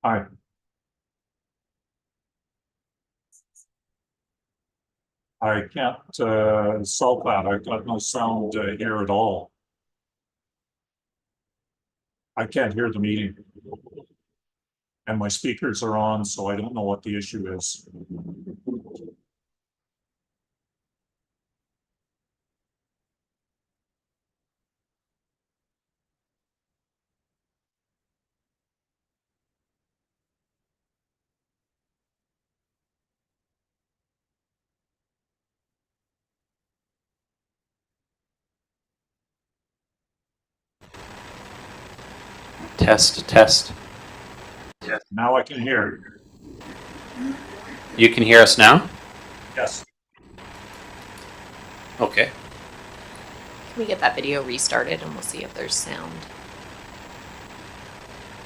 I I can't solve that. I've got no sound here at all. I can't hear the meeting. And my speakers are on, so I don't know what the issue is. Test, test. Now I can hear. You can hear us now? Yes. Okay. Can we get that video restarted and we'll see if there's sound?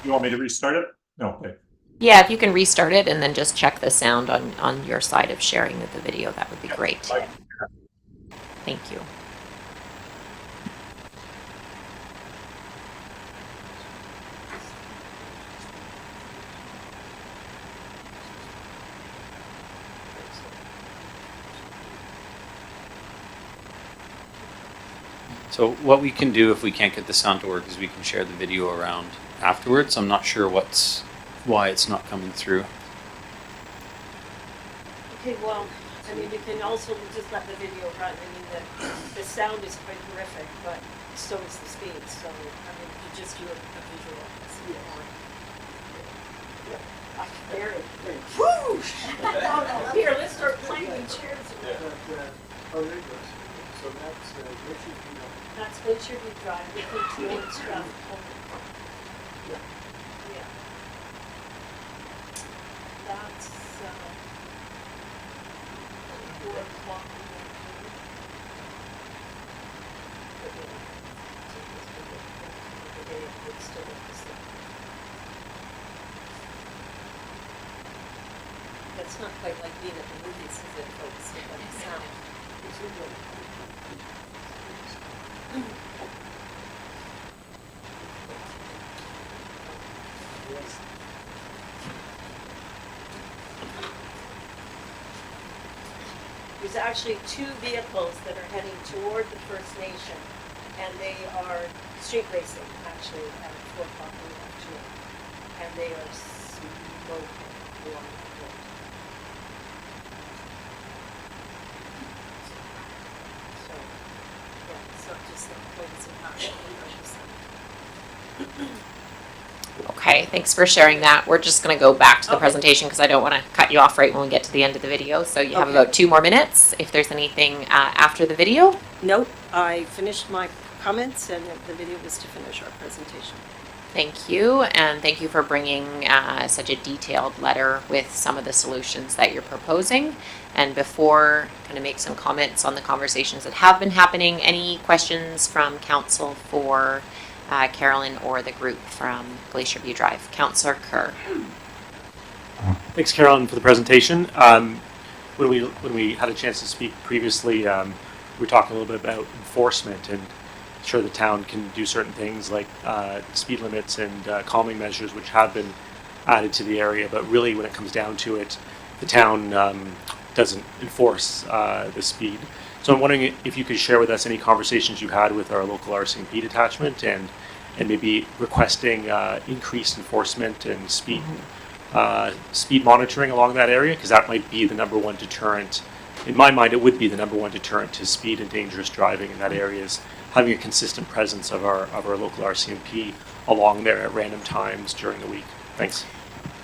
You want me to restart it? No. Okay. Yeah, if you can restart it and then just check the sound on your side of sharing the video, that would be great. Thank you. So what we can do if we can't get the sound to work is we can share the video around afterwards. I'm not sure why it's not coming through. Okay, well, I mean, you can also just let the video run. I mean, the sound is quite horrific, but so is the speed. So, I mean, if you just do a visual, it's very, very, whoosh! Here, let's start playing with chairs. So that's Richard View. That's Richard View Drive, looking towards Stratford. Yeah. That's 4 o'clock in the afternoon. That's not quite like being at the movies, is it, folks? But the sound. There's actually 2 vehicles that are heading toward the First Nation, and they are street racing, actually, at 4 o'clock in the afternoon. And they are smoking along the road. So, yeah, it's not just the points and not Okay, thanks for sharing that. We're just going to go back to the presentation because I don't want to cut you off right when we get to the end of the video. So you have about 2 more minutes if there's anything after the video. Nope, I finished my comments and the video was to finish our presentation. Thank you, and thank you for bringing such a detailed letter with some of the solutions that you're proposing. And before kind of make some comments on the conversations that have been happening, any questions from council for Carolyn or the group from Glacier View Drive? Councillor Kerr. Thanks, Carolyn, for the presentation. When we had a chance to speak previously, we were talking a little bit about enforcement, and sure the town can do certain things like speed limits and calming measures, which have been added to the area. But really, when it comes down to it, the town doesn't enforce the speed. So I'm wondering if you could share with us any conversations you had with our local RCMP detachment and maybe requesting increased enforcement and speed monitoring along that area, because that might be the #1 deterrent. In my mind, it would be the #1 deterrent to speed and dangerous driving in that area, is having a consistent presence of our local RCMP along there at random times during the week. Thanks.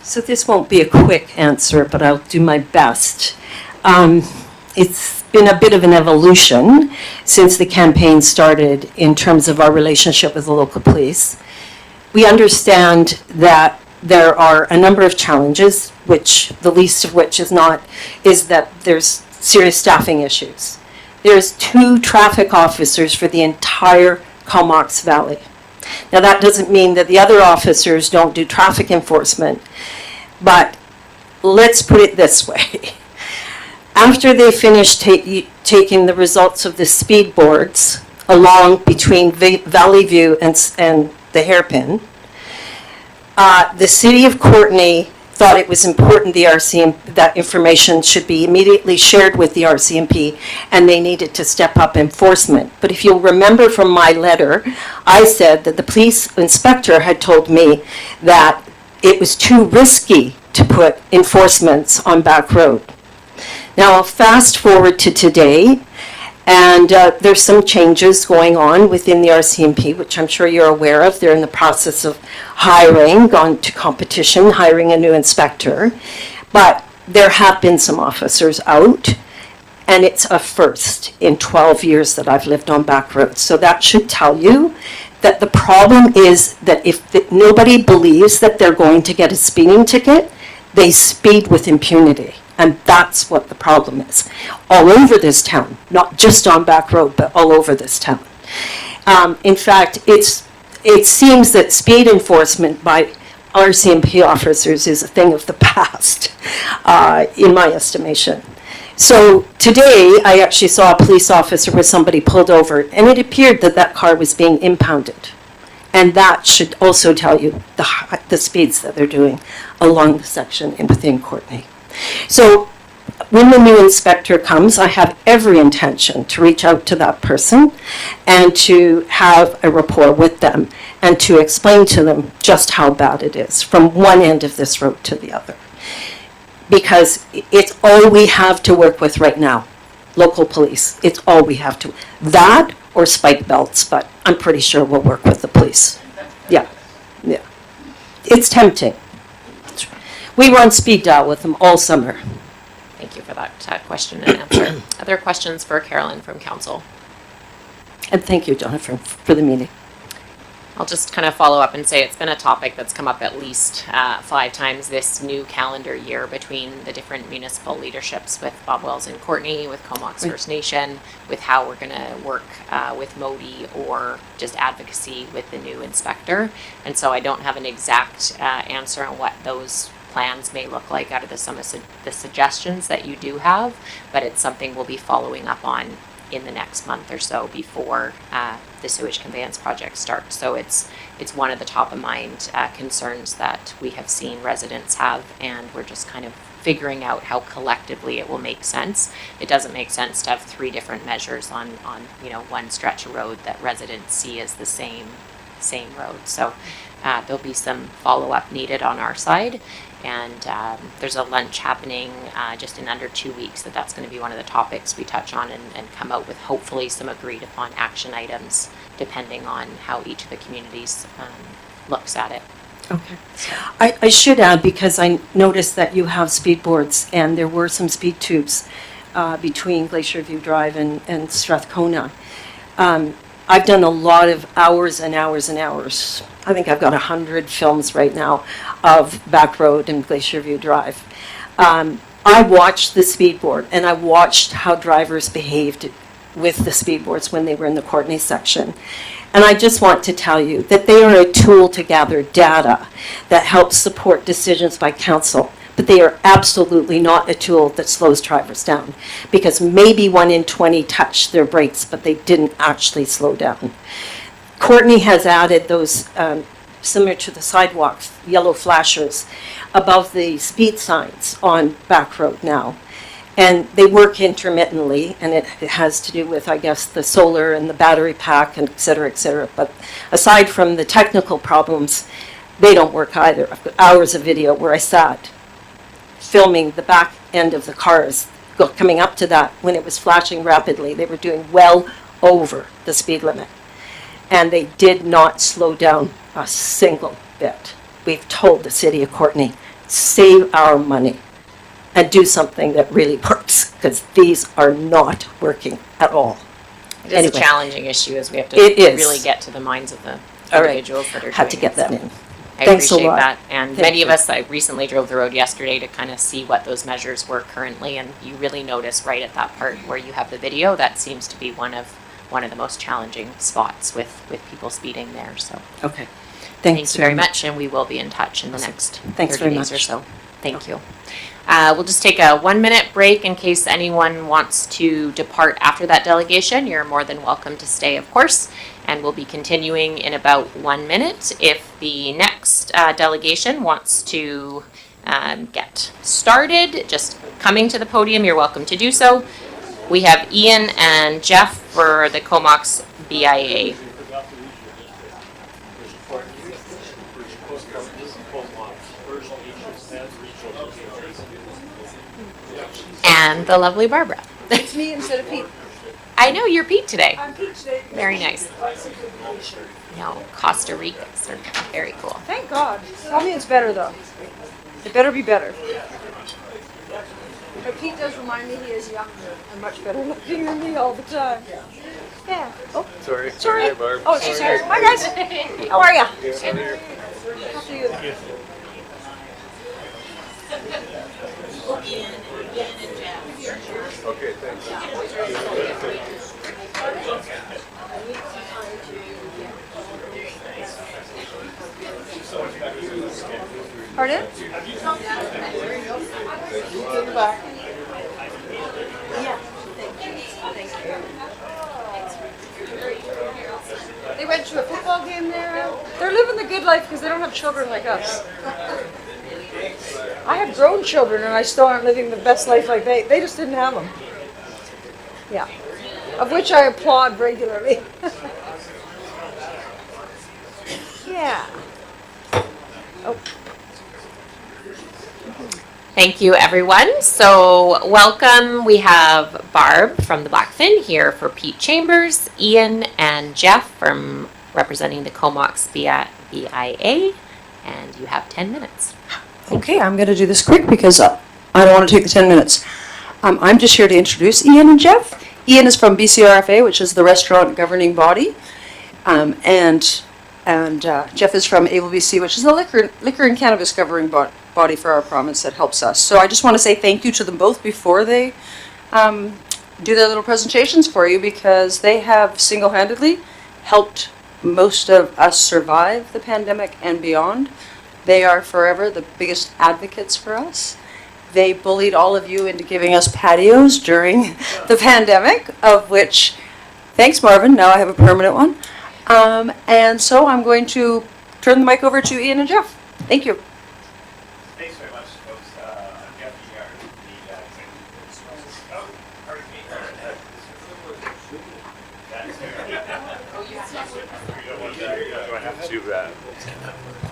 So this won't be a quick answer, but I'll do my best. It's been a bit of an evolution since the campaign started in terms of our relationship with the local police. We understand that there are a number of challenges, which the least of which is that there's serious staffing issues. There's 2 traffic officers for the entire Comox Valley. Now that doesn't mean that the other officers don't do traffic enforcement, but let's put it this way. After they finished taking the results of the speed boards along between Valley View and the Hairpin, The city of Courtenay thought it was important that information should be immediately shared with the RCMP, and they needed to step up enforcement. But if you'll remember from my letter, I said that the police inspector had told me that it was too risky to put enforcements on Back Road. Now, I'll fast forward to today, and there's some changes going on within the RCMP, which I'm sure you're aware of. They're in the process of gone to competition, hiring a new inspector. But there have been some officers out, and it's a first in 12 years that I've lived on Back Road. So that should tell you that the problem is that if nobody believes that they're going to get a speeding ticket, they speed with impunity. And that's what the problem is. All over this town, not just on Back Road, but all over this town. In fact, it seems that speed enforcement by RCMP officers is a thing of the past, in my estimation. So today, I actually saw a police officer where somebody pulled over, and it appeared that that car was being impounded. And that should also tell you the speeds that they're doing along the section in within Courtenay. So when the new inspector comes, I have every intention to reach out to that person and to have a rapport with them and to explain to them just how bad it is from one end of this road to the other. Because it's all we have to work with right now, local police. It's all we have to. That or spike belts, but I'm pretty sure we'll work with the police. Yeah. It's tempting. We were on speed dial with them all summer. Thank you for that question and answer. Other questions for Carolyn from council? And thank you, Jonathan, for the meeting. I'll just kind of follow up and say it's been a topic that's come up at least 5 times this new calendar year between the different municipal leaderships with Bob Wells and Courtenay, with Comox First Nation, with how we're going to work with Modi or just advocacy with the new inspector. And so I don't have an exact answer on what those plans may look like out of some of the suggestions that you do have, but it's something we'll be following up on in the next month or so before the sewage conveyance project starts. So it's one of the top of mind concerns that we have seen residents have, and we're just kind of figuring out how collectively it will make sense. It doesn't make sense to have 3 different measures on one stretch of road that residents see as the same road. So there'll be some follow-up needed on our side. And there's a lunch happening just in under 2 weeks that's going to be one of the topics we touch on and come out with hopefully some agreed upon action items depending on how each of the communities looks at it. Okay. I should add, because I noticed that you have speed boards and there were some speed tubes between Glacier View Drive and Strathcona. I've done a lot of hours and hours and hours. I think I've got 100 films right now of Back Road and Glacier View Drive. I watched the speed board and I watched how drivers behaved with the speed boards when they were in the Courtenay section. And I just want to tell you that they are a tool to gather data that helps support decisions by council. But they are absolutely not a tool that slows drivers down, because maybe 1 in 20 touched their brakes, but they didn't actually slow down. Courtenay has added those, similar to the sidewalks, yellow flashers above the speed signs on Back Road now. And they work intermittently, and it has to do with, I guess, the solar and the battery pack, and et cetera, et cetera. But aside from the technical problems, they don't work either. I've got hours of video where I sat filming the back end of the cars coming up to that when it was flashing rapidly. They were doing well over the speed limit. And they did not slow down a single bit. We've told the city of Courtenay, save our money and do something that really works, because these are not working at all. It is Anyway. a challenging issue as we have to It is. really get to the minds of the All right. individuals that are doing it. Had to get that So in. I Thanks a appreciate lot. that. And Thank many of you. us, I recently drove the road yesterday to kind of see what those measures were currently, and you really notice right at that part where you have the video, that seems to be one of the most challenging spots with people speeding there. So Okay. thank you very much, and we will be in touch in the Awesome. next Thanks 30 very days or much. so. Thank you. We'll just take a 1-minute break in case anyone wants to depart after that delegation. You're more than welcome to stay, of course. And we'll be continuing in about 1 minute. If the next delegation wants to get started, just coming to the podium, you're welcome to do so. We have Ian and Jeff for the Comox BIA. And the lovely Barbara. It's me instead of Pete. I know you're Pete today. I'm Pete today. Very nice. No, Costa Rica. So very cool. Thank God. Tell me it's better though. It better be better. But Pete does remind me he is younger and much better looking than me all the time. Yeah. Oh, Sorry. sorry. Hi, Barb. Oh, she's here. Hi guys. How are ya? After you. Okay, thanks. Pardon? They went to a football game there. They're living the good life because they don't have children like us. I have grown children and I still aren't living the best life like they. They just didn't have them. Yeah. Of which I applaud regularly. Yeah. Oh. Thank you, everyone. So welcome. We have Barb from the Blackfin here for Pete Chambers, Ian and Jeff from representing the Comox BIA, and you have 10 minutes. Okay, I'm going to do this quick because I don't want to take the 10 minutes. I'm just here to introduce Ian and Jeff. Ian is from BCRFA, which is the restaurant governing body, and Jeff is from AbleBC, which is the liquor and cannabis governing body for our province that helps us. So I just want to say thank you to them both before they do their little presentations for you, because they have single-handedly helped most of us survive the pandemic and beyond. They are forever the biggest advocates for us. They bullied all of you into giving us patios during the pandemic, of which, thanks Marvin, now I have a permanent one. And so I'm going to turn the mic over to Ian and Jeff. Thank you. Thanks very much, folks. I'm Jeff Yard, the executive. Oh, pardon me. Do I have to?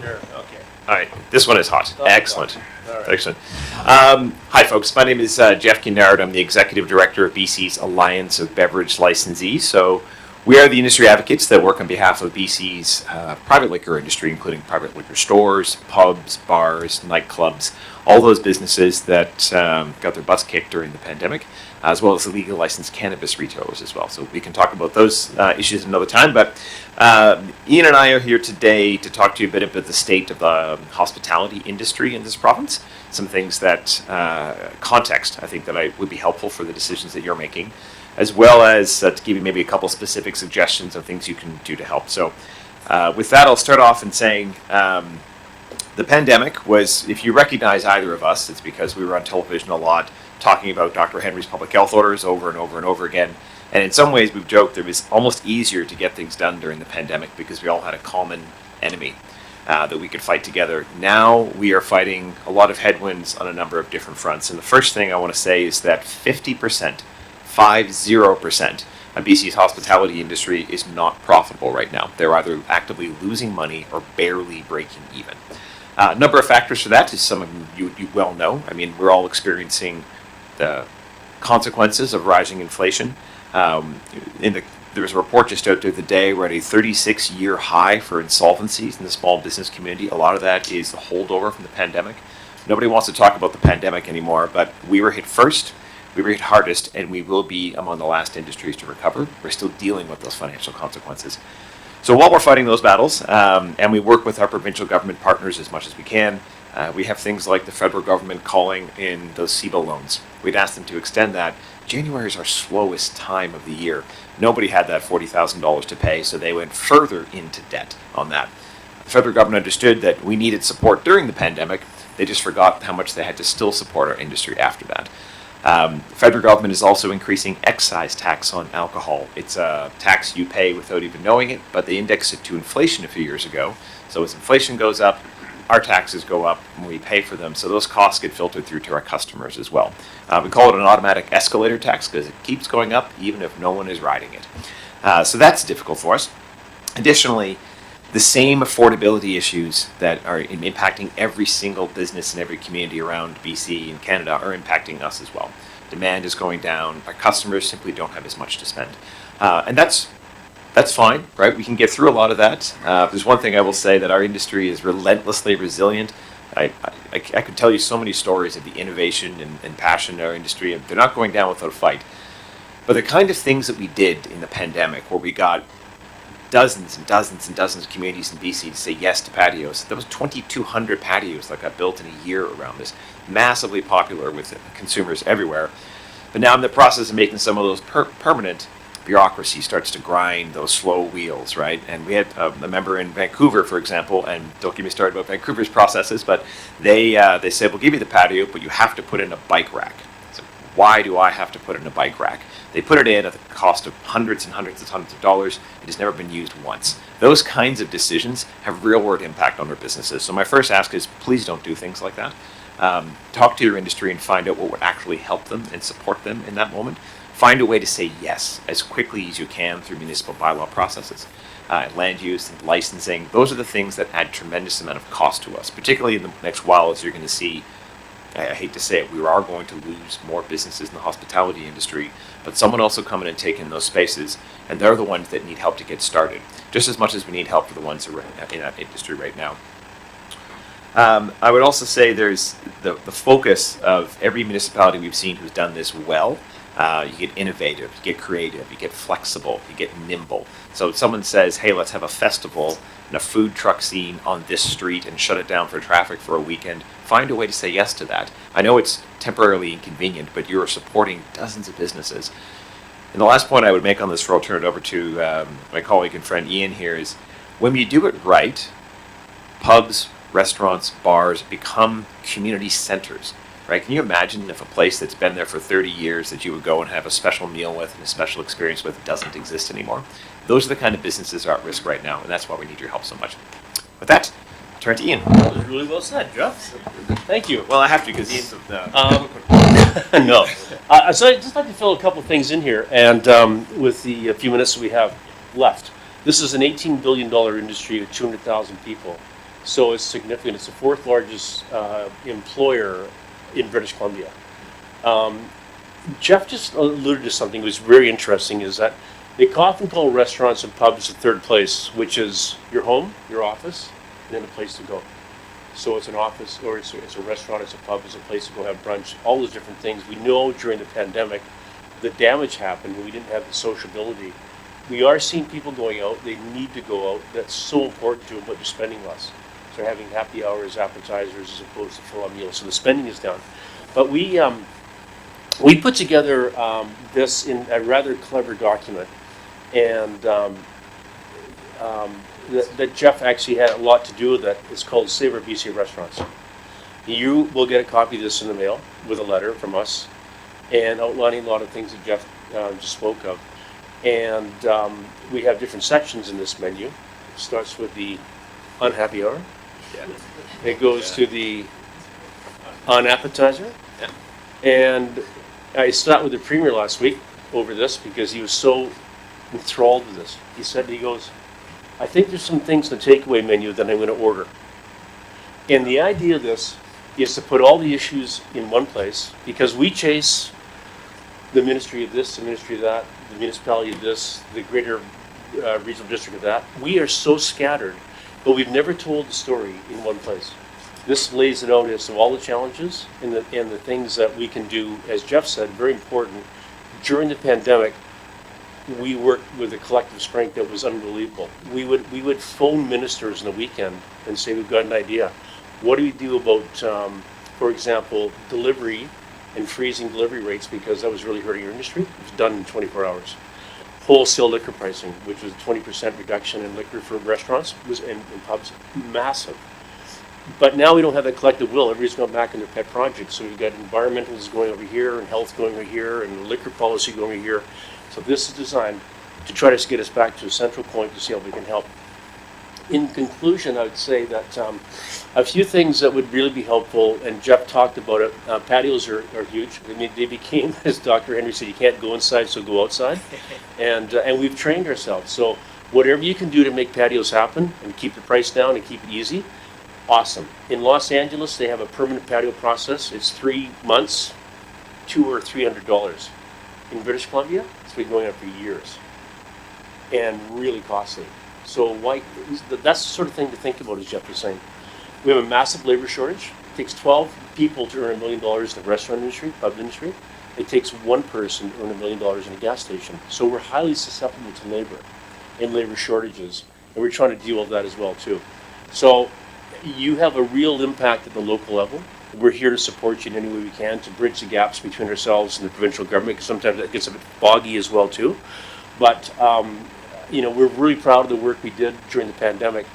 Sure. Okay. All right. This one is hot. Excellent. Excellent. Hi, folks. My name is Jeff Kinnard. I'm the executive director of BC's Alliance of Beverage Licensees. So we are the industry advocates that work on behalf of BC's private liquor industry, including private liquor stores, pubs, bars, nightclubs, all those businesses that got their butts kicked during the pandemic, as well as the legal licensed cannabis retailers as well. So we can talk about those issues another time. But Ian and I are here today to talk to you a bit about the state of the hospitality industry in this province. Some things that, context, I think that would be helpful for the decisions that you're making, as well as to give you maybe a couple specific suggestions of things you can do to help. So with that, I'll start off in saying the pandemic was, if you recognize either of us, it's because we were on television a lot talking about Dr. Henry's public health orders over and over and over again. And in some ways, we've joked it was almost easier to get things done during the pandemic because we all had a common enemy that we could fight together. Now we are fighting a lot of headwinds on a number of different fronts. And the first thing I want to say is that 50% of BC's hospitality industry is not profitable right now. They're either actively losing money or barely breaking even. A number of factors for that, as some of you well know. I mean, we're all experiencing the consequences of rising inflation. There was a report just out there the day. We're at a 36-year high for insolvencies in the small business community. A lot of that is the holdover from the pandemic. Nobody wants to talk about the pandemic anymore, but we were hit first, we were hit hardest, and we will be among the last industries to recover. We're still dealing with those financial consequences. So while we're fighting those battles, and we work with our provincial government partners as much as we can, we have things like the federal government calling in those CEBA loans. We'd ask them to extend that. January is our slowest time of the year. Nobody had that $40,000 to pay, so they went further into debt on that. The federal government understood that we needed support during the pandemic. They just forgot how much they had to still support our industry after that. The federal government is also increasing excise tax on alcohol. It's a tax you pay without even knowing it, but they indexed it to inflation a few years ago. So as inflation goes up, our taxes go up and we pay for them. So those costs get filtered through to our customers as well. We call it an automatic escalator tax because it keeps going up even if no one is riding it. So that's difficult for us. Additionally, the same affordability issues that are impacting every single business in every community around BC and Canada are impacting us as well. Demand is going down. Our customers simply don't have as much to spend. And that's fine, right? We can get through a lot of that. There's one thing I will say, that our industry is relentlessly resilient. I could tell you so many stories of the innovation and passion in our industry, and they're not going down without a fight. But the kind of things that we did in the pandemic, where we got dozens and dozens and dozens of communities in BC to say yes to patios. There was 2,200 patios that got built in a year around this. Massively popular with consumers everywhere. But now in the process of making some of those permanent, bureaucracy starts to grind those slow wheels, right? And we had a member in Vancouver, for example, and don't get me started about Vancouver's processes, but they said, we'll give you the patio, but you have to put in a bike rack. So why do I have to put in a bike rack? They put it in at the cost of hundreds and hundreds and hundreds of dollars. It has never been used once. Those kinds of decisions have real-world impact on our businesses. So my first ask is, please don't do things like that. Talk to your industry and find out what would actually help them and support them in that moment. Find a way to say yes as quickly as you can through municipal bylaw processes. Land use and licensing, those are the things that add tremendous amount of cost to us, particularly in the next while, as you're going to see. I hate to say it, we are going to lose more businesses in the hospitality industry, but someone else will come in and take in those spaces, and they're the ones that need help to get started, just as much as we need help for the ones that are in that industry right now. I would also say there's the focus of every municipality we've seen who's done this well. You get innovative, you get creative, you get flexible, you get nimble. So if someone says, hey, let's have a festival and a food truck scene on this street and shut it down for traffic for a weekend, find a way to say yes to that. I know it's temporarily inconvenient, but you're supporting dozens of businesses. And the last point I would make on this, before I'll turn it over to my colleague and friend Ian here, is when you do it right, pubs, restaurants, bars become community centers. Right? Can you imagine if a place that's been there for 30 years that you would go and have a special meal with and a special experience with doesn't exist anymore? Those are the kind of businesses that are at risk right now, and that's why we need your help so much. With that, I'll turn to Ian. That was really well said, Jeff. Thank you. Well, I have to because Ian's the... No. So I'd just like to fill a couple things in here, and with the few minutes we have left. This is an $18 billion industry with 200,000 people, so it's significant. It's the fourth largest employer in British Columbia. Jeff just alluded to something that was very interesting, is that they often call restaurants and pubs the third place, which is your home, your office, and then a place to go. So it's an office, or it's a restaurant, it's a pub, it's a place to go have brunch, all those different things. We know during the pandemic, the damage happened when we didn't have the sociability. We are seeing people going out, they need to go out. That's so important to them, but they're spending less. So having happy hours, appetizers, as opposed to full-on meals. So the spending is down. But we put together this in a rather clever document, and that Jeff actually had a lot to do with that. It's called Savor BC Restaurants. You will get a copy of this in the mail with a letter from us, and outlining a lot of things that Jeff just spoke of. And we have different sections in this menu. It starts with the unhappy hour. Yeah. It goes to the unappetizer. Yeah. And I sat with the Premier last week over this because he was so enthralled with this. He goes, I think there's some things in the takeaway menu that I'm going to order. And the idea of this is to put all the issues in one place, because we chase the ministry of this, the ministry of that, the municipality of this, the greater regional district of that. We are so scattered, but we've never told the story in one place. This lays it out as to all the challenges and the things that we can do, as Jeff said, very important. During the pandemic, we worked with a collective strength that was unbelievable. We would phone ministers on the weekend and say, we've got an idea. What do we do about, for example, delivery and freezing delivery rates, because that was really hurting your industry? It was done in 24 hours. wholesale liquor pricing, which was 20% reduction in liquor for restaurants was in pubs, massive. But now we don't have that collective will. Everybody's gone back in their pet projects. So we've got environmentals going over here and health going over here and liquor policy going over here. So this is designed to try to get us back to a central point to see how we can help. In conclusion, I would say that a few things that would really be helpful, and Jeff talked about it, patios are huge. I mean, they became, as Dr. Henry said, you can't go inside, so go outside. And we've trained ourselves. So whatever you can do to make patios happen and keep the price down and keep it easy, awesome. In Los Angeles, they have a permanent patio process. It's 3 months, $200 or $300. In British Columbia, it's been going on for years and really costly. So why? That's the sort of thing to think about, as Jeff was saying. We have a massive labor shortage. It takes 12 people to earn $1 million in the restaurant industry, pub industry. It takes one person to earn $1 million in a gas station. So we're highly susceptible to labor and labor shortages, and we're trying to deal with that as well too. So you have a real impact at the local level. We're here to support you in any way we can to bridge the gaps between ourselves and the provincial government, because sometimes that gets a bit foggy as well too. But you know, we're really proud of the work we did during the pandemic,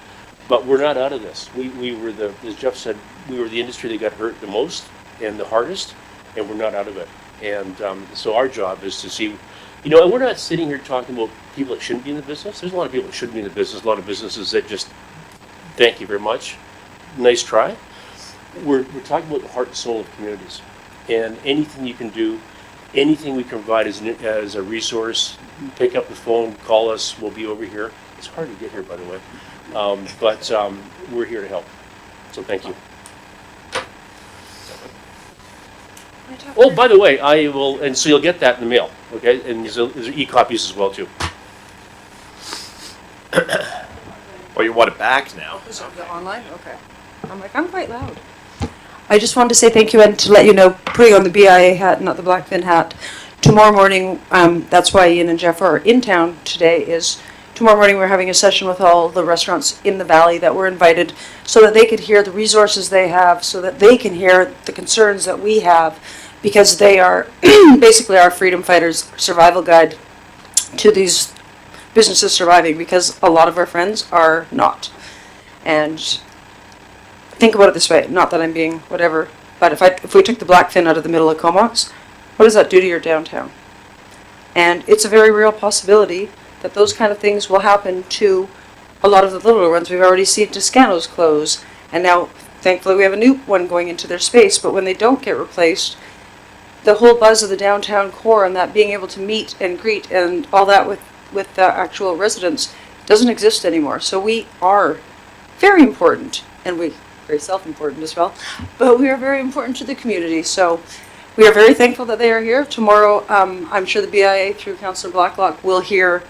but we're not out of this. We were as Jeff said, we were the industry that got hurt the most and the hardest, and we're not out of it. And so our job is to see, you know, and we're not sitting here talking about people that shouldn't be in the business. There's a lot of people that shouldn't be in the business, a lot of businesses that just, thank you very much, nice try. We're talking about the heart and soul of communities, and anything you can do, anything we can provide as a resource, pick up the phone, call us, we'll be over here. It's hard to get here, by the way, but we're here to help. So thank you. Oh, by the way, I will, and so you'll get that in the mail, okay? And there's e-copies as well too. Or you want it back now? Online? Okay. I'm like, I'm quite loud. I just wanted to say thank you and to let you know, putting on the BIA hat, not the Blackfin hat, tomorrow morning, that's why Ian and Jeff are in town today, is tomorrow morning we're having a session with all the restaurants in the valley that were invited so that they could hear the resources they have, so that they can hear the concerns that we have, because they are basically our freedom fighters' survival guide to these businesses surviving, because a lot of our friends are not. And think about it this way, not that I'm being whatever, but if we took the Blackfin out of the middle of Comox, what does that do to your downtown? And it's a very real possibility that those kind of things will happen to a lot of the littler ones. We've already seen Toscano's close, and now thankfully we have a new one going into their space, but when they don't get replaced, the whole buzz of the downtown core and that being able to meet and greet and all that with the actual residents doesn't exist anymore. So we are very important, and we very self-important as well, but we are very important to the community. So we are very thankful that they are here. Tomorrow, I'm sure the BIA through Councillor Blacklock will hear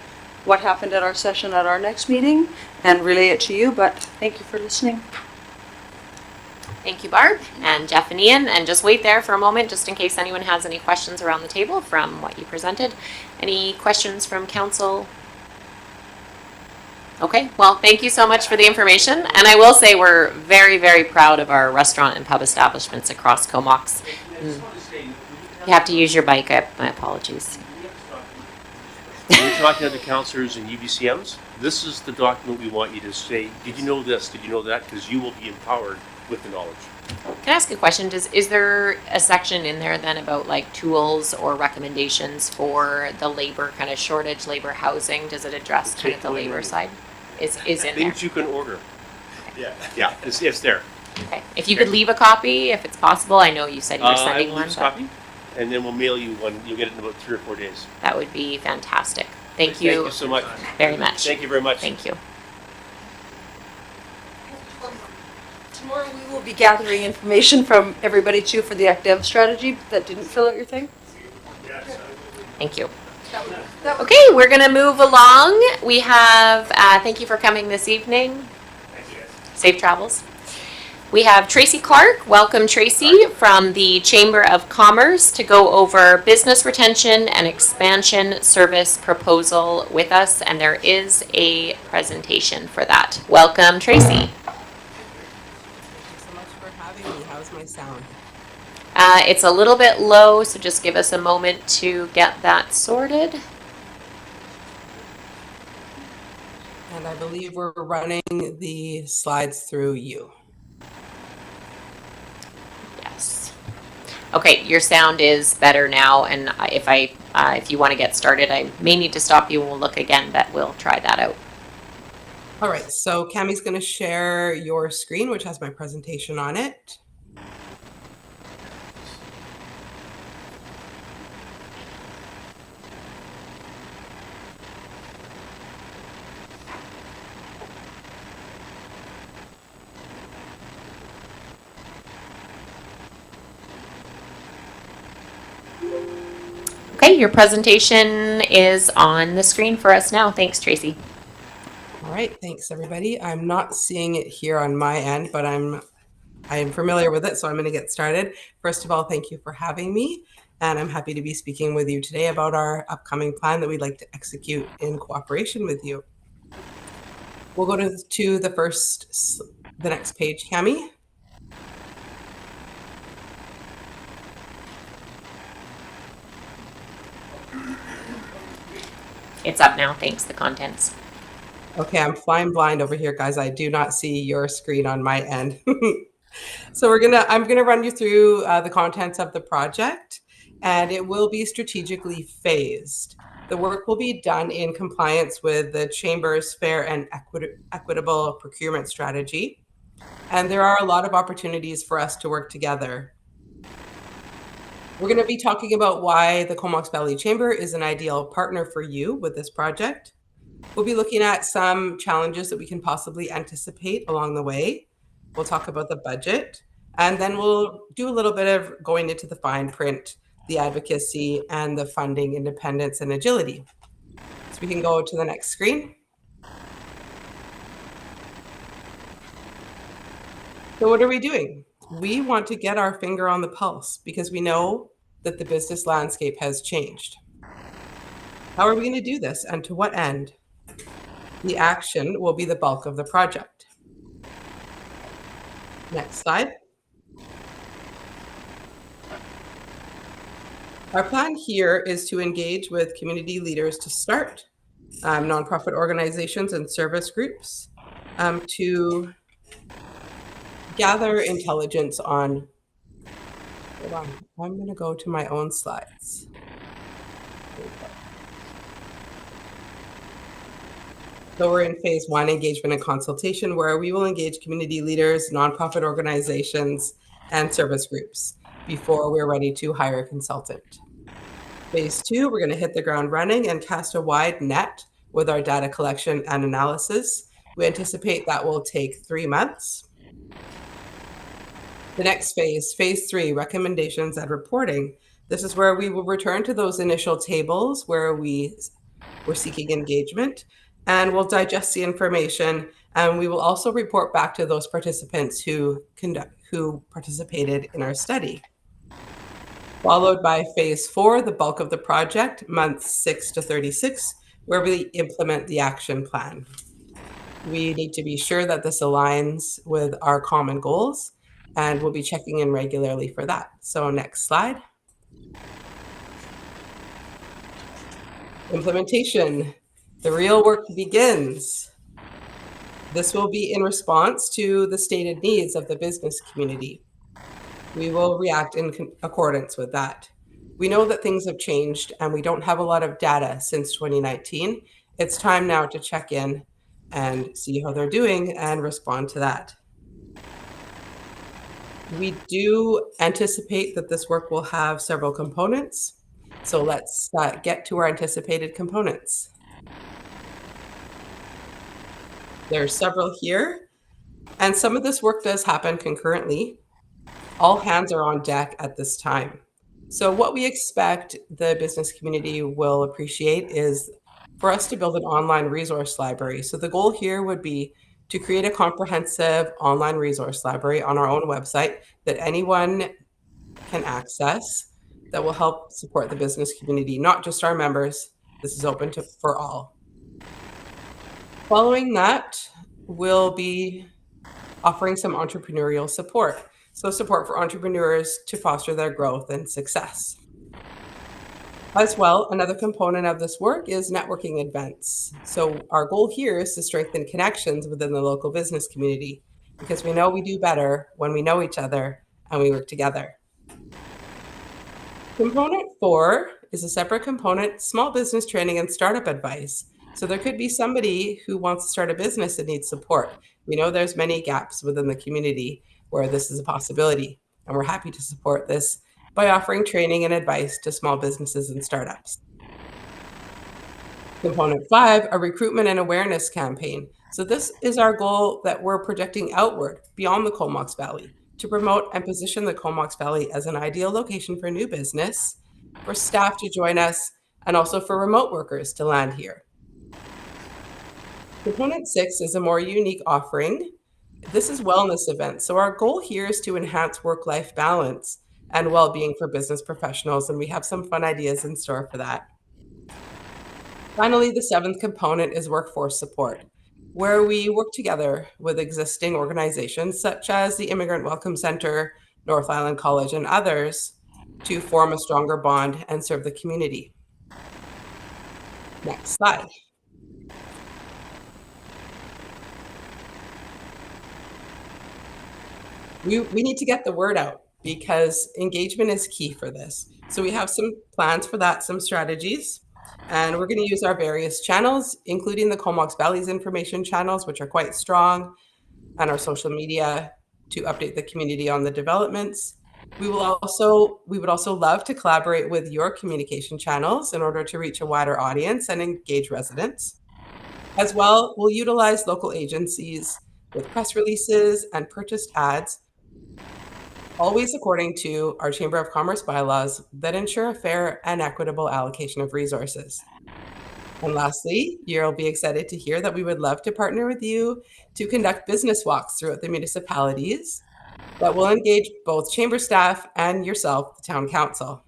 what happened at our session at our next meeting and relay it to you, but thank you for listening. Thank you, Barb and Jeff and Ian. And just wait there for a moment, just in case anyone has any questions around the table from what you presented. Any questions from council? Okay, well, thank you so much for the information. And I will say we're very, very proud of our restaurant and pub establishments across Comox. You have to use your bike. My apologies. When you're talking to the councillors and UBCMs, this is the document we want you to say, did you know this, did you know that? Because you will be empowered with the knowledge. Can I ask a question? Is there a section in there then about like tools or recommendations for the labor kind of shortage, labor housing? Does it address kind of the labor side? Is in there? Things you can order. Yeah, it's there. Okay. If you could leave a copy, if it's possible. I know you said you were sending I will one. leave a copy, and then we'll mail you one. You'll get it in about 3 or 4 days. That would be fantastic. Thank Thank you you so much. very much. Thank you very much. Thank you. Tomorrow we will be gathering information from everybody too for the ACDEV strategy that didn't fill out your thing. Thank you. Okay, we're going to move along. We have, thank you for coming this evening. Safe travels. We have Tracy Clark. Welcome, Tracy, from the Chamber of Commerce to go over business retention and expansion service proposal with us, and there is a presentation for that. Welcome, Tracy. Thank you so much for having me. How's my sound? It's a little bit low, so just give us a moment to get that sorted. And I believe we're running the slides through you. Yes. Okay, your sound is better now, and if you want to get started, I may need to stop you and we'll look again, but we'll try that out. All right, so Cammie's going to share your screen, which has my presentation on it. Okay, your presentation is on the screen for us now. Thanks, Tracy. All right, thanks everybody. I'm not seeing it here on my end, but I am familiar with it, so I'm going to get started. First of all, thank you for having me, and I'm happy to be speaking with you today about our upcoming plan that we'd like to execute in cooperation with you. We'll go to the next page, Cammie. It's up now. Thanks, the contents. Okay, I'm flying blind over here, guys. I do not see your screen on my end. So I'm gonna run you through the contents of the project, and it will be strategically phased. The work will be done in compliance with the Chamber's fair and equitable procurement strategy, and there are a lot of opportunities for us to work together. We're going to be talking about why the Comox Valley Chamber is an ideal partner for you with this project. We'll be looking at some challenges that we can possibly anticipate along the way. We'll talk about the budget, and then we'll do a little bit of going into the fine print, the advocacy, and the funding independence and agility. So we can go to the next screen. So what are we doing? We want to get our finger on the pulse because we know that the business landscape has changed. How are we going to do this, and to what end? The action will be the bulk of the project. Next slide. Our plan here is to engage with community leaders to start, nonprofit organizations and service groups, to gather intelligence on, hold on, I'm going to go to my own slides. So we're in phase 1, engagement and consultation, where we will engage community leaders, nonprofit organizations, and service groups before we're ready to hire a consultant. Phase 2, we're going to hit the ground running and cast a wide net with our data collection and analysis. We anticipate that will take 3 months. The next phase, phase 3, recommendations and reporting. This is where we will return to those initial tables where we were seeking engagement, and we'll digest the information, and we will also report back to those participants who participated in our study. Followed by phase 4, the bulk of the project, months 6 to 36, where we implement the action plan. We need to be sure that this aligns with our common goals, and we'll be checking in regularly for that. So next slide. Implementation. The real work begins. This will be in response to the stated needs of the business community. We will react in accordance with that. We know that things have changed and we don't have a lot of data since 2019. It's time now to check in and see how they're doing and respond to that. We do anticipate that this work will have several components. So let's get to our anticipated components. There's several here, and some of this work does happen concurrently. All hands are on deck at this time. So what we expect the business community will appreciate is for us to build an online resource library. So the goal here would be to create a comprehensive online resource library on our own website that anyone can access that will help support the business community, not just our members. This is open for all. Following that, we'll be offering some entrepreneurial support. So support for entrepreneurs to foster their growth and success. As well, another component of this work is networking events. So our goal here is to strengthen connections within the local business community because we know we do better when we know each other and we work together. Component 4 is a separate component, small business training and startup advice. So there could be somebody who wants to start a business and needs support. We know there's many gaps within the community where this is a possibility, and we're happy to support this by offering training and advice to small businesses and startups. Component 5, a recruitment and awareness campaign. So this is our goal that we're projecting outward beyond the Comox Valley to promote and position the Comox Valley as an ideal location for new business, for staff to join us, and also for remote workers to land here. Component 6 is a more unique offering. This is wellness events. So our goal here is to enhance work-life balance and well-being for business professionals, and we have some fun ideas in store for that. Finally, the 7th component is workforce support, where we work together with existing organizations such as the Immigrant Welcome Center, North Island College, and others to form a stronger bond and serve the community. Next slide. We need to get the word out because engagement is key for this. So we have some plans for that, some strategies, and we're going to use our various channels, including the Comox Valley's information channels, which are quite strong, and our social media to update the community on the developments. We would also love to collaborate with your communication channels in order to reach a wider audience and engage residents. As well, we'll utilize local agencies with press releases and purchased ads, always according to our Chamber of Commerce bylaws that ensure a fair and equitable allocation of resources. And lastly, you'll be excited to hear that we would love to partner with you to conduct business walks throughout the municipalities that will engage both chamber staff and yourself, the town council.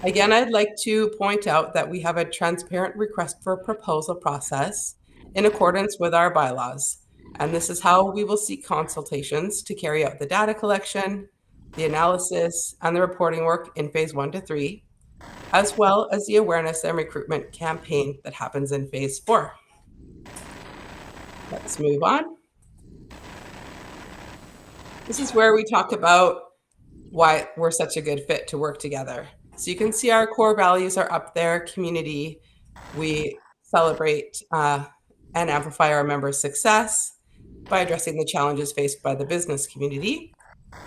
Again, I'd like to point out that we have a transparent request for proposal process in accordance with our bylaws. And this is how we will seek consultations to carry out the data collection, the analysis, and the reporting work in phase 1 to 3, as well as the awareness and recruitment campaign that happens in phase 4. Let's move on. This is where we talk about why we're such a good fit to work together. So you can see our core values are up there. Community, we celebrate and amplify our members' success by addressing the challenges faced by the business community.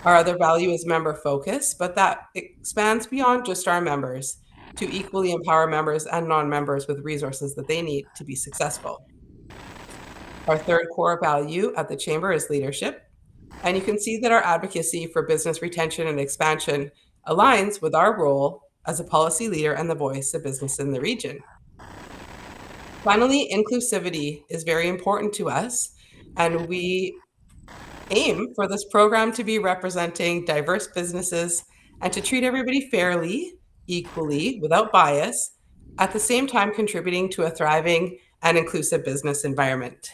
Our other value is member focus, but that expands beyond just our members to equally empower members and non-members with resources that they need to be successful. Our third core value at the Chamber is leadership. And you can see that our advocacy for business retention and expansion aligns with our role as a policy leader and the voice of business in the region. Finally, inclusivity is very important to us, and we aim for this program to be representing diverse businesses and to treat everybody fairly, equally, without bias, at the same time contributing to a thriving and inclusive business environment.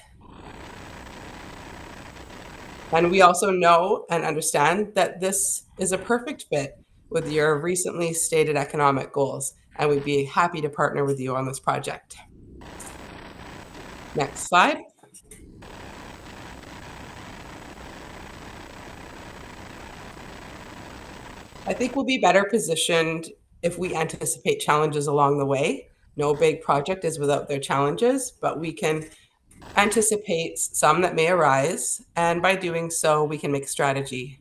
And we also know and understand that this is a perfect fit with your recently stated economic goals, and we'd be happy to partner with you on this project. Next slide. I think we'll be better positioned if we anticipate challenges along the way. No big project is without their challenges, but we can anticipate some that may arise, and by doing so, we can make strategy.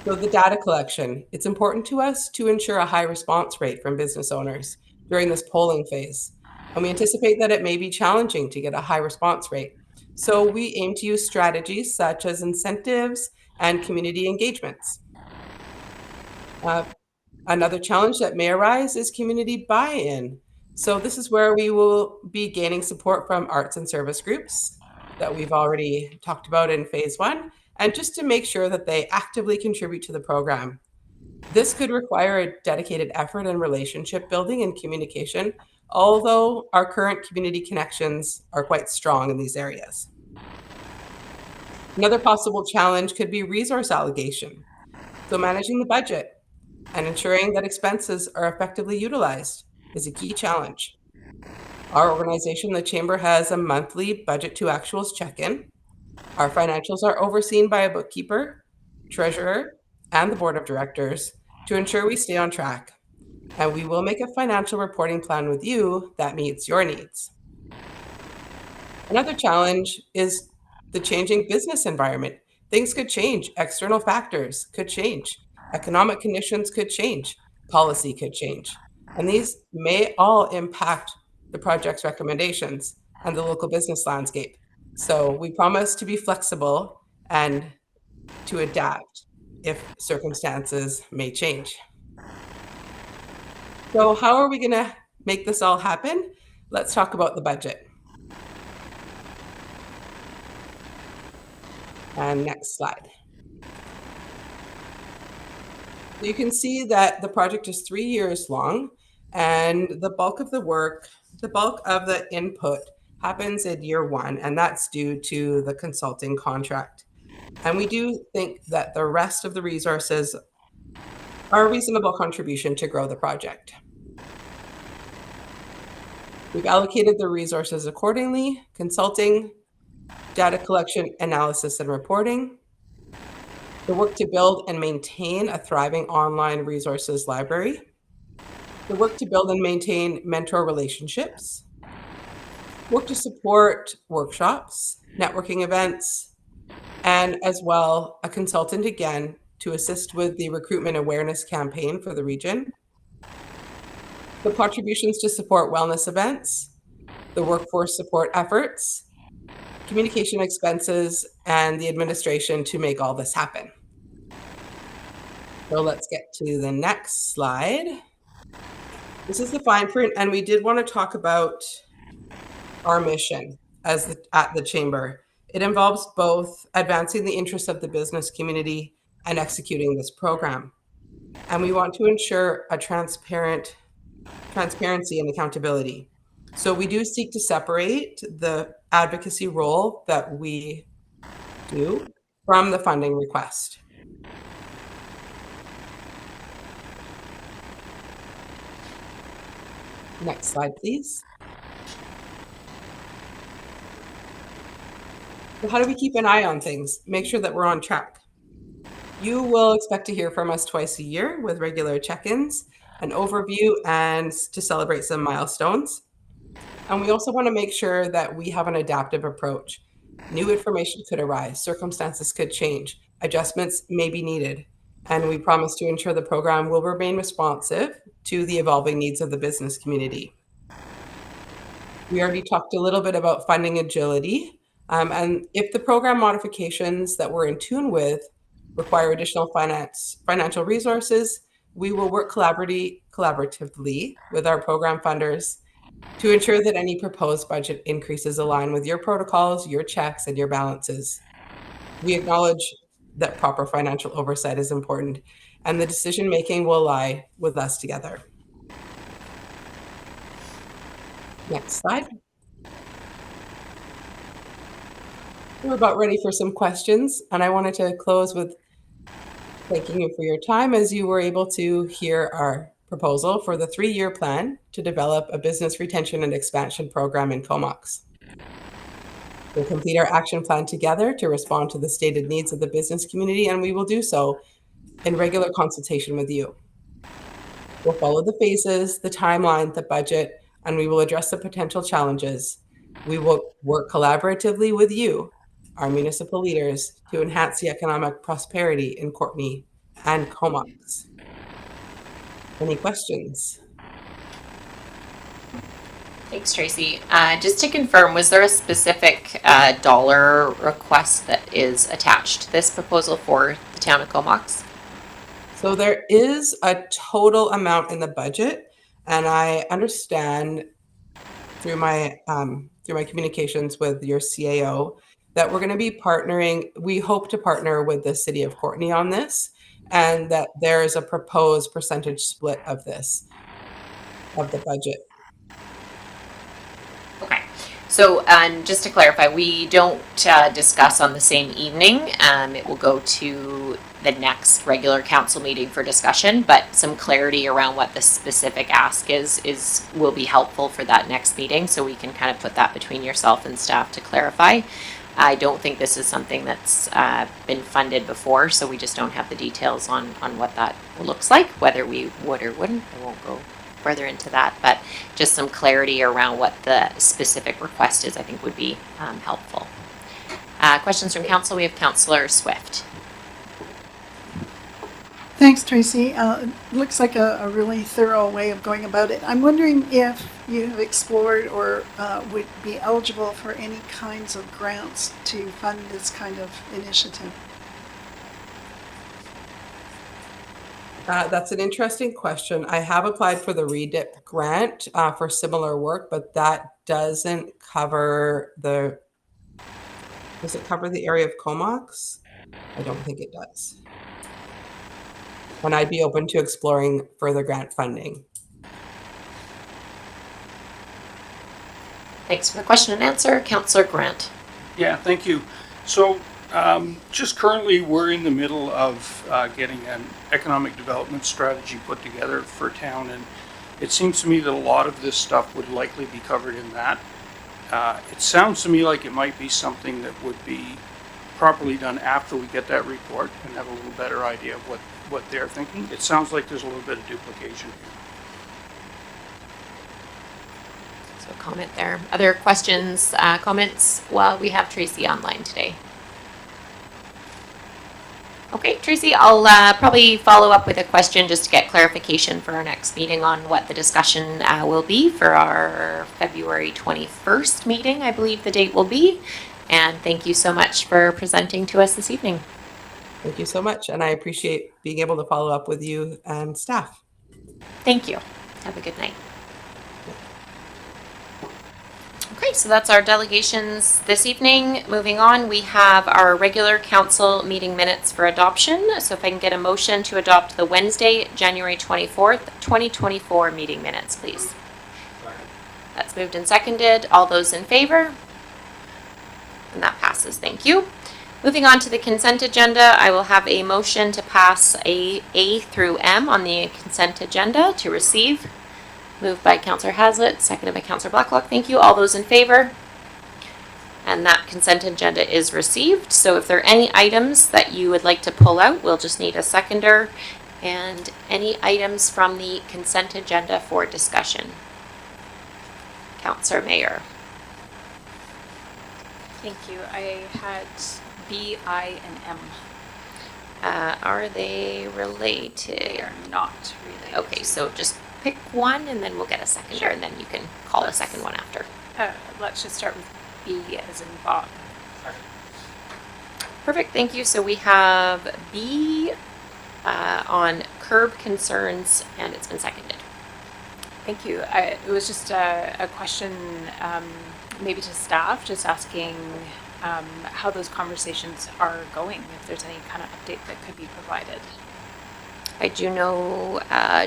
So the data collection, it's important to us to ensure a high response rate from business owners during this polling phase. And we anticipate that it may be challenging to get a high response rate. So we aim to use strategies such as incentives and community engagements. Another challenge that may arise is community buy-in. So this is where we will be gaining support from arts and service groups that we've already talked about in phase 1, and just to make sure that they actively contribute to the program. This could require a dedicated effort in relationship building and communication, although our current community connections are quite strong in these areas. Another possible challenge could be resource allocation. So managing the budget. and ensuring that expenses are effectively utilized is a key challenge. Our organization, the Chamber, has a monthly budget to actuals check-in. Our financials are overseen by a bookkeeper, treasurer, and the board of directors to ensure we stay on track. And we will make a financial reporting plan with you that meets your needs. Another challenge is the changing business environment. Things could change, external factors could change, economic conditions could change, policy could change. And these may all impact the project's recommendations and the local business landscape. So we promise to be flexible and to adapt if circumstances may change. So how are we going to make this all happen? Let's talk about the budget. And next slide. You can see that the project is 3 years long, and the bulk of the work, the bulk of the input happens in year 1, and that's due to the consulting contract. And we do think that the rest of the resources are a reasonable contribution to grow the project. We've allocated the resources accordingly: consulting, data collection, analysis, and reporting, the work to build and maintain a thriving online resources library, the work to build and maintain mentor relationships, work to support workshops, networking events, and as well a consultant again to assist with the recruitment awareness campaign for the region, the contributions to support wellness events, the workforce support efforts, communication expenses, and the administration to make all this happen. So let's get to the next slide. This is the fine print, and we did want to talk about our mission at the Chamber. It involves both advancing the interests of the business community and executing this program. And we want to ensure a transparency and accountability. So we do seek to separate the advocacy role that we do from the funding request. Next slide, please. So how do we keep an eye on things? Make sure that we're on track. You will expect to hear from us twice a year with regular check-ins, an overview, and to celebrate some milestones. And we also want to make sure that we have an adaptive approach. New information could arise, circumstances could change, adjustments may be needed, and we promise to ensure the program will remain responsive to the evolving needs of the business community. We already talked a little bit about funding agility, and if the program modifications that we're in tune with require additional financial resources, we will work collaboratively with our program funders to ensure that any proposed budget increases align with your protocols, your checks, and your balances. We acknowledge that proper financial oversight is important, and the decision-making will lie with us together. Next slide. We're about ready for some questions, and I wanted to close with thanking you for your time as you were able to hear our proposal for the 3-year plan to develop a business retention and expansion program in Comox. We'll complete our action plan together to respond to the stated needs of the business community, and we will do so in regular consultation with you. We'll follow the phases, the timeline, the budget, and we will address the potential challenges. We will work collaboratively with you, our municipal leaders, to enhance the economic prosperity in Courtenay and Comox. Any questions? Thanks, Tracy. Just to confirm, was there a specific dollar request that is attached to this proposal for the town of Comox? So there is a total amount in the budget, and I understand through my communications with your CAO that we're going to be partnering. We hope to partner with the city of Courtenay on this, and that there is a proposed percentage split of this, of the budget. Okay. So, just to clarify, we don't discuss on the same evening. It will go to the next regular council meeting for discussion, but some clarity around what the specific ask is will be helpful for that next meeting, so we can kind of put that between yourself and staff to clarify. I don't think this is something that's been funded before, so we just don't have the details on what that looks like, whether we would or wouldn't. I won't go further into that, but just some clarity around what the specific request is, I think would be helpful. Questions from council? We have Councillor Swift. Thanks, Tracy. Looks like a really thorough way of going about it. I'm wondering if you have explored or would be eligible for any kinds of grants to fund this kind of initiative. That's an interesting question. I have applied for the REDIP grant for similar work, but that doesn't cover the, does it cover the area of Comox? I don't think it does. And I'd be open to exploring further grant funding. Thanks for the question and answer. Councillor Grant. Yeah, thank you. So just currently we're in the middle of getting an economic development strategy put together for town, and it seems to me that a lot of this stuff would likely be covered in that. It sounds to me like it might be something that would be properly done after we get that report and have a little better idea of what they're thinking. It sounds like there's a little bit of duplication here. So comment there. Other questions, comments? Well, we have Tracy online today. Okay, Tracy, I'll probably follow up with a question just to get clarification for our next meeting on what the discussion will be for our February 21st meeting, I believe the date will be. And thank you so much for presenting to us this evening. Thank you so much. And I appreciate being able to follow up with you and staff. Thank you. Have a good night. Okay, so that's our delegations this evening. Moving on, we have our regular council meeting minutes for adoption. So if I can get a motion to adopt the Wednesday, January 24th, 2024 meeting minutes, please. That's moved and seconded. All those in favor? And that passes. Thank you. Moving on to the consent agenda, I will have a motion to pass A through M on the consent agenda to receive. Moved by Councillor Hazlitt, seconded by Councillor Blacklock. Thank you. All those in favor? And that consent agenda is received. So if there are any items that you would like to pull out, we'll just need a seconder. And any items from the consent agenda for discussion? Councillor Mayer. Thank you. I had B, I, and M. Are they related? They are not related. Okay, so just pick one and then we'll get a seconder. Sure. And then you can call a second one after. Let's just start with B as in Bob. Perfect, thank you. So we have B on curb concerns and it's been seconded. Thank you. It was just a question maybe to staff, just asking how those conversations are going, if there's any kind of update that could be provided. I do know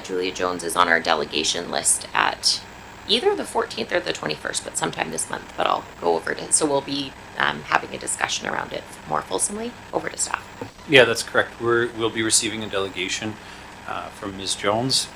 Julia Jones is on our delegation list at either the 14th or the 21st, but sometime this month, but I'll go over it. So we'll be having a discussion around it more fulsomely. Over to staff. Yeah, that's correct. We'll be receiving a delegation from Ms. Jones.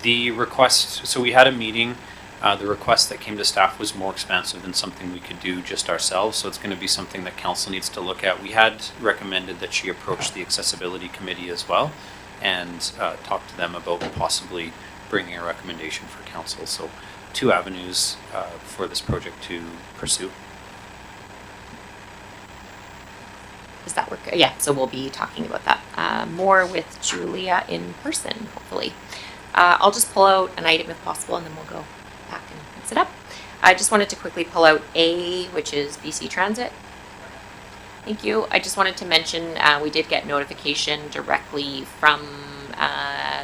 The request, so we had a meeting. The request that came to staff was more expansive than something we could do just ourselves, so it's going to be something that council needs to look at. We had recommended that she approach the accessibility committee as well and talk to them about possibly bringing a recommendation for council. So 2 avenues for this project to pursue. Does that work? Yeah, so we'll be talking about that more with Julia in person, hopefully. I'll just pull out an item if possible and then we'll go back and mix it up. I just wanted to quickly pull out A, which is BC Transit. Thank you. I just wanted to mention we did get notification directly from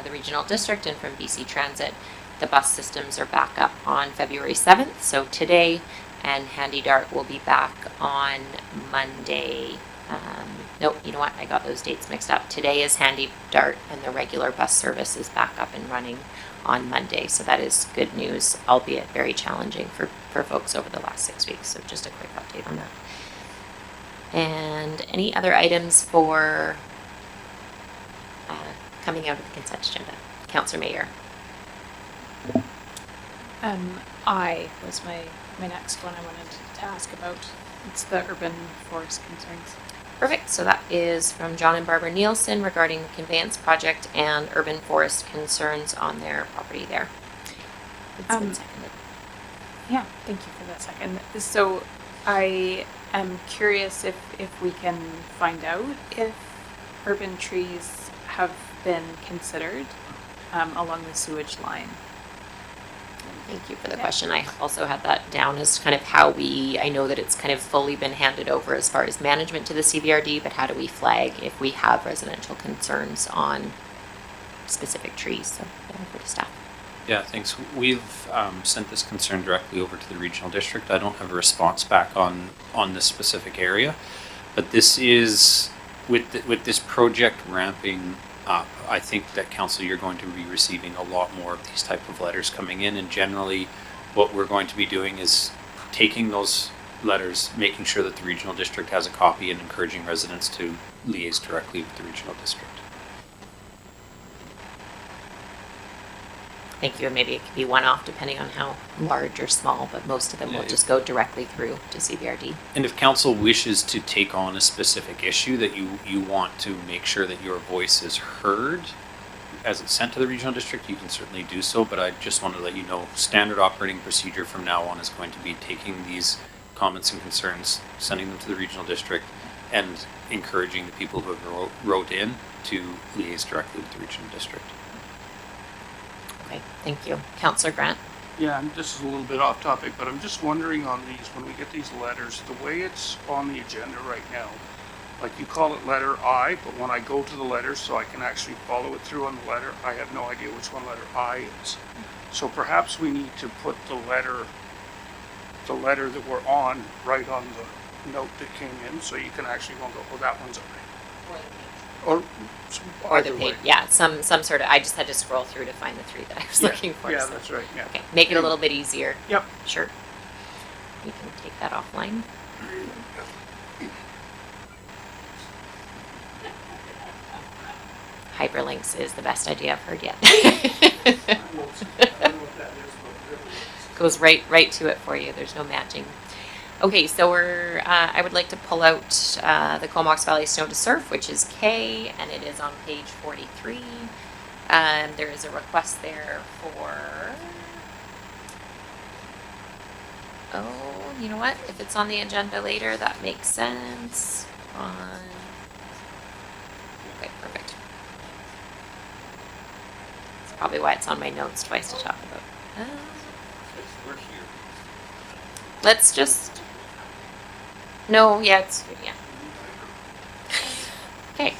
the regional district and from BC Transit. The bus systems are back up on February 7th, so today, and Handy Dart will be back on Monday. Nope, you know what? I got those dates mixed up. Today is Handy Dart and the regular bus service is back up and running on Monday. So that is good news, albeit very challenging for for folks over the last 6 weeks. So just a quick update on that. And any other items for coming out of the consent agenda? Councillor Mayer. I was my next one I wanted to ask about. It's the urban forest concerns. Perfect. So that is from John and Barbara Nielsen regarding the conveyance project and urban forest concerns on their property there. It's been seconded. Yeah, thank you for that second. So I am curious if we can find out if urban trees have been considered along the sewage line. Thank you for the question. I also had that down as kind of how I know that it's kind of fully been handed over as far as management to the CVRD, but how do we flag if we have residential concerns on specific trees? So over to staff. Yeah, thanks. We've sent this concern directly over to the regional district. I don't have a response back on this specific area, but this is with this project ramping up. I think that council, you're going to be receiving a lot more of these type of letters coming in, and generally, what we're going to be doing is taking those letters, making sure that the regional district has a copy, and encouraging residents to liaise directly with the regional district. Thank you. And maybe it could be one-off depending on how large or small, but most of them will just go directly through to CVRD. And if council wishes to take on a specific issue that you want to make sure that your voice is heard as it's sent to the regional district, you can certainly do so. But I just wanted to let you know, standard operating procedure from now on is going to be taking these comments and concerns, sending them to the regional district, and encouraging the people who have wrote in to liaise directly with the regional district. Okay, thank you. Councillor Grant. Yeah, and this is a little bit off topic, but I'm just wondering on these, when we get these letters, the way it's on the agenda right now, like you call it letter I, but when I go to the letter so I can actually follow it through on the letter, I have no idea which one letter I is. So perhaps we need to put the letter that we're on right on the note that came in, so you can actually go, oh, that one's I. Or either way. Yeah, some sort of, I just had to scroll through to find the three that I was looking for. Yeah, so. that's right, yeah. Okay, make it a little bit easier. Yep. Sure. We can take that offline. Hyperlinks is the best idea I've heard yet. Goes right to it for you. There's no matching. Okay, so I would like to pull out the Comox Valley Snow to Surf, which is K, and it is on page 43. There is a request there for, oh, you know what? If it's on the agenda later, that makes sense. Okay, perfect. That's probably why it's on my notes twice to talk about. We're here. Let's just. No, yeah. Okay.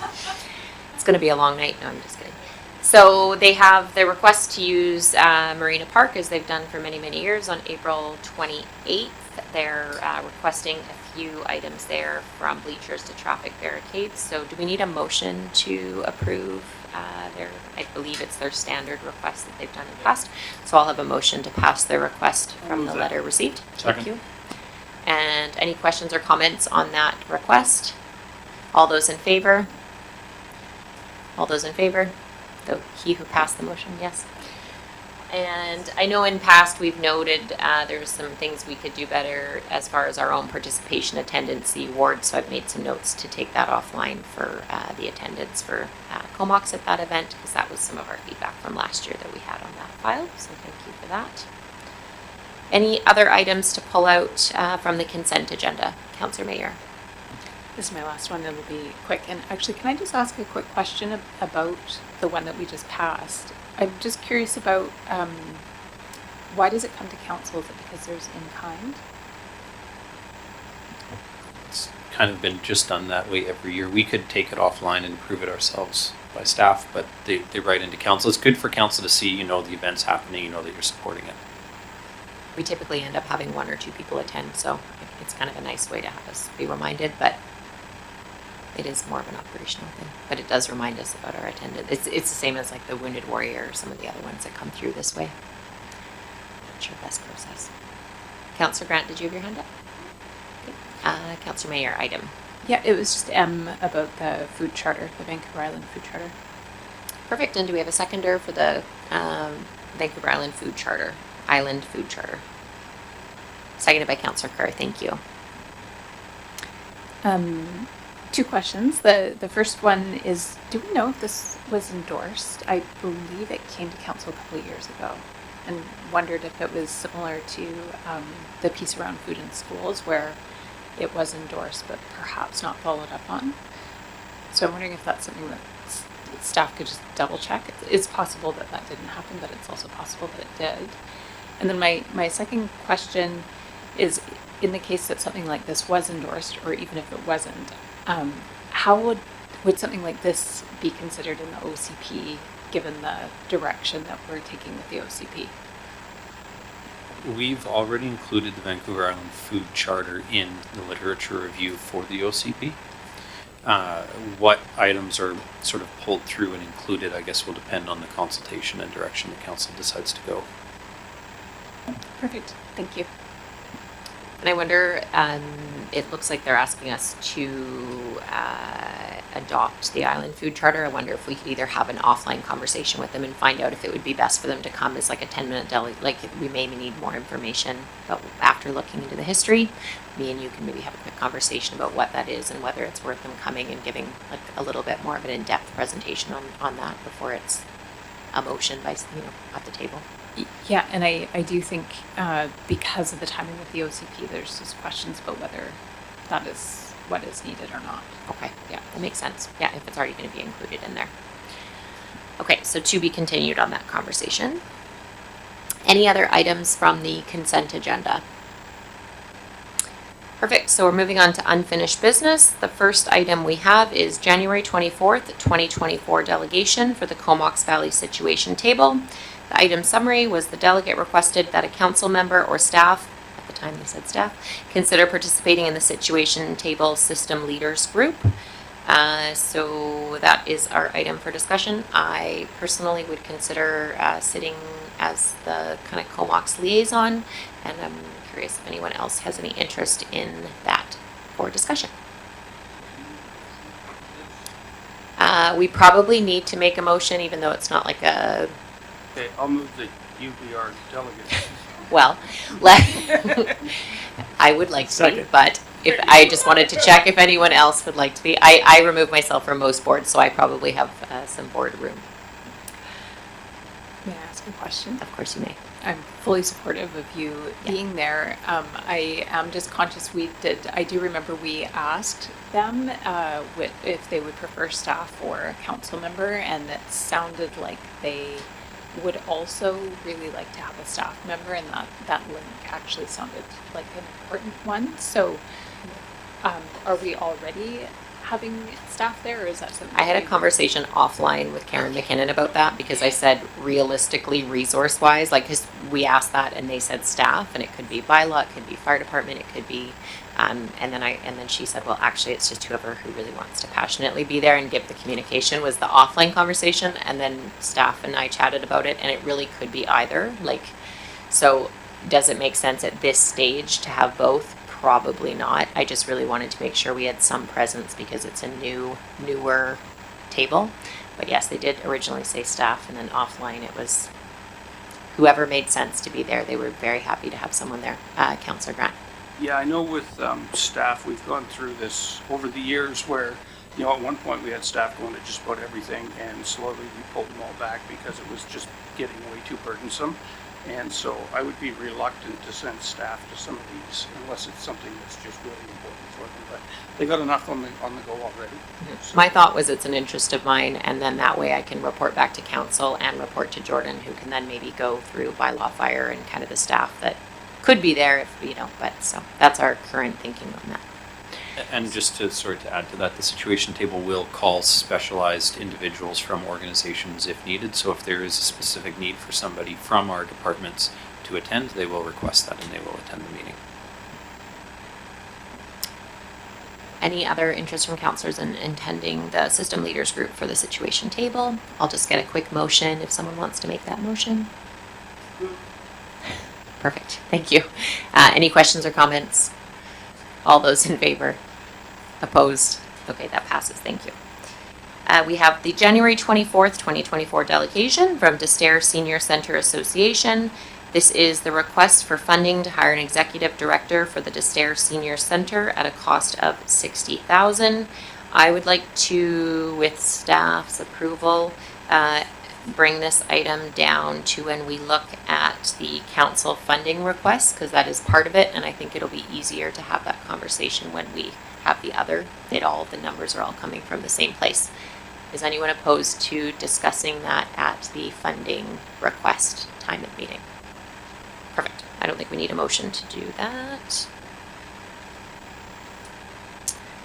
It's going to be a long night. No, I'm just kidding. So they have the request to use Marina Park, as they've done for many, many years, on April 28th. They're requesting a few items there, from bleachers to traffic barricades. So do we need a motion to approve I believe it's their standard request that they've done in the past. So I'll have a motion to pass their request from the letter received. Second. Thank you. And any questions or comments on that request? All those in favor? All those in favor? He who passed the motion, yes. And I know in past we've noted there's some things we could do better as far as our own participation attendance, the awards. So I've made some notes to take that offline for the attendance for Comox at that event, because that was some of our feedback from last year that we had on that file. So thank you for that. Any other items to pull out from the consent agenda? Councillor Mayer. This is my last one. It'll be quick. And actually, can I just ask a quick question about the one that we just passed? I'm just curious about why does it come to council? Is it because there's in kind? It's kind of been just done that way every year. We could take it offline and prove it ourselves by staff, but they write into council. It's good for council to see, the events happening, that you're supporting it. We typically end up having one or two people attend, so it's kind of a nice way to have us be reminded, but it is more of an operational thing. But it does remind us about our attendance. It's the same as like the Wounded Warrior or some of the other ones that come through this way. Not sure best process. Councillor Grant, did you have your hand up? Okay. Councillor Mayor, item. Yeah, it was just about the food charter, the Vancouver Island food charter. Perfect. And do we have a seconder for the Vancouver Island Food Charter? Island Food Charter. Seconded by Councillor Kerr. Thank you. Two questions. The first one is, do we know if this was endorsed? I believe it came to council a couple of years ago, and wondered if it was similar to the piece around food in schools where it was endorsed but perhaps not followed up on. So I'm wondering if that's something that staff could just double check. It's possible that that didn't happen, but it's also possible that it did. And then my second question is, in the case that something like this was endorsed, or even if it wasn't, how would something like this be considered in the OCP, given the direction that we're taking with the OCP? We've already included the Vancouver Island Food Charter in the literature review for the OCP. What items are sort of pulled through and included, I guess, will depend on the consultation and direction the council decides to go. Perfect. Thank you. And I wonder, it looks like they're asking us to adopt the Island Food Charter. I wonder if we could either have an offline conversation with them and find out if it would be best for them to come as like a 10-minute deli. Like, we may need more information, but after looking into the history, me and you can maybe have a quick conversation about what that is and whether it's worth them coming and giving like a little bit more of an in-depth presentation on that before it's a motion by, at the table. Yeah, and I do think because of the timing with the OCP, there's just questions about whether that is what is needed or not. Okay, yeah, that makes sense. Yeah, if it's already going to be included in there. Okay, so to be continued on that conversation. Any other items from the consent agenda? Perfect, so we're moving on to unfinished business. The first item we have is January 24th, 2024 delegation for the Comox Valley Situation Table. The item summary was the delegate requested that a council member or staff, at the time they said staff, consider participating in the Situation Table System Leaders Group. So that is our item for discussion. I personally would consider sitting as the kind of Comox liaison, and I'm curious if anyone else has any interest in that for discussion. We probably need to make a motion, even though it's not like a... Okay, I'll move the UBR delegate. Well, I would like to be, but if I just wanted to check if anyone else would like to be. I remove myself from most boards, so I probably have some board room. May I ask a question? Of course you may. I'm fully supportive of you being there. I am just conscious I do remember we asked them if they would prefer staff or a council member, and it sounded like they would also really like to have a staff member, and that link actually sounded like an important one. So are we already having staff there, or is that something? I had a conversation offline with Karen McKinnon about that, because I said realistically, resource-wise, like, because we asked that and they said staff, and it could be bylaw, it could be fire department, it could be, and then she said, well, actually, it's just whoever who really wants to passionately be there and give the communication was the offline conversation, and then staff and I chatted about it, and it really could be either. Like, so does it make sense at this stage to have both? Probably not. I just really wanted to make sure we had some presence because it's a newer table. But yes, they did originally say staff, and then offline it was whoever made sense to be there. They were very happy to have someone there. Councillor Grant. Yeah, I know with staff, we've gone through this over the years where, at one point we had staff going to just about everything, and slowly we pulled them all back because it was just getting way too burdensome. And so I would be reluctant to send staff to some of these unless it's something that's just really important for them. But they got enough on the go already. So. My thought was it's an interest of mine, and then that way I can report back to council and report to Jordan, who can then maybe go through bylaw fire and kind of the staff that could be there if, but so that's our current thinking on that. And just to add to that, the situation table will call specialized individuals from organizations if needed. So if there is a specific need for somebody from our departments to attend, they will request that and they will attend the meeting. Any other interest from councillors in attending the system leaders group for the situation table? I'll just get a quick motion if someone wants to make that motion. Perfect, thank you. Any questions or comments? All those in favor? Opposed? Okay, that passes, thank you. We have the January 24th, 2024 delegation from D'Astaire Senior Center Association. This is the request for funding to hire an executive director for the D'Astaire Senior Center at a cost of $60,000. I would like to, with staff's approval, bring this item down to when we look at the council funding request, because that is part of it, and I think it'll be easier to have that conversation when we have the other. The numbers are all coming from the same place. Is anyone opposed to discussing that at the funding request time of meeting? Perfect. I don't think we need a motion to do that.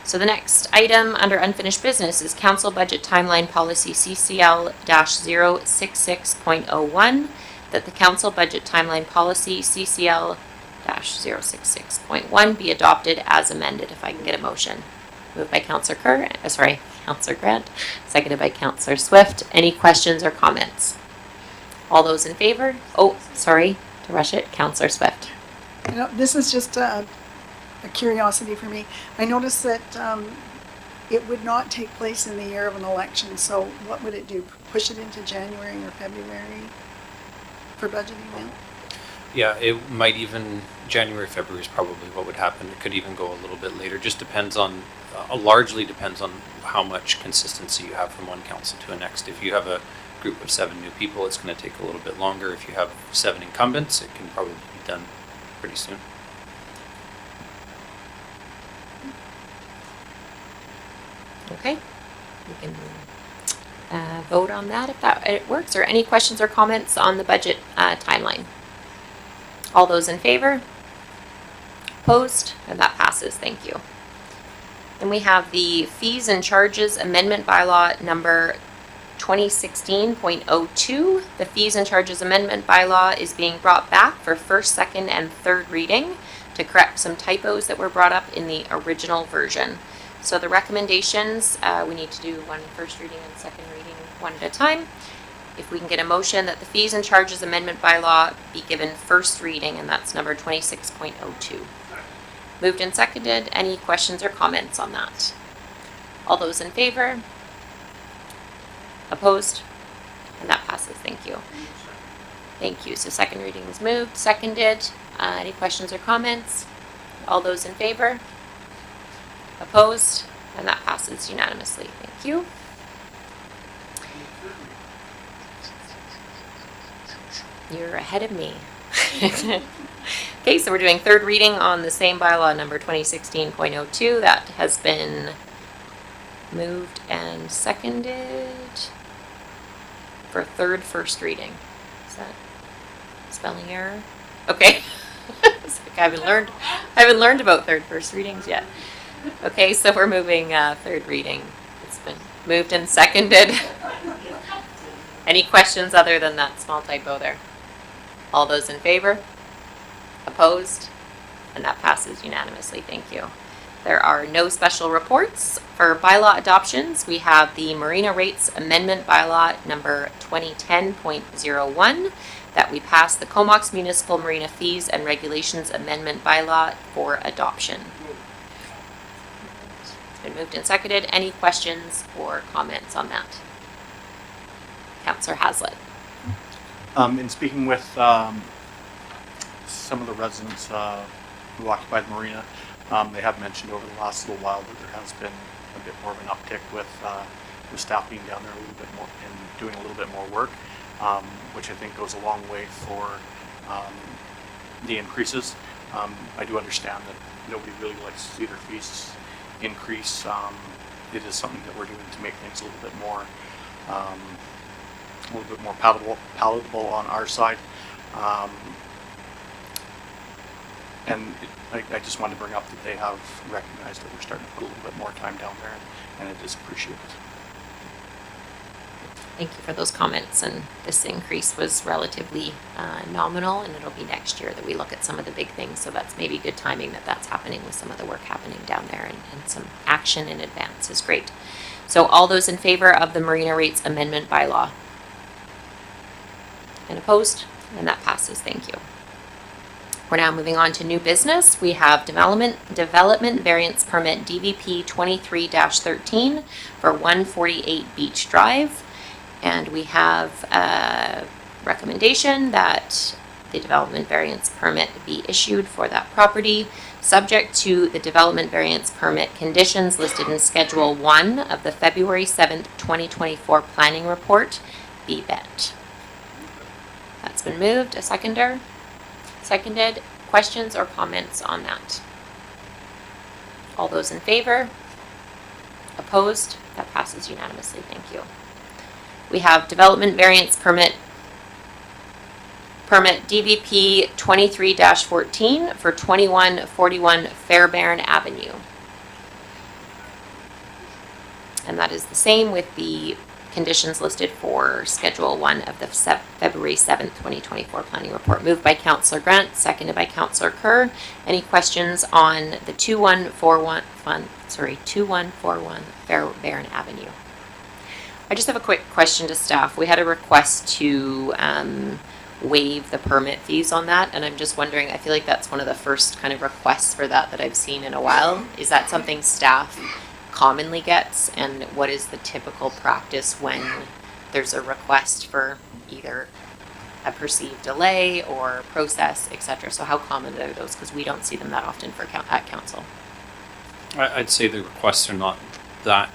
So the next item under unfinished business is Council Budget Timeline Policy CCL-066.01, that the Council Budget Timeline Policy CCL-066.1 be adopted as amended. If I can get a motion. Moved by Councillor Councillor Grant, seconded by Councillor Swift. Any questions or comments? All those in favor? Oh, sorry to rush it. Councillor Swift. You know, this is just a curiosity for me. I noticed that it would not take place in the year of an election, so what would it do? Push it into January or February for budgeting now? Yeah, it might even, January, February is probably what would happen. It could even go a little bit later. Just depends on, largely depends on how much consistency you have from one council to the next. If you have a group of 7 new people, it's going to take a little bit longer. If you have 7 incumbents, it can probably be done pretty soon. Okay, we can vote on that if it works. Or any questions or comments on the budget timeline? All those in favor? Opposed? And that passes. Thank you. And we have the Fees and Charges Amendment Bylaw number 2016.02. The Fees and Charges Amendment Bylaw is being brought back for first, second, and third reading to correct some typos that were brought up in the original version. So the recommendations, we need to do one first reading and second reading one at a time. If we can get a motion that the Fees and Charges Amendment Bylaw be given first reading, and that's number 26.02. Moved and seconded. Any questions or comments on that? All those in favor? Opposed? And that passes. Thank you. Thank you. So second reading is moved, seconded. Any questions or comments? All those in favor? Opposed? And that passes unanimously. Thank you. You're ahead of me. Okay, so we're doing third reading on the same bylaw number 2016.02. That has been moved and seconded for third first reading. Is that spelling error? Okay. It's like I haven't learned about third first readings yet. Okay, so we're moving third reading. It's been moved and seconded. Any questions other than that small typo there? All those in favor? Opposed? And that passes unanimously. Thank you. There are no special reports. For bylaw adoptions, we have the Marina Rates Amendment Bylaw number 2010.01 that we passed the Comox Municipal Marina Fees and Regulations Amendment Bylaw for adoption. It's been moved and seconded. Any questions or comments on that? Councillor Haslett. In speaking with some of the residents who occupy the marina, they have mentioned over the last little while that there has been a bit more of an uptick with staff being down there a little bit more and doing a little bit more work, which I think goes a long way for the increases. I do understand that nobody really likes to see their fees increase. It is something that we're doing to make things a little bit more palatable on our side. I just wanted to bring up that they have recognized that we're starting to put a little bit more time down there, and it is appreciated. Thank you for those comments, and this increase was relatively nominal, and it'll be next year that we look at some of the big things, so that's maybe good timing that that's happening with some of the work happening down there, and some action in advance is great. So all those in favor of the Marina Rates Amendment Bylaw? And opposed? And that passes. Thank you. We're now moving on to new business. We have development variance permit DVP 23-13 for 148 Beach Drive. And we have a recommendation that the development variance permit be issued for that property, subject to the development variance permit conditions listed in Schedule 1 of the February 7th, 2024 planning report be met. That's been moved. A seconder? Seconded. Questions or comments on that? All those in favor? Opposed? That passes unanimously. Thank you. We have development variance permit DVP 23-14 for 2141 Fairbairn Avenue. And that is the same with the conditions listed for Schedule 1 of the February 7th, 2024 planning report. Moved by Councillor Grant, seconded by Councillor Kerr. Any questions on the 2141 Fairbairn Avenue? I just have a quick question to staff. We had a request to waive the permit fees on that, and I'm just wondering, I feel like that's one of the first kind of requests for that I've seen in a while. Is that something staff commonly gets, and what is the typical practice when there's a request for either a perceived delay or process, etc.? So how common are those? Because we don't see them that often at council. I'd say the requests are not that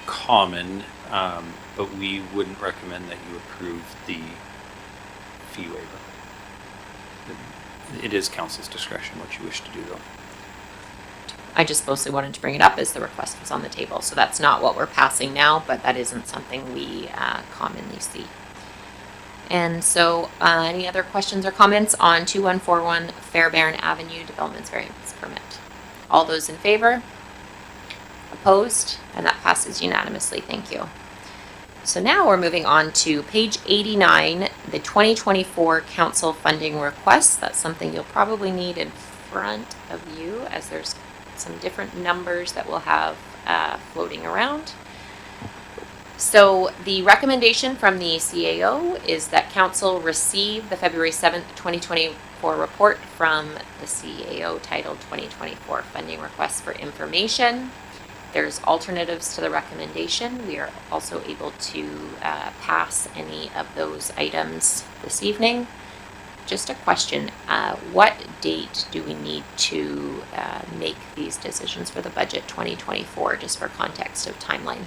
common, but we wouldn't recommend that you approve the fee waiver. It is council's discretion what you wish to do, though. I just mostly wanted to bring it up as the request was on the table. So that's not what we're passing now, but that isn't something we commonly see. And so any other questions or comments on 2141 Fairbairn Avenue Developments Variance Permit? All those in favor? Opposed? And that passes unanimously. Thank you. So now we're moving on to page 89, the 2024 council funding requests. That's something you'll probably need in front of you, as there's some different numbers that we'll have floating around. So the recommendation from the CAO is that council receive the February 7th, 2024 report from the CAO titled 2024 Funding Requests for Information. There's alternatives to the recommendation. We are also able to pass any of those items this evening. Just a question, what date do we need to make these decisions for the budget 2024, just for context of timeline?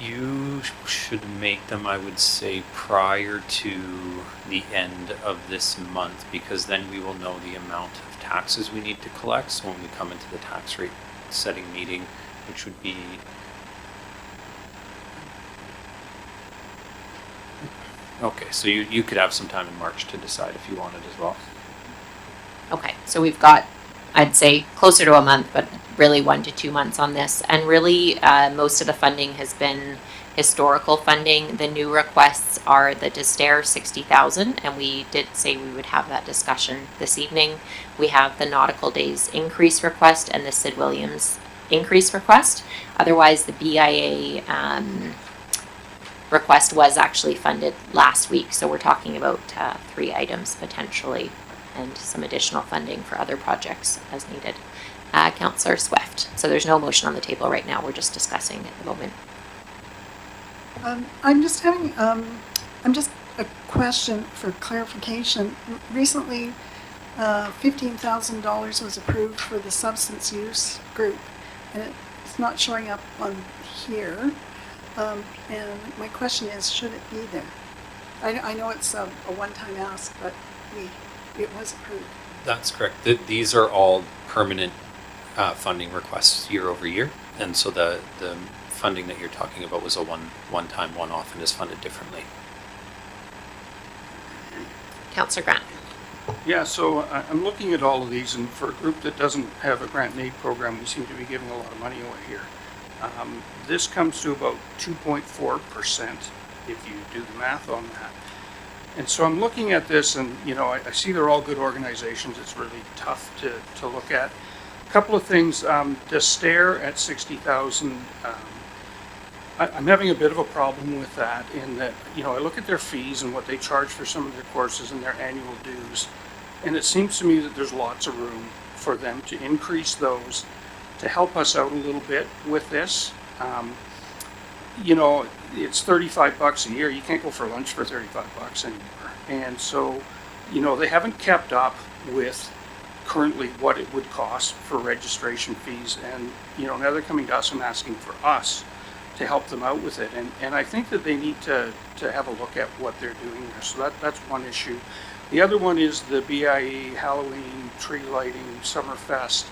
You should make them, I would say, prior to the end of this month, because then we will know the amount of taxes we need to collect. So when we come into the tax rate setting meeting, which would be okay, so you could have some time in March to decide if you wanted as well. Okay, so we've got, I'd say, closer to a month, but really 1 to 2 months on this. And really, most of the funding has been historical funding. The new requests are the Destair 60,000, and we did say we would have that discussion this evening. We have the Nautical Days increase request and the Sid Williams increase request. Otherwise, the BIA request was actually funded last week, so we're talking about 3 items potentially, and some additional funding for other projects as needed. Councillor Swift. So there's no motion on the table right now. We're just discussing at the moment. I'm just having a question for clarification. Recently, $15,000 was approved for the substance use group, and it's not showing up on here. And my question is, should it be there? I know it's a one-time ask, but it was approved. That's correct. These are all permanent funding requests year over year, and so the funding that you're talking about was a one-time, one-off, and is funded differently. Councillor Grant. Yeah, so I'm looking at all of these, and for a group that doesn't have a grant and aid program, we seem to be giving a lot of money away here. This comes to about 2.4% if you do the math on that. And so I'm looking at this, and I see they're all good organizations. It's really tough to look at. A couple of things. Destair at 60,000. I'm having a bit of a problem with that in that, you know, I look at their fees and what they charge for some of their courses and their annual dues, and it seems to me that there's lots of room for them to increase those to help us out a little bit with this. You know, it's $35 a year. You can't go for lunch for $35 anymore. And so, you know, they haven't kept up with currently what it would cost for registration fees. And, you know, now they're coming to us and asking for us to help them out with it. And I think that they need to have a look at what they're doing there. So that's one issue. The other one is the BIE, Halloween, tree lighting, Summerfest.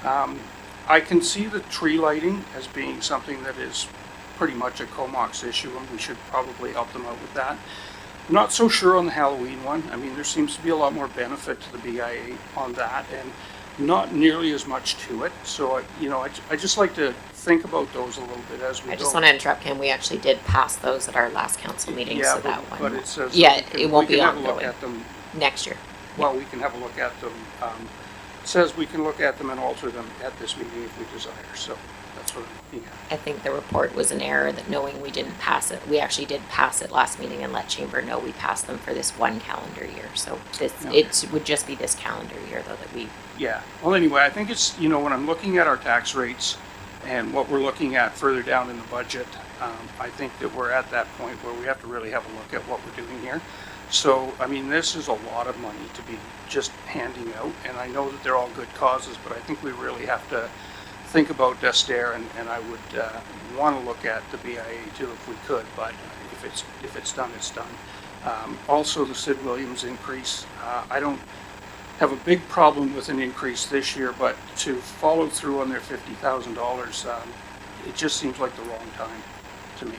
I can see the tree lighting as being something that is pretty much a Comox issue, and we should probably help them out with that. I'm not so sure on the Halloween one. I mean, there seems to be a lot more benefit to the BIA on that, and not nearly as much to it. So, you know, I just like to think about those a little bit as we go. I just want to interrupt him. We actually did pass those at our last council meeting, Yeah, so that one. but it says Yeah, that we it can- won't we be can have a look ongoing. at them. Next year. Well, we can have a look at them. It says we can look at them and alter them at this meeting if we desire. So that's what I'm looking at. I think the report was an error that knowing we didn't pass it. We actually did pass it last meeting and let Chamber know we passed them for this one calendar year. So this, Okay. it would just be this calendar year though that we, Yeah. Well, anyway, I think it's, you know, when I'm looking at our tax rates and what we're looking at further down in the budget, I think that we're at that point where we have to really have a look at what we're doing here. So, I mean, this is a lot of money to be just handing out, and I know that they're all good causes, but I think we really have to think about Destaire, and I would want to look at the BIA too if we could, but if it's done, it's done. Also, the Sid Williams increase, I don't have a big problem with an increase this year, but to follow through on their $50,000, it just seems like the wrong time to me.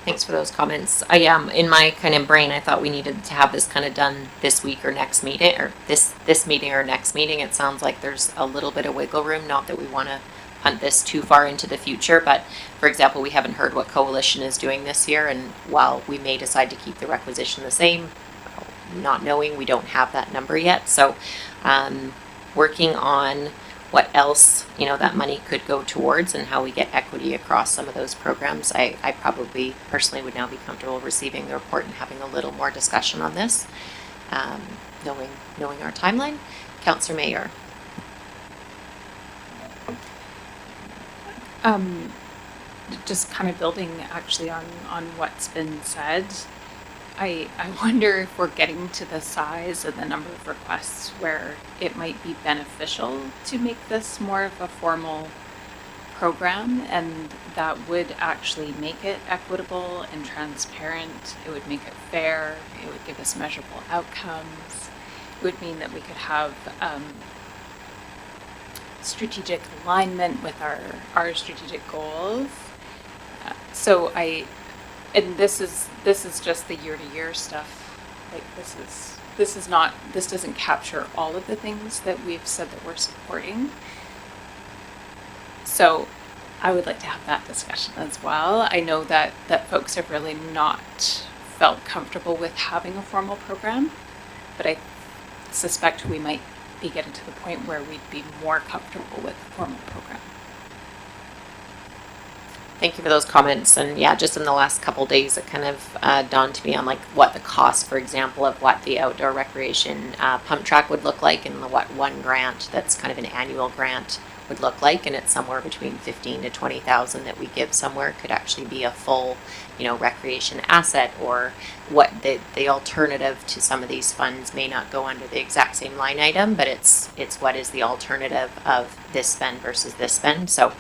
thanks for those comments. I in my kind of brain, I thought we needed to have this kind of done this week or next meeting, or this meeting or next meeting. It sounds like there's a little bit of wiggle room, not that we want to punt this too far into the future, but for example, we haven't heard what Coalition is doing this year, and while we may decide to keep the requisition the same, not knowing, we don't have that number yet. So working on what else, you know, that money could go towards and how we get equity across some of those programs. I probably personally would now be comfortable receiving the report and having a little more discussion on this, knowing our timeline. Councillor Mayor. Just kind of building actually on what's been said. I wonder if we're getting to the size and the number of requests where it might be beneficial to make this more of a formal program, and that would actually make it equitable and transparent. It would make it fair. It would give us measurable outcomes. It would mean that we could have strategic alignment with our strategic goals. And this is just the year-to-year stuff. Like this doesn't capture all of the things that we've said that we're supporting. So I would like to have that discussion as well. I know that folks have really not felt comfortable with having a formal program, but I suspect we might be getting to the point where we'd be more comfortable with a formal program. Thank you for those comments. And yeah, just in the last couple days, it kind of dawned to me on like what the cost, for example, of what the outdoor recreation pump track would look like, and what one grant that's kind of an annual grant would look like. And it's somewhere between 15 to 20,000 that we give somewhere could actually be a full, you know, recreation asset, or what the alternative to some of these funds may not go under the exact same line item, but it's what is the alternative of this spend versus this spend. So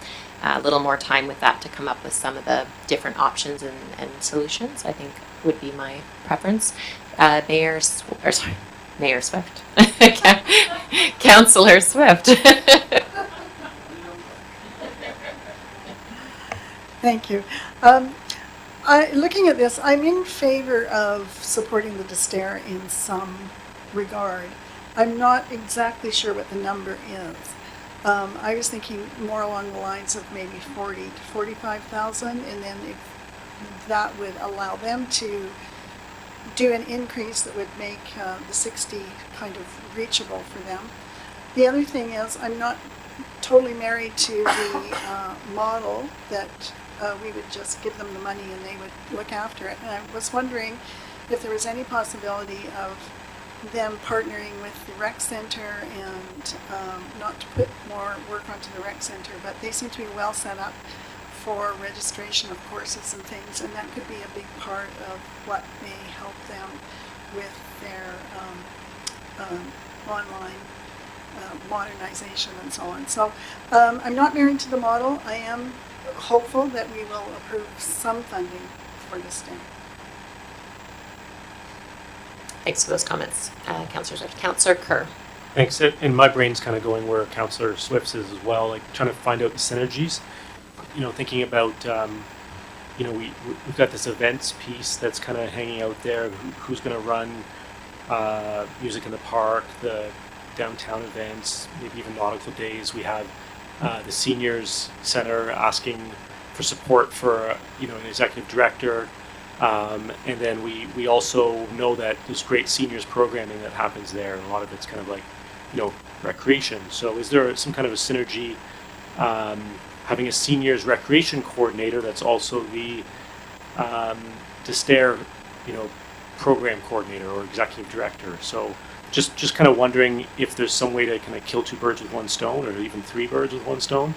a little more time with that to come up with some of the different options and solutions, I think would be my preference. Mayor Swift. Councillor Swift. Thank you. Looking at this, I'm in favor of supporting the Destaire in some regard. I'm not exactly sure what the number is. I was thinking more along the lines of maybe 40 to 45,000, and then if that would allow them to do an increase that would make the 60 kind of reachable for them. The other thing is, I'm not totally married to the model that we would just give them the money and they would look after it. And I was wondering if there was any possibility of them partnering with the rec center and not to put more work onto the rec center, but they seem to be well set up for registration of courses and things, and that could be a big part of what may help them with their online modernization and so on. So I'm not married to the model. I am hopeful that we will approve some funding for this thing. Thanks for those comments, Councillor Swift. Councillor Kerr. Thanks. And my brain's kind of going where Councillor Swift's is as well, like trying to find out the synergies. You know, thinking about, you know, we've got this events piece that's kind of hanging out there. Who's going to run music in the park, the downtown events, maybe even nautical days. We have the seniors center asking for support for, you know, an executive director. And then we also know that there's great seniors programming that happens there, and a lot of it's kind of like, you know, recreation. So is there some kind of a synergy, having a seniors recreation coordinator that's also the D'Astaire, you know, program coordinator or executive director? So just kind of wondering if there's some way to kind of kill two birds with one stone, or even three birds with one stone,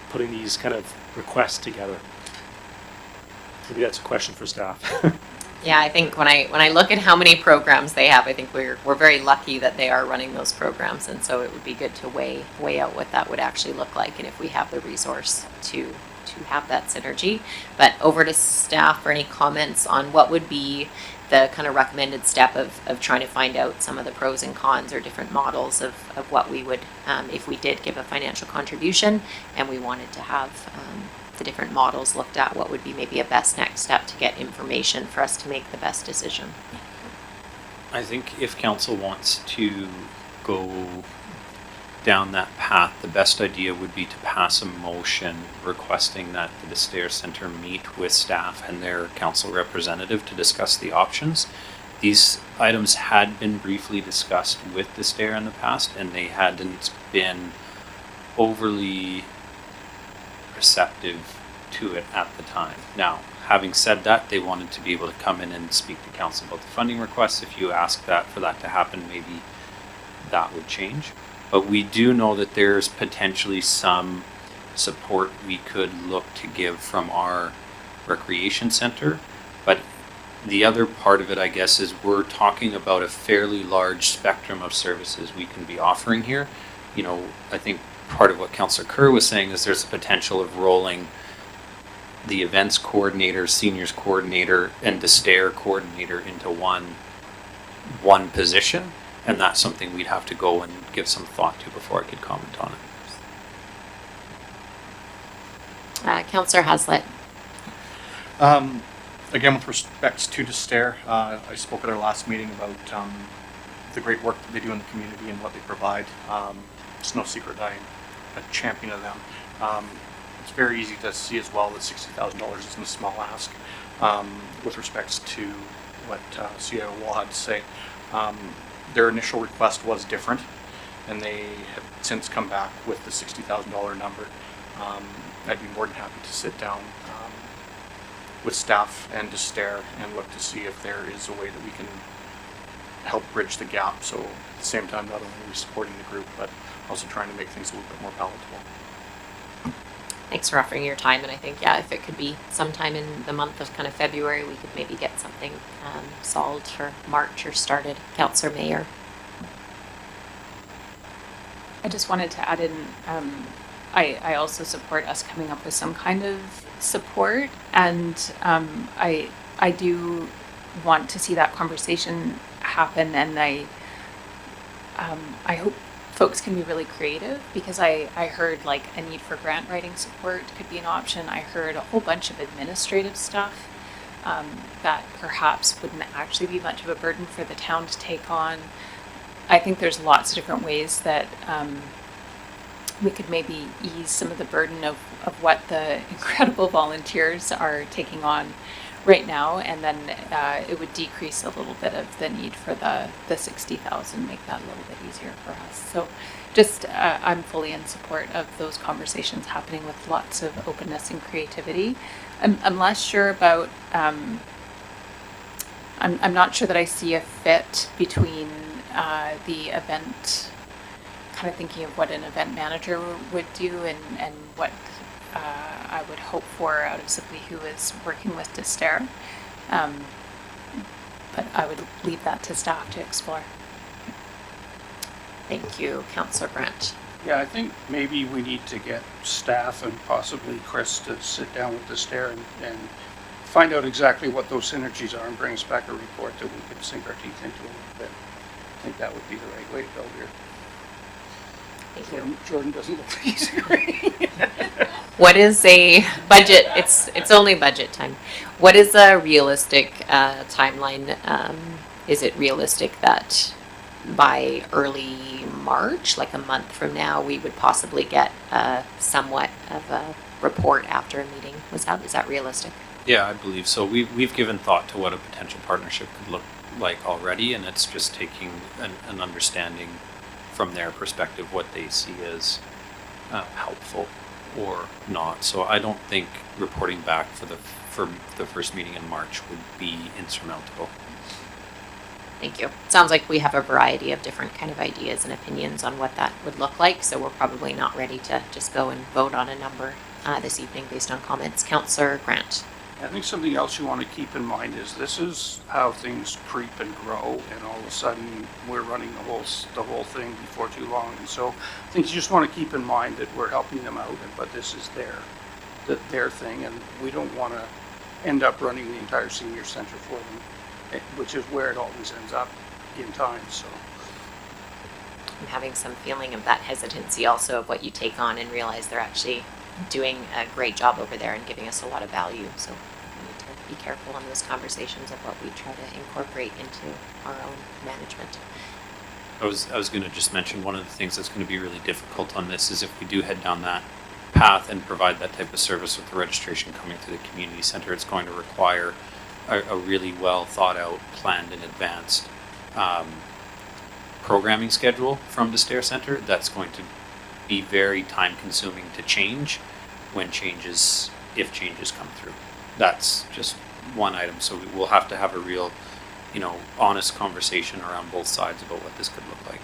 putting these kind of requests together. Maybe that's a question for staff. Yeah, I think when I look at how many programs they have, I think we're very lucky that they are running those programs, and so it would be good to weigh out what that would actually look like, and if we have the resource to have that synergy. But over to staff for any comments on what would be the kind of recommended step of trying to find out some of the pros and cons or different models of what we would, if we did give a financial contribution and we wanted to have the different models looked at, what would be maybe a best next step to get information for us to make the best decision? I think if council wants to go down that path, the best idea would be to pass a motion requesting that the D'Astaire Centre meet with staff and their council representative to discuss the options. These items had been briefly discussed with D'Astaire in the past, and they hadn't been overly receptive to it at the time. Now, having said that, they wanted to be able to come in and speak to council about the funding requests. If you ask that for that to happen, maybe that would change. But we do know that there's potentially some support we could look to give from our recreation center. But the other part of it, I guess, is we're talking about a fairly large spectrum of services we can be offering here. You know, I think part of what Councillor Kerr was saying is there's a potential of rolling the events coordinator, seniors coordinator, and D'Astaire coordinator into one position, and that's something we'd have to go and give some thought to before I could comment on it. Councillor Haslett. Again, with respect to D'Astaire, I spoke at our last meeting about the great work that they do in the community and what they provide. It's no secret that I'm a champion of them. It's very easy to see as well that $60,000 isn't a small ask. With respects to what CIO Wall had to say, their initial request was different, and they have since come back with the $60,000 number. I'd be more than happy to sit down with staff and D'Astaire and look to see if there is a way that we can help bridge the gap. So at the same time, not only are we supporting the group, but also trying to make things a little bit more palatable. Thanks for offering your time, and I think, yeah, if it could be sometime in the month of kind of February, we could maybe get something solved for March or started. Councillor Mayer. I just wanted to add in, I also support us coming up with some kind of support, and I do want to see that conversation happen, and I hope folks can be really creative, because I heard like a need for grant writing support could be an option. I heard a whole bunch of administrative stuff that perhaps wouldn't actually be much of a burden for the town to take on. I think there's lots of different ways that we could maybe ease some of the burden of what the incredible volunteers are taking on right now, and then it would decrease a little bit of the need for the 60,000, make that a little bit easier for us. So just, I'm fully in support of those conversations happening with lots of openness and creativity. I'm less sure about, I'm not sure that I see a fit between the event, kind of thinking of what an event manager would do and what I would hope for out of somebody who is working with D'Astaire. But I would leave that to staff to explore. Thank you, Councillor Grant. Yeah, I think maybe we need to get staff and possibly Chris to sit down with D'Astaire and find out exactly what those synergies are and bring us back a report that we can sink our teeth into a little bit. I think that would be the right way to go here. Thank you. Jordan doesn't look like he's agreeing. What is a budget? It's only budget time. What is a realistic timeline? Is it realistic that by early March, like a month from now, we would possibly get somewhat of a report after a meeting? Is that realistic? Yeah, I believe so. We've given thought to what a potential partnership could look like already, and it's just taking an understanding from their perspective what they see as helpful or not. So I don't think reporting back for the first meeting in March would be insurmountable. Thank you. Sounds like we have a variety of different kind of ideas and opinions on what that would look like, so we're probably not ready to just go and vote on a number this evening based on comments. Councillor Grant. I think something else you want to keep in mind is this is how things creep and grow, and all of a sudden we're running the whole thing before too long. And so I think you just want to keep in mind that we're helping them out, but this is their thing, and we don't want to end up running the entire senior center for them, which is where it always ends up in time. So I'm having some feeling of that hesitancy also of what you take on and realize they're actually doing a great job over there and giving us a lot of value. So we need to be careful in those conversations of what we try to incorporate into our own management. I was going to just mention one of the things that's going to be really difficult on this is if we do head down that path and provide that type of service with the registration coming through the community center, it's going to require a really well thought out, planned in advance programming schedule from the D'Astaire Center that's going to be very time consuming to change if changes come through. That's just one item. So we'll have to have a real, honest conversation around both sides about what this could look like.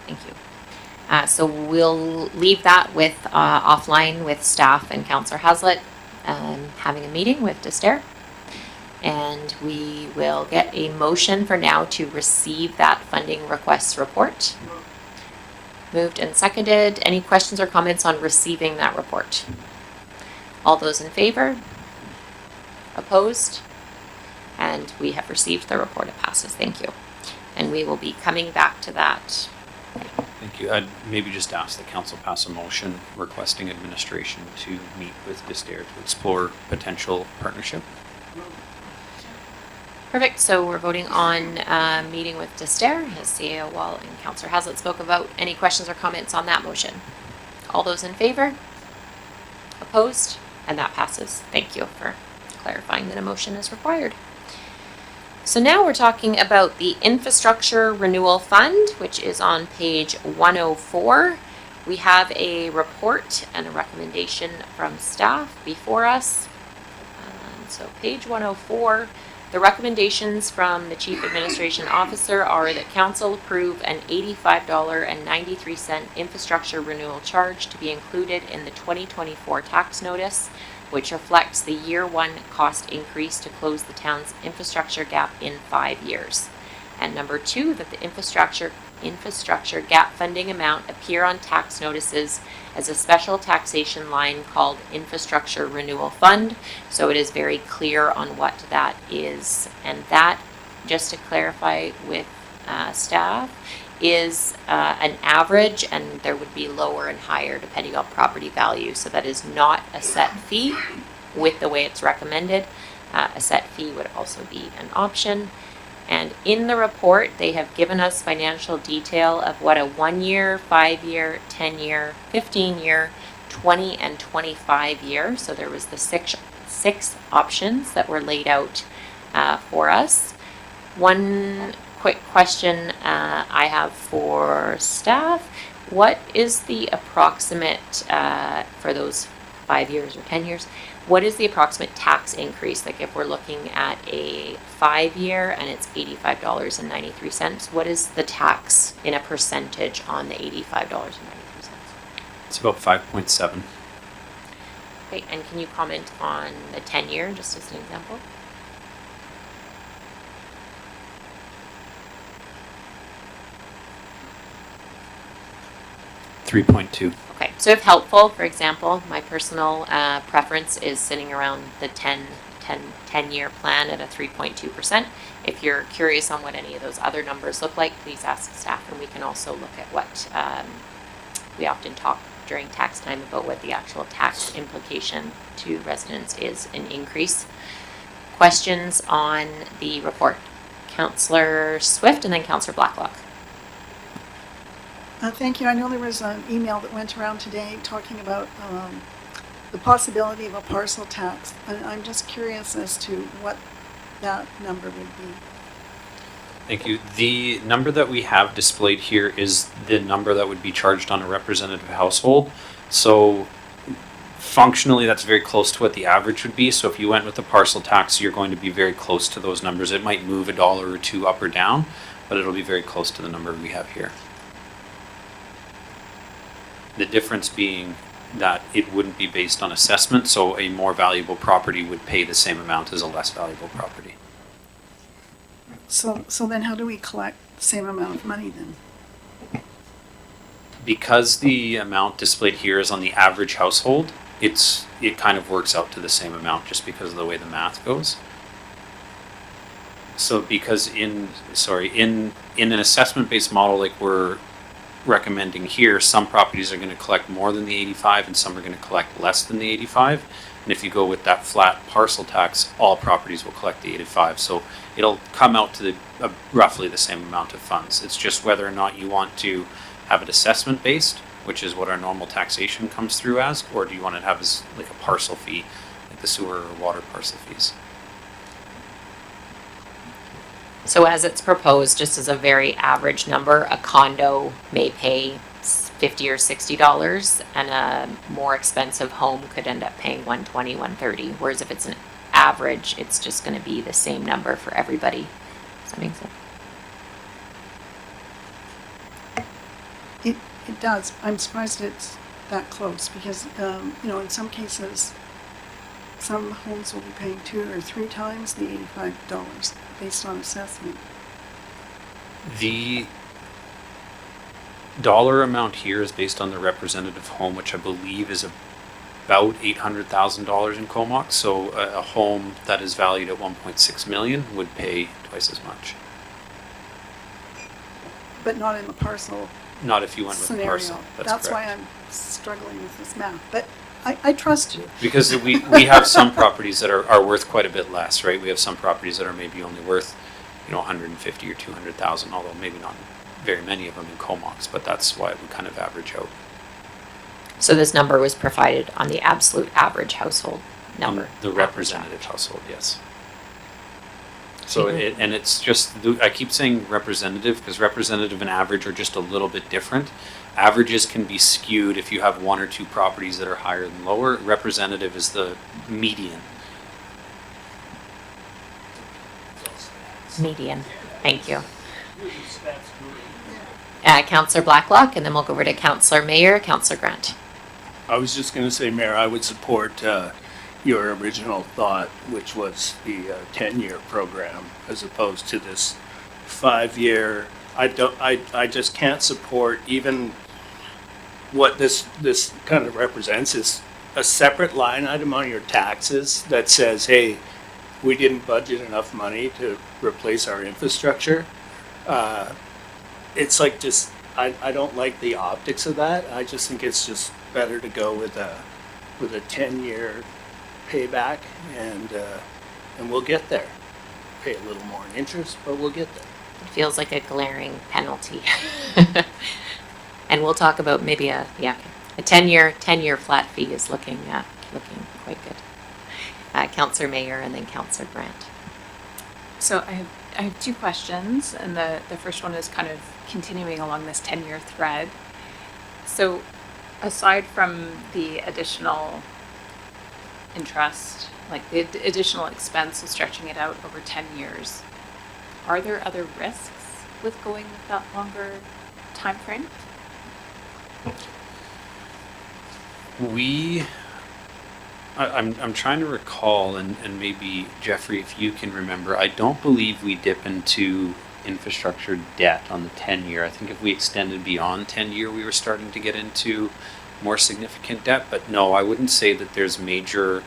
Thank you. So we'll leave that with offline with staff and Councillor Hazlitt having a meeting with D'Astaire. And we will get a motion for now to receive that funding request report. Moved and seconded. Any questions or comments on receiving that report? All those in favor? Opposed? And we have received the report. It passes. Thank you. And we will be coming back to that. Thank you. I'd maybe just ask the council pass a motion requesting administration to meet with D'Astaire to explore potential partnership. Perfect. So we're voting on meeting with D'Astaire, as CEO Wall and Councillor Hazlitt spoke about. Any questions or comments on that motion? All those in favor? Opposed? And that passes. Thank you for clarifying that a motion is required. So now we're talking about the Infrastructure Renewal Fund, which is on page 104. We have a report and a recommendation from staff before us. So page 104. The recommendations from the Chief Administration Officer are that Council approve an $85.93 infrastructure renewal charge to be included in the 2024 tax notice, which reflects the year one cost increase to close the town's infrastructure gap in 5 years. And number two, that the infrastructure gap funding amount appear on tax notices as a special taxation line called Infrastructure Renewal Fund. So it is very clear on what that is. And that, just to clarify with staff, is an average, and there would be lower and higher depending on property value. So that is not a set fee with the way it's recommended. A set fee would also be an option. And in the report, they have given us financial detail of what a 1 year, 5 year, 10 year, 15 year, 20 and 25 year. So there was the 6 6 options that were laid out for us. One quick question I have for staff. What is the approximate, for those 5 years or 10 years, what is the approximate tax increase? Like if we're looking at a 5-year and it's $85.93, what is the tax in a percentage on the $85.93? It's about 5.7. Okay, and can you comment on the 10-year, just as an example? $3.2. Okay, so if helpful, for example, my personal preference is sitting around the 10-year plan at a 3.2%. If you're curious on what any of those other numbers look like, please ask staff, and we can also look at what we often talk during tax time about what the actual tax implication to residents is an increase. Questions on the report? Councillor Swift and then Councillor Blacklock. Thank you. I know there was an email that went around today talking about the possibility of a parcel tax. I'm just curious as to what that number would be. Thank you. The number that we have displayed here is the number that would be charged on a representative household. So functionally, that's very close to what the average would be. So if you went with the parcel tax, you're going to be very close to those numbers. It might move $1 or $2 up or down, but it'll be very close to the number we have here. The difference being that it wouldn't be based on assessment, so a more valuable property would pay the same amount as a less valuable property. So then how do we collect the same amount of money then? Because the amount displayed here is on the average household, it kind of works out to the same amount just because of the way the math goes. So because in an assessment-based model like we're recommending here, some properties are going to collect more than the 85 and some are going to collect less than the 85. And if you go with that flat parcel tax, all properties will collect the 85. So it'll come out to roughly the same amount of funds. It's just whether or not you want to have it assessment based, which is what our normal taxation comes through as, or do you want to have as like a parcel fee, like the sewer or water parcel fees. So as it's proposed, just as a very average number, a condo may pay $50 or $60, and a more expensive home could end up paying $120, $130. Whereas if it's an average, it's just going to be the same number for everybody. Does that make sense? It does. I'm surprised it's that close because, in some cases, some homes will be paying 2 or 3 times the $85 based on assessment. The dollar amount here is based on the representative home, which I believe is about $800,000 in Comox. So a home that is valued at 1.6 million would pay twice as much. But not in the parcel. Not if you went with the scenario. parcel. That's why I'm struggling with this math. But I trust you. Because we have some properties that are worth quite a bit less, right? We have some properties that are maybe only worth, 150 or 200,000, although maybe not very many of them in Comox, but that's why it would kind of average out. So this number was provided on the absolute average household number. The representative household, yes. So it's just, I keep saying representative because representative and average are just a little bit different. Averages can be skewed if you have 1 or 2 properties that are higher than lower. Representative is the median. Median. Thank you. Councillor Blacklock, and then we'll go over to Councillor Mayer, Councillor Grant. I was just going to say, Mayor, I would support your original thought, which was the 10-year program, as opposed to this 5-year. I just can't support even what this kind of represents is a separate line item on your taxes that says, hey, we didn't budget enough money to replace our infrastructure. It's like just, I don't like the optics of that. I just think it's just better to go with a 10-year payback, and we'll get there. Pay a little more in interest, but we'll get there. It feels like a glaring penalty. And we'll talk about maybe a 10-year flat fee is looking quite good. Councillor Mayer and then Councillor Grant. So I have two questions, and the first one is kind of continuing along this 10-year thread. So aside from the additional interest, like the additional expense of stretching it out over 10 years, are there other risks with going with that longer time frame? I'm trying to recall, and maybe Jeffrey, if you can remember, I don't believe we dip into infrastructure debt on the 10-year. I think if we extended beyond 10-year, we were starting to get into more significant debt. But no, I wouldn't say that there's major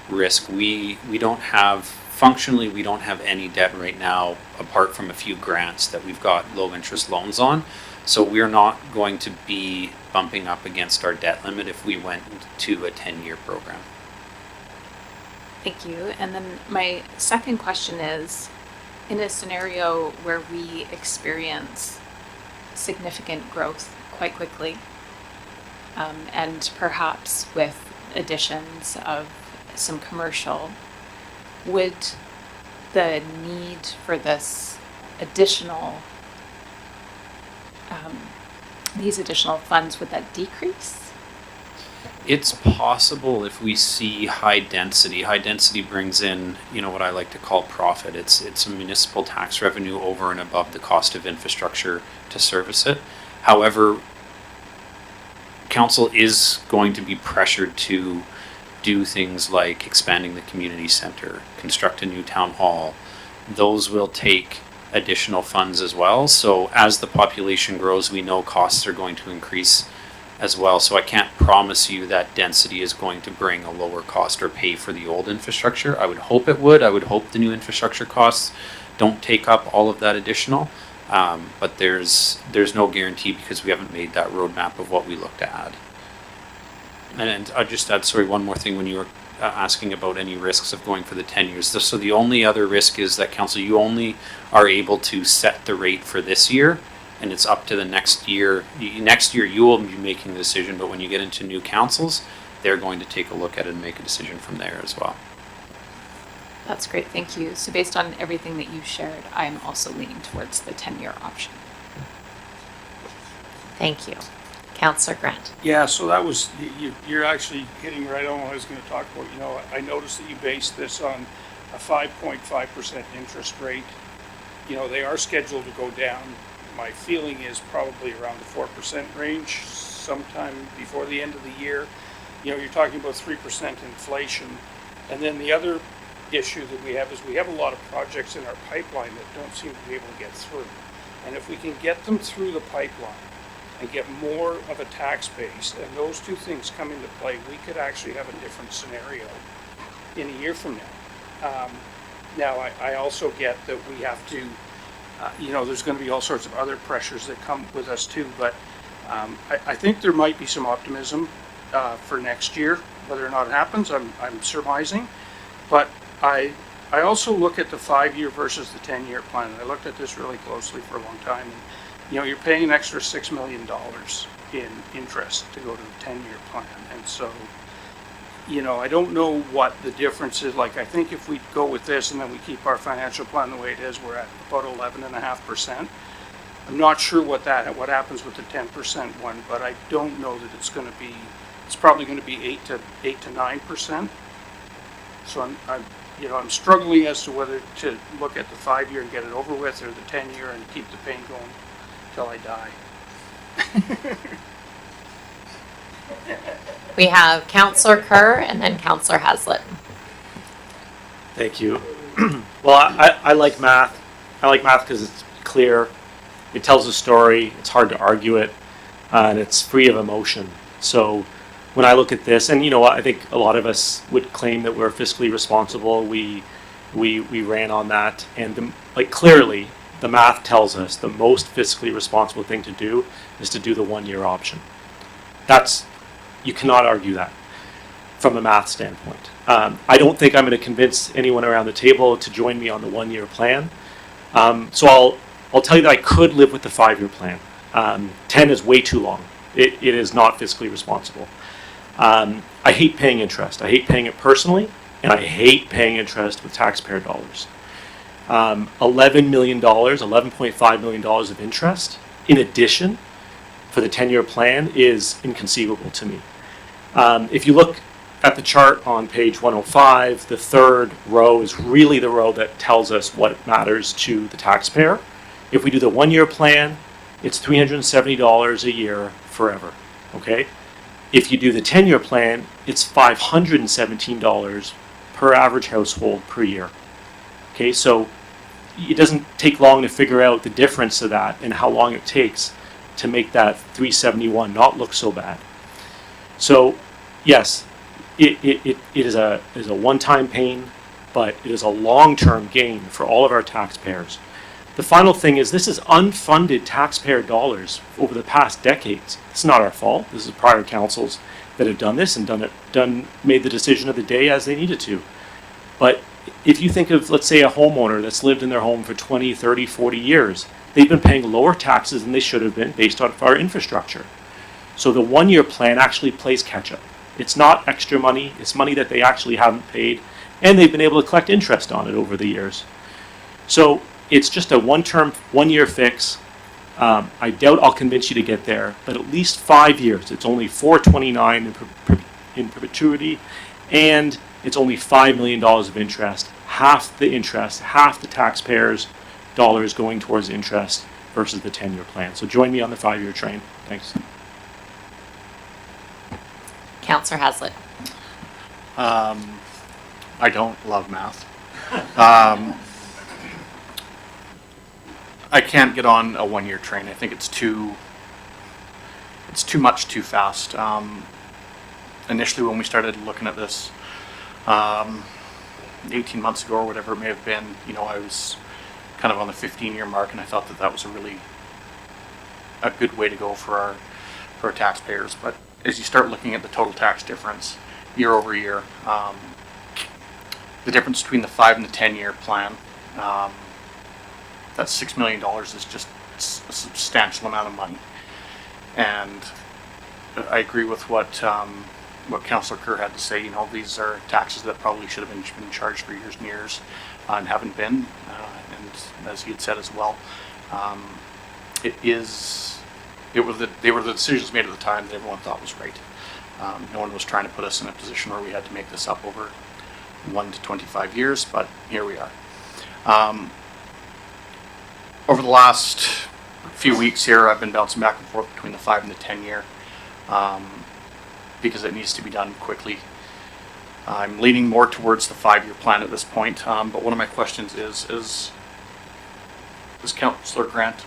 risk. We don't have, functionally, we don't have any debt right now, apart from a few grants that we've got low interest loans on. So we're not going to be bumping up against our debt limit if we went to a 10-year program. Thank you. And then my second question is, in a scenario where we experience significant growth quite quickly, and perhaps with additions of some commercial, would the need for this additional, these additional funds, would that decrease? It's possible if we see high density. High density brings in, what I like to call profit. It's a municipal tax revenue over and above the cost of infrastructure to service it. However, council is going to be pressured to do things like expanding the community center, construct a new town hall. Those will take additional funds as well. So as the population grows, we know costs are going to increase as well. So I can't promise you that density is going to bring a lower cost or pay for the old infrastructure. I would hope it would. I would hope the new infrastructure costs don't take up all of that additional. But there's no guarantee because we haven't made that roadmap of what we look to add. And I'll just add, sorry, one more thing when you were asking about any risks of going for the 10 years. So the only other risk is that council, you only are able to set the rate for this year, and it's up to the next year. Next year you will be making the decision, but when you get into new councils, they're going to take a look at it and make a decision from there as well. That's great, thank you. So based on everything that you've shared, I'm also leaning towards the 10-year option. Thank you. Councillor Grant. Yeah, so that was, you're actually hitting right on what I was going to talk about. I noticed that you based this on a 5.5% interest rate. They are scheduled to go down. My feeling is probably around the 4% range sometime before the end of the year. You're talking about 3% inflation. And then the other issue that we have is we have a lot of projects in our pipeline that don't seem to be able to get through. And if we can get them through the pipeline and get more of a tax base, and those two things come into play, we could actually have a different scenario in a year from now. Now, I also get that we have to, there's going to be all sorts of other pressures that come with us too, but I think there might be some optimism for next year. Whether or not it happens, I'm surmising. But I also look at the 5-year versus the 10-year plan. I looked at this really closely for a long time. And, you're paying an extra $6 million in interest to go to the 10-year plan. And so, I don't know what the difference is. Like, I think if we go with this and then we keep our financial plan the way it is, we're at about 11.5%. I'm not sure what happens with the 10% one, but I don't know that it's probably going to be 8 to 9%. So I'm struggling as to whether to look at the 5-year and get it over with, or the 10-year and keep the pain going till I die. We have Councillor Kerr and then Councillor Haslett. Thank you. Well, I like math. I like math because it's clear. It tells a story. It's hard to argue it, and it's free of emotion. So when I look at this, and I think a lot of us would claim that we're fiscally responsible. We ran on that, and clearly the math tells us the most fiscally responsible thing to do is to do the 1-year option. You cannot argue that from a math standpoint. I don't think I'm going to convince anyone around the table to join me on the 1-year plan. So I'll tell you that I could live with the 5-year plan. 10 is way too long. It is not fiscally responsible. I hate paying interest. I hate paying it personally, and I hate paying interest with taxpayer dollars. $11 million, $11.5 million of interest in addition for the 10-year plan is inconceivable to me. If you look at the chart on page 105, the third row is really the row that tells us what matters to the taxpayer. If we do the 1-year plan, it's $370 a year forever, okay? If you do the 10-year plan, it's $517 per average household per year. Okay, so it doesn't take long to figure out the difference of that and how long it takes to make that 371 not look so bad. So, yes, it is a one-time pain, but it is a long-term gain for all of our taxpayers. The final thing is this is unfunded taxpayer dollars over the past decades. It's not our fault. This is prior councils that have done this and made the decision of the day as they needed to. But if you think of, let's say, a homeowner that's lived in their home for 20, 30, 40 years, they've been paying lower taxes than they should have been based on our infrastructure. So the 1-year plan actually plays catch up. It's not extra money, it's money that they actually haven't paid, and they've been able to collect interest on it over the years. So it's just a one-year fix. I doubt I'll convince you to get there, but at least 5 years. It's only $429 in perpetuity, and it's only $5 million of interest. Half the interest, half the taxpayers' dollars going towards interest versus the 10-year plan. So join me on the 5-year train. Thanks. Councillor Haslett. I don't love math. I can't get on a 1-year train. I think it's too much too fast. Initially, when we started looking at this 18 months ago or whatever it may have been, I was kind of on the 15-year mark, and I thought that was a good way to go for our taxpayers. But as you start looking at the total tax difference year over year, the difference between the 5 and the 10-year plan, that $6 million is just a substantial amount of money. And I agree with what Councillor Kerr had to say. These are taxes that probably should have been charged for years and years and haven't been. And as he had said as well, they were the decisions made at the time that everyone thought was right. No one was trying to put us in a position where we had to make this up over 1 to 25 years, but here we are. Over the last few weeks here, I've been bouncing back and forth between the 5 and the 10-year because it needs to be done quickly. I'm leaning more towards the 5-year plan at this point, but one of my questions is as Councillor Grant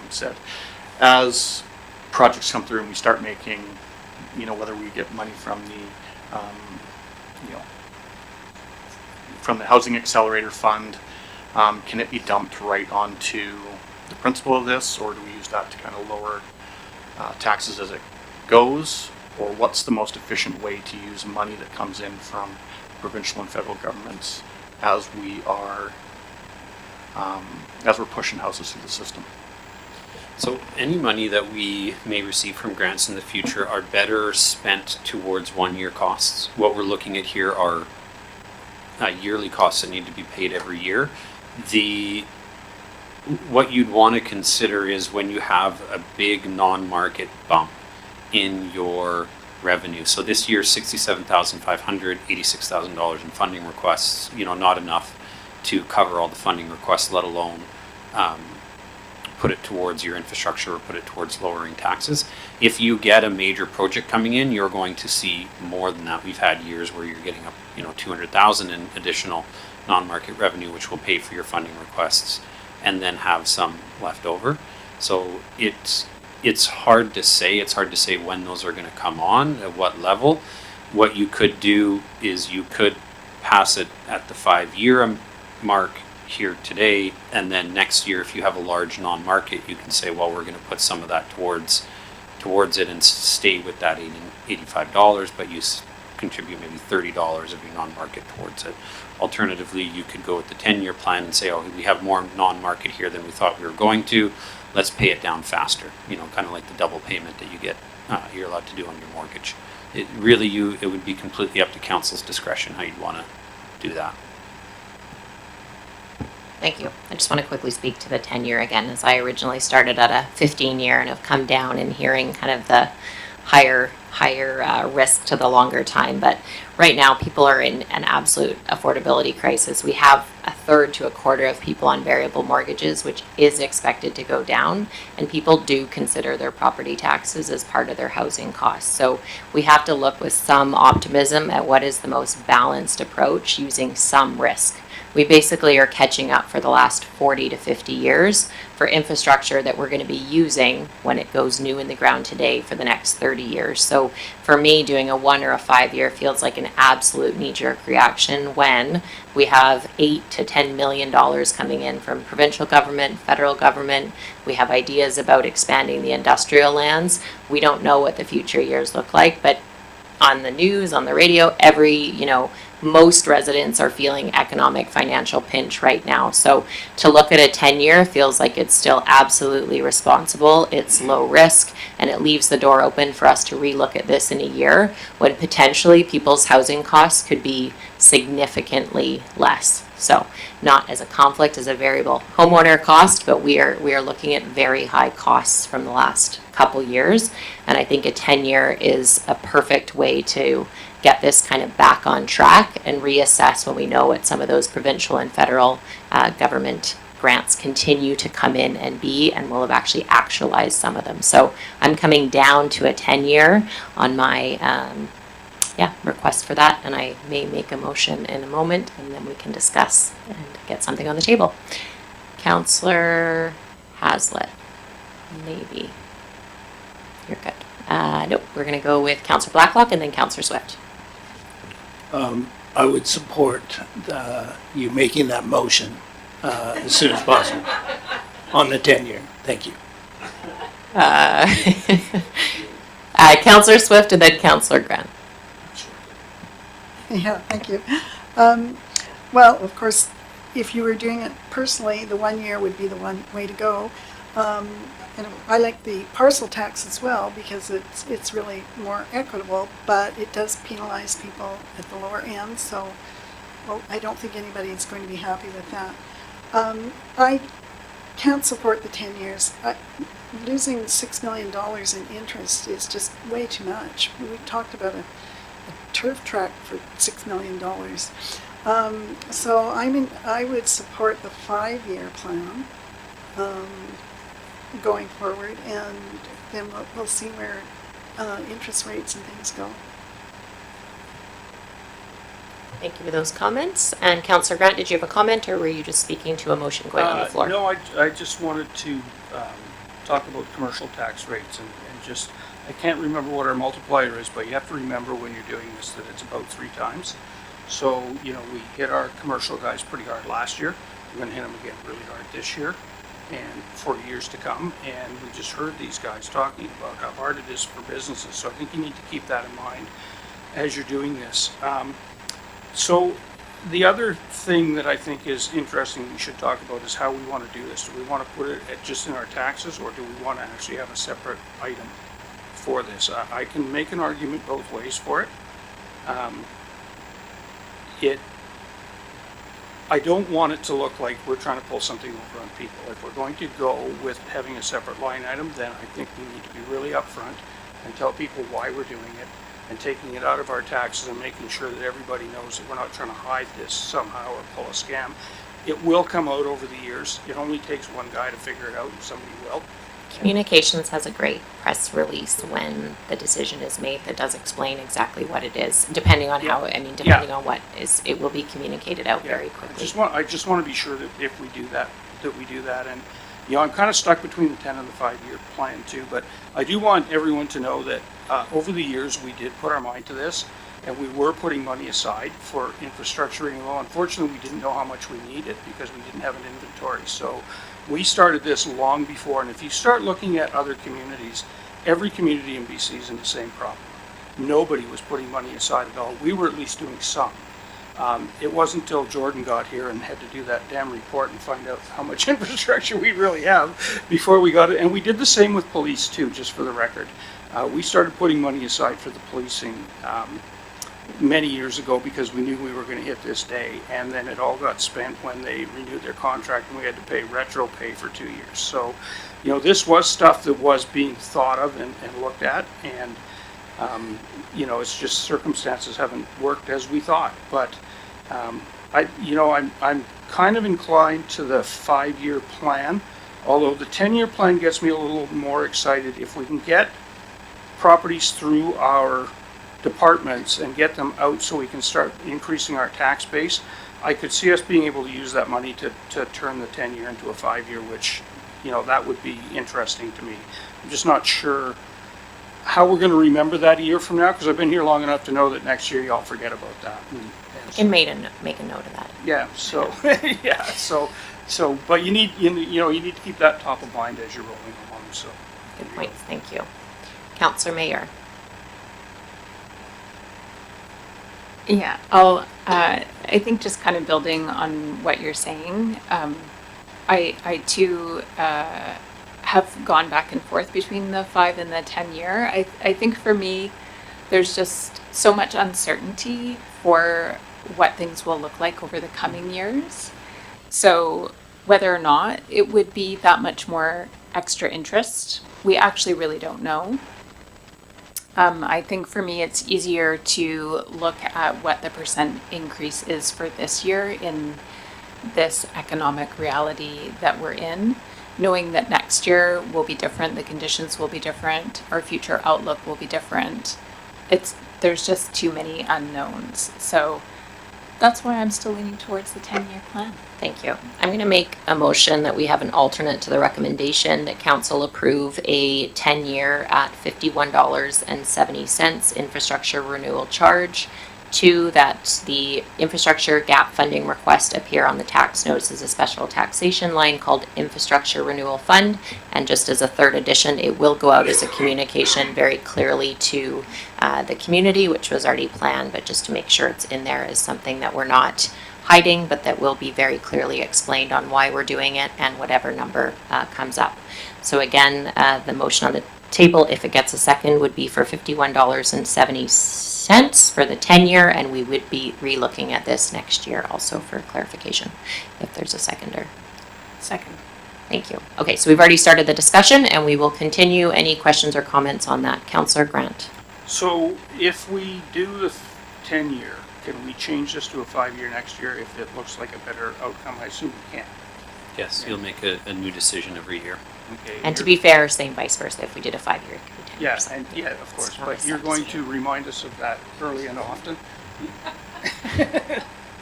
said, as projects come through and we start making, whether we get money from the Housing Accelerator Fund, can it be dumped right onto the principal of this, or do we use that to kind of lower taxes as it goes? Or what's the most efficient way to use money that comes in from provincial and federal governments as we're pushing houses through the system? So any money that we may receive from grants in the future are better spent towards 1-year costs. What we're looking at here are yearly costs that need to be paid every year. What you'd want to consider is when you have a big non-market bump in your revenue. So this year, $67,500, $86,000 in funding requests, not enough to cover all the funding requests, let alone put it towards your infrastructure or put it towards lowering taxes. If you get a major project coming in, you're going to see more than that. We've had years where you're getting up, $200,000 in additional non-market revenue, which will pay for your funding requests and then have some left over. So it's hard to say. It's hard to say when those are going to come on, at what level. What you could do is you could pass it at the 5-year mark here today, and then next year, if you have a large non-market, you can say, well, we're going to put some of that towards it and stay with that $85, but you contribute maybe $30 of your non-market towards it. Alternatively, you could go with the 10-year plan and say, oh, we have more non-market here than we thought we were going to. Let's pay it down faster. Kind of like the double payment that you're allowed to do on your mortgage. It would be completely up to council's discretion how you'd want to do that. Thank you. I just want to quickly speak to the 10-year again, as I originally started at a 15-year and have come down and hearing kind of the higher risk to the longer time. But right now, people are in an absolute affordability crisis. We have a third to a quarter of people on variable mortgages, which is expected to go down. And people do consider their property taxes as part of their housing costs. So we have to look with some optimism at what is the most balanced approach using some risk. We basically are catching up for the last 40 to 50 years for infrastructure that we're going to be using when it goes new in the ground today for the next 30 years. So for me, doing a 1 or a 5 year feels like an absolute knee-jerk reaction when we have $8 to $10 million coming in from provincial government, federal government. We have ideas about expanding the industrial lands. We don't know what the future years look like, but on the news, on the radio, most residents are feeling economic financial pinch right now. So to look at a 10-year feels like it's still absolutely responsible. It's low risk, and it leaves the door open for us to relook at this in a year when potentially people's housing costs could be significantly less. So not as a conflict as a variable homeowner cost, but we are looking at very high costs from the last couple years. And I think a 10-year is a perfect way to get this kind of back on track and reassess when we know what some of those provincial and federal government grants continue to come in and be, and we'll have actually actualized some of them. So I'm coming down to a 10-year on my request for that, and I may make a motion in a moment, and then we can discuss and get something on the table. Councillor Haslett, maybe. You're good. Nope, we're going to go with Councillor Blacklock and then Councillor Swift. I would support you making that motion as soon as possible on the 10-year. Thank you. Councillor Swift and then Councillor Grant. Yeah, thank you. Well, of course, if you were doing it personally, the 1 year would be the one way to go. And I like the parcel tax as well because it's really more equitable, but it does penalize people at the lower end. So, I don't think anybody is going to be happy with that. I can't support the 10 years. Losing $6 million in interest is just way too much. We talked about a turf track for $6 million. So I would support the 5-year plan going forward, and then we'll see where interest rates and things go. Thank you for those comments. And Councillor Grant, did you have a comment, or were you just speaking to a motion going on the floor? No, I just wanted to talk about commercial tax rates and just, I can't remember what our multiplier is, but you have to remember when you're doing this that it's about 3 times. So, we hit our commercial guys pretty hard last year. We're going to hit them again really hard this year and for years to come. And we just heard these guys talking about how hard it is for businesses. So I think you need to keep that in mind as you're doing this. So the other thing that I think is interesting we should talk about is how we want to do this. Do we want to put it just in our taxes, or do we want to actually have a separate item for this? I can make an argument both ways for it. I don't want it to look like we're trying to pull something over on people. If we're going to go with having a separate line item, then I think we need to be really upfront and tell people why we're doing it, and taking it out of our taxes and making sure that everybody knows that we're not trying to hide this somehow or pull a scam. It will come out over the years. It only takes one guy to figure it out, and somebody will. Communications has a great press release when the decision is made that does explain exactly what it is, depending on how, depending on what is, it will be communicated out very quickly. I just want to be sure that if we do that, we do that. And, I'm kind of stuck between the 10 and the 5-year plan too, but I do want everyone to know that over the years we did put our mind to this, and we were putting money aside for infrastructure. Unfortunately, we didn't know how much we needed because we didn't have an inventory. So we started this long before, and if you start looking at other communities, every community in BC is in the same problem. Nobody was putting money aside at all. We were at least doing some. It wasn't until Jordan got here and had to do that damn report and find out how much infrastructure we really have before we got it. And we did the same with police too, just for the record. We started putting money aside for the policing many years ago because we knew we were going to hit this day, and then it all got spent when they renewed their contract and we had to pay retro pay for 2 years. So, you know, this was stuff that was being thought of and looked at, and you know, it's just circumstances haven't worked as we thought. But I'm kind of inclined to the 5-year plan, although the 10-year plan gets me a little more excited. If we can get properties through our departments and get them out so we can start increasing our tax base, I could see us being able to use that money to turn the 10-year into a 5-year, which, you know, that would be interesting to me. I'm just not sure how we're going to remember that a year from now, because I've been here long enough to know that next year y'all forget about that. And make a note of that. Yeah, so, yeah, so, but you need to keep that top of mind as you're rolling along, so. Good points, thank you. Councillor Mayer. Yeah, I think just kind of building on what you're saying, I too have gone back and forth between the 5 and the 10 year. I think for me, there's just so much uncertainty for what things will look like over the coming years. So whether or not it would be that much more extra interest, we actually really don't know. I think for me, it's easier to look at what the percent increase is for this year in this economic reality that we're in, knowing that next year will be different, the conditions will be different, our future outlook will be different. There's just too many unknowns. So that's why I'm still leaning towards the 10-year plan. Thank you. I'm going to make a motion that we have an alternate to the recommendation that council approve a 10-year at $51.70 infrastructure renewal charge. 2, that the infrastructure gap funding request appear on the tax notice as a special taxation line called Infrastructure Renewal Fund. And just as a third addition, it will go out as a communication very clearly to the community, which was already planned, but just to make sure it's in there as something that we're not hiding, but that will be very clearly explained on why we're doing it and whatever number comes up. So again, the motion on the table, if it gets a second, would be for $51.70 for the 10-year, and we would be re-looking at this next year also for clarification, if there's a seconder. Second. Thank you. Okay, so we've already started the discussion, and we will continue. Any questions or comments on that? Councillor Grant. So if we do the 10-year, can we change this to a 5-year next year if it looks like a better outcome? I assume we can. Yes, you'll make a new decision every year. Okay. And to be fair, same vice versa. If we did a 5-year, it could be 10%. Yeah, and yeah, of course, but you're going to remind us of that early and often?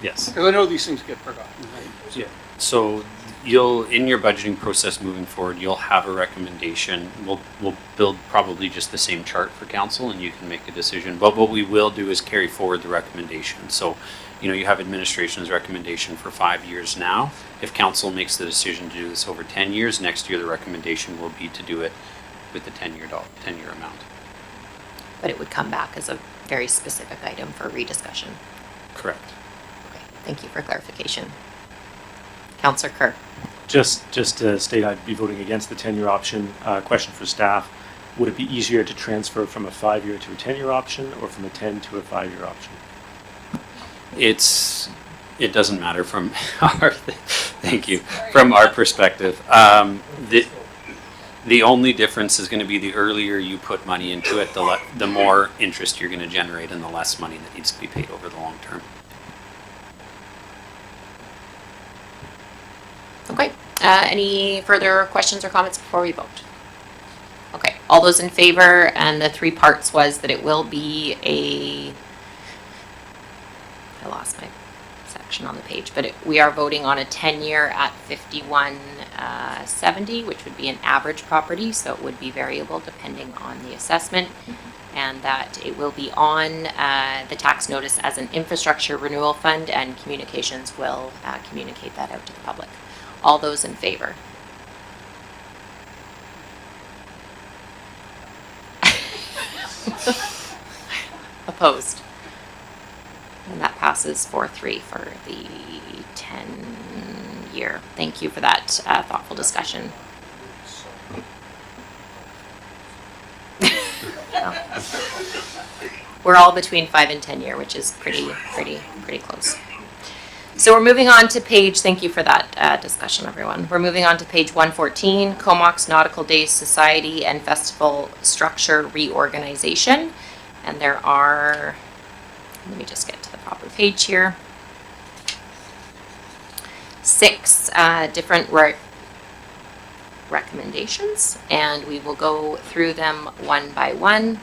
Yes. Because I know these things get forgotten, right? Yeah. So in your budgeting process moving forward, you'll have a recommendation. We'll build probably just the same chart for council and you can make a decision. But what we will do is carry forward the recommendation. So, you have administration's recommendation for 5 years now. If council makes the decision to do this over 10 years, next year the recommendation will be to do it with the 10-year amount. But it would come back as a very specific item for rediscussion. Correct. Okay, thank you for clarification. Councillor Kerr. Just to state, I'd be voting against the 10-year option. Question for staff: would it be easier to transfer from a 5-year to a 10-year option, or from a 10 to a 5-year option? It doesn't matter from our from our perspective. The only difference is going to be the earlier you put money into it, the more interest you're going to generate and the less money that needs to be paid over the long term. Okay, any further questions or comments before we vote? Okay, all those in favor, and the 3 parts was that it will be I lost my section on the page, but we are voting on a 10-year at $51.70, which would be an average property, so it would be variable depending on the assessment, and that it will be on the tax notice as an infrastructure renewal fund, and communications will communicate that out to the public. All those in favor? Opposed? And that passes 4-3 for the 10-year. Thank you for that thoughtful discussion. we're all between 5 and 10 year, which is pretty close. So we're moving on to page, thank you for that discussion, everyone. We're moving on to page 114, Comox Nautical Days Society and Festival Structure Reorganization. And there are, let me just get to the proper page here, 6 different recommendations, and we will go through them one by one.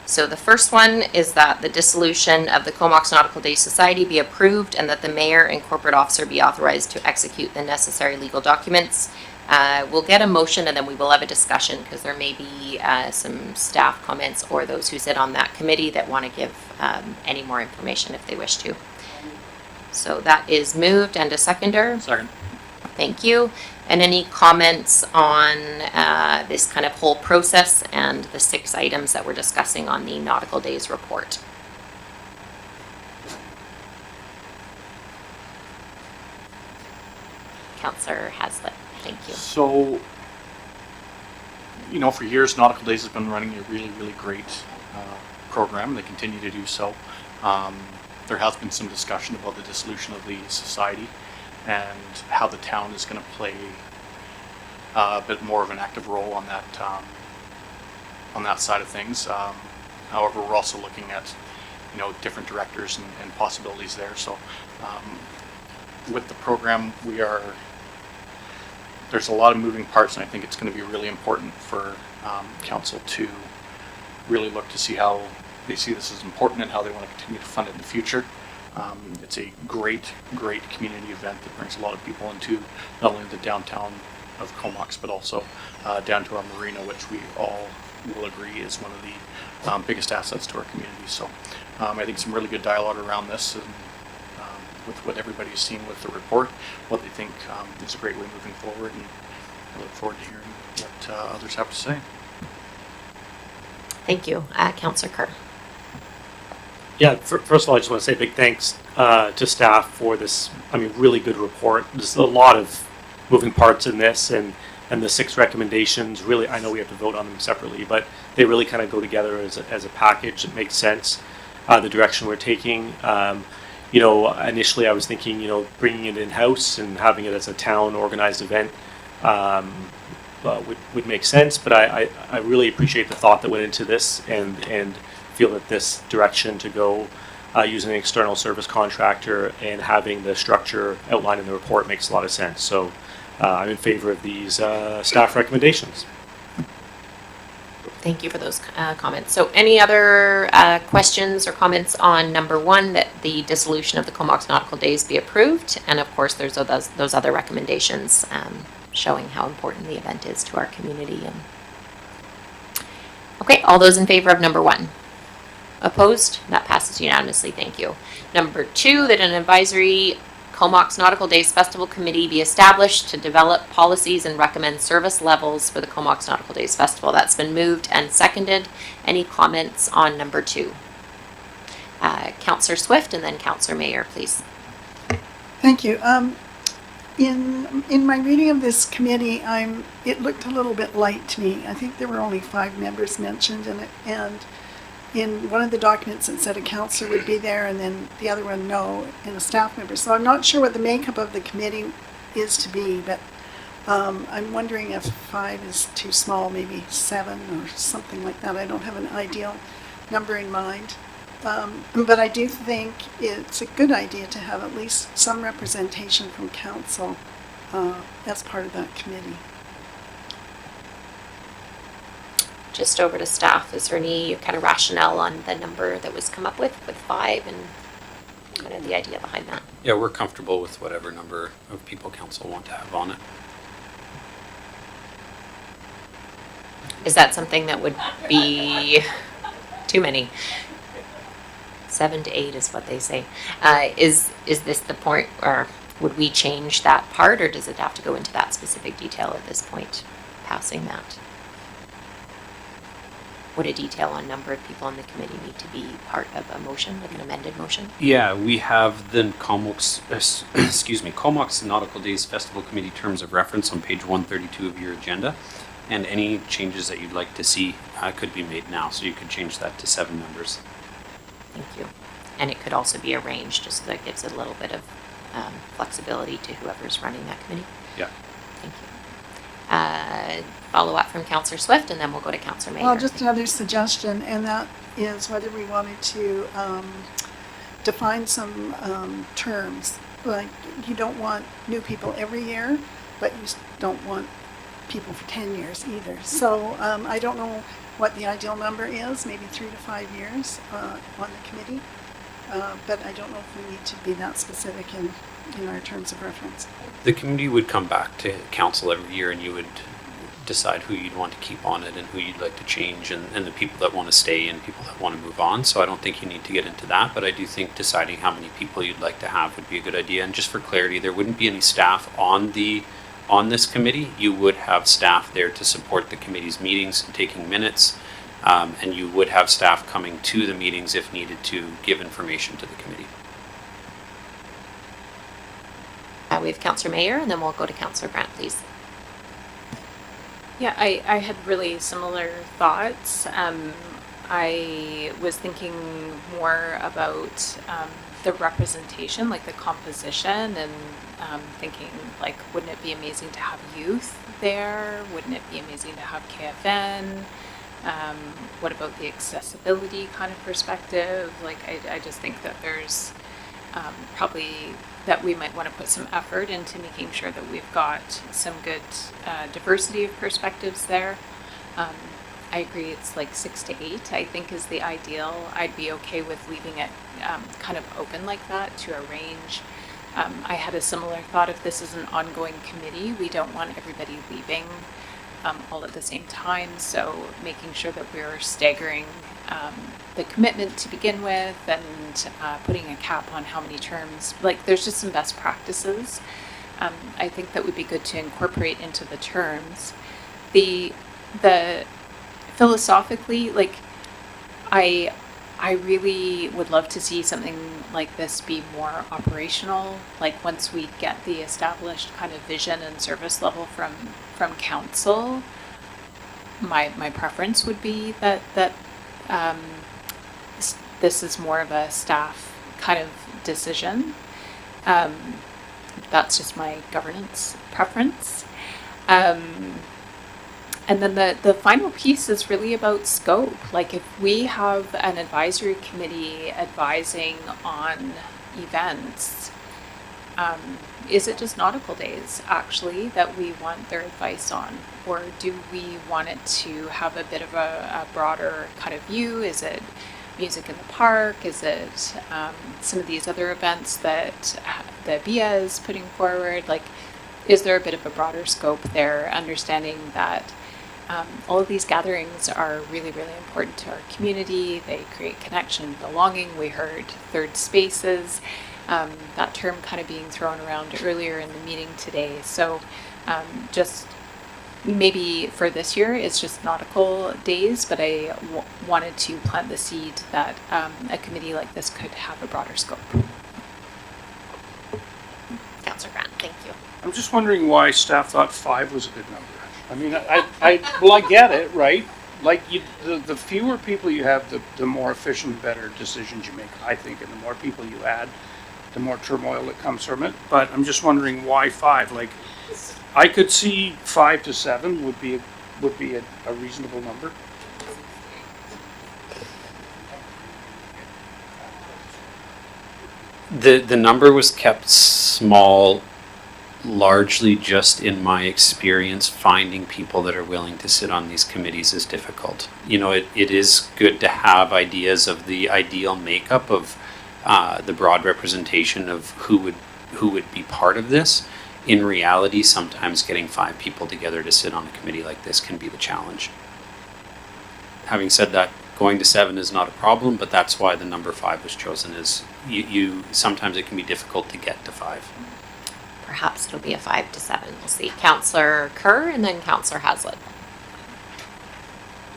So the first one is that the dissolution of the Comox Nautical Days Society be approved and that the mayor and corporate officer be authorized to execute the necessary legal documents. We'll get a motion and then we will have a discussion because there may be some staff comments or those who sit on that committee that want to give any more information if they wish to. So that is moved, and a seconder. Second. Thank you. And any comments on this kind of whole process and the 6 items that we're discussing on the Nautical Days report? Councillor Haslett, thank you. So, you know, for years, Nautical Days has been running a really, really great program. They continue to do so. There has been some discussion about the dissolution of the society and how the town is going to play a bit more of an active role on that side of things. However, we're also looking at, you know, different directors and possibilities there. So, with the program, there's a lot of moving parts, and I think it's going to be really important for council to really look to see how they see this as important and how they want to continue to fund it in the future. It's a great community event that brings a lot of people into not only the downtown of Comox, but also down to our marina, which we all will agree is one of the biggest assets to our community. So I think some really good dialogue around this, and with what everybody's seen with the report, what they think is a great way moving forward, and I look forward to hearing what others have to say. Thank you. Councillor Kerr. Yeah, first of all, I just want to say big thanks to staff for this, really good report. There's a lot of moving parts in this, and the 6 recommendations, really, I know we have to vote on them separately, but they really kind of go together as a package that makes sense, the direction we're taking. Initially I was thinking, bringing it in-house and having it as a town organized event would make sense, but I really appreciate the thought that went into this, and feel that this direction to go using an external service contractor and having the structure outlined in the report makes a lot of sense. So I'm in favor of these staff recommendations. Thank you for those comments. So any other questions or comments on number 1, that the dissolution of the Comox Nautical Days be approved? And of course, there's those other recommendations showing how important the event is to our community. Okay, all those in favor of number 1? Opposed? That passes unanimously. Thank you. Number 2, that an advisory Comox Nautical Days Festival Committee be established to develop policies and recommend service levels for the Comox Nautical Days Festival. That's been moved and seconded. Any comments on number 2? Councillor Swift and then Councillor Mayer, please. Thank you. In my reading of this committee, it looked a little bit light to me. I think there were only 5 members mentioned in it, and in one of the documents it said a councillor would be there, and then the other one no, and a staff member. So I'm not sure what the makeup of the committee is to be, but I'm wondering if 5 is too small, maybe 7 or something like that. I don't have an ideal number in mind. But I do think it's a good idea to have at least some representation from council as part of that committee. Just over to staff, is there any kind of rationale on the number that was come up with 5 and kind of the idea behind that? Yeah, we're comfortable with whatever number of people council want to have on it. Is that something that would be too many? 7 to 8 is what they say. Is this the point, or would we change that part, or does it have to go into that specific detail at this point, passing that? Would a detail on number of people on the committee need to be part of a motion, like an amended motion? Yeah, we have the Comox Nautical Days Festival Committee terms of reference on page 132 of your agenda. and any changes that you'd like to see could be made now. So you could change that to 7 members. Thank you. And it could also be arranged, just so that gives it a little bit of flexibility to whoever's running that committee. Yeah. Thank you. Follow up from Councillor Swift, and then we'll go to Councillor Mayer. Well, just another suggestion, and that is whether we wanted to define some terms. Like, you don't want new people every year, but you don't want people for 10 years either. So I don't know what the ideal number is, maybe 3 to 5 years on the committee. But I don't know if we need to be that specific in our terms of reference. The committee would come back to council every year, and you would decide who you'd want to keep on it and who you'd like to change, and the people that want to stay and people that want to move on. So I don't think you need to get into that, but I do think deciding how many people you'd like to have would be a good idea. And just for clarity, there wouldn't be any staff on this committee. You would have staff there to support the committee's meetings and taking minutes, and you would have staff coming to the meetings if needed to give information to the committee. We have Councillor Mayer, and then we'll go to Councillor Grant, please. Yeah, I had really similar thoughts. I was thinking more about the representation, like the composition, and thinking like, wouldn't it be amazing to have youth there? Wouldn't it be amazing to have KFN? What about the accessibility kind of perspective? Like, I just think that there's probably that we might want to put some effort into making sure that we've got some good diversity of perspectives there. I agree, it's like 6 to 8, I think, is the ideal. I'd be okay with leaving it kind of open like that to arrange. I had a similar thought. If this is an ongoing committee, we don't want everybody leaving all at the same time. So making sure that we're staggering the commitment to begin with, and putting a cap on how many terms. Like, there's just some best practices I think that would be good to incorporate into the terms. The philosophically, like, I really would love to see something like this be more operational. Like, once we get the established kind of vision and service level from council, my preference would be that this is more of a staff kind of decision. That's just my governance preference. And then the final piece is really about scope. Like, if we have an advisory committee advising on events, is it just nautical days actually that we want their advice on? Or do we want it to have a bit of a broader kind of view? Is it music in the park? Is it some of these other events that the BIA is putting forward? Like, is there a bit of a broader scope there, understanding that all of these gatherings are really, really important to our community. They create connection, belonging. We heard third spaces, that term kind of being thrown around earlier in the meeting today. So just maybe for this year, it's just nautical days, but I wanted to plant the seed that a committee like this could have a broader scope. Councillor Grant, thank you. I'm just wondering why staff thought 5 was a good number. I mean, I get it, right? Like, the fewer people you have, the more efficient, better decisions you make, I think, and the more people you add, the more turmoil that comes from it. But I'm just wondering why 5. Like, I could see 5 to 7 would be a reasonable number. The number was kept small, largely just in my experience. Finding people that are willing to sit on these committees is difficult. You know, it is good to have ideas of the ideal makeup of the broad representation of who would be part of this. In reality, sometimes getting 5 people together to sit on a committee like this can be the challenge. Having said that, going to 7 is not a problem, but that's why the number 5 was chosen. Is you sometimes it can be difficult to get to 5. Perhaps it'll be a 5 to 7. We'll see. Councillor Kerr, and then Councillor Haslett.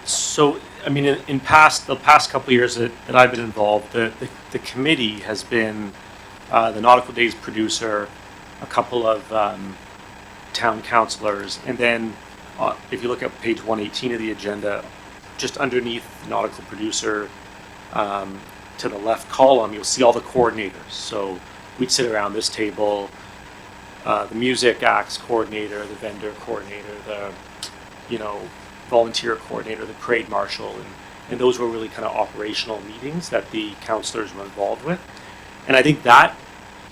So, I mean, in the past couple of years that I've been involved, the committee has been the Nautical Days producer, a couple of town councillors, and then if you look at page 118 of the agenda, just underneath nautical producer, to the left column, you'll see all the coordinators. So we'd sit around this table, the music acts coordinator, the vendor coordinator, the, volunteer coordinator, the parade marshal, and those were really kind of operational meetings that the counselors were involved with. And I think that,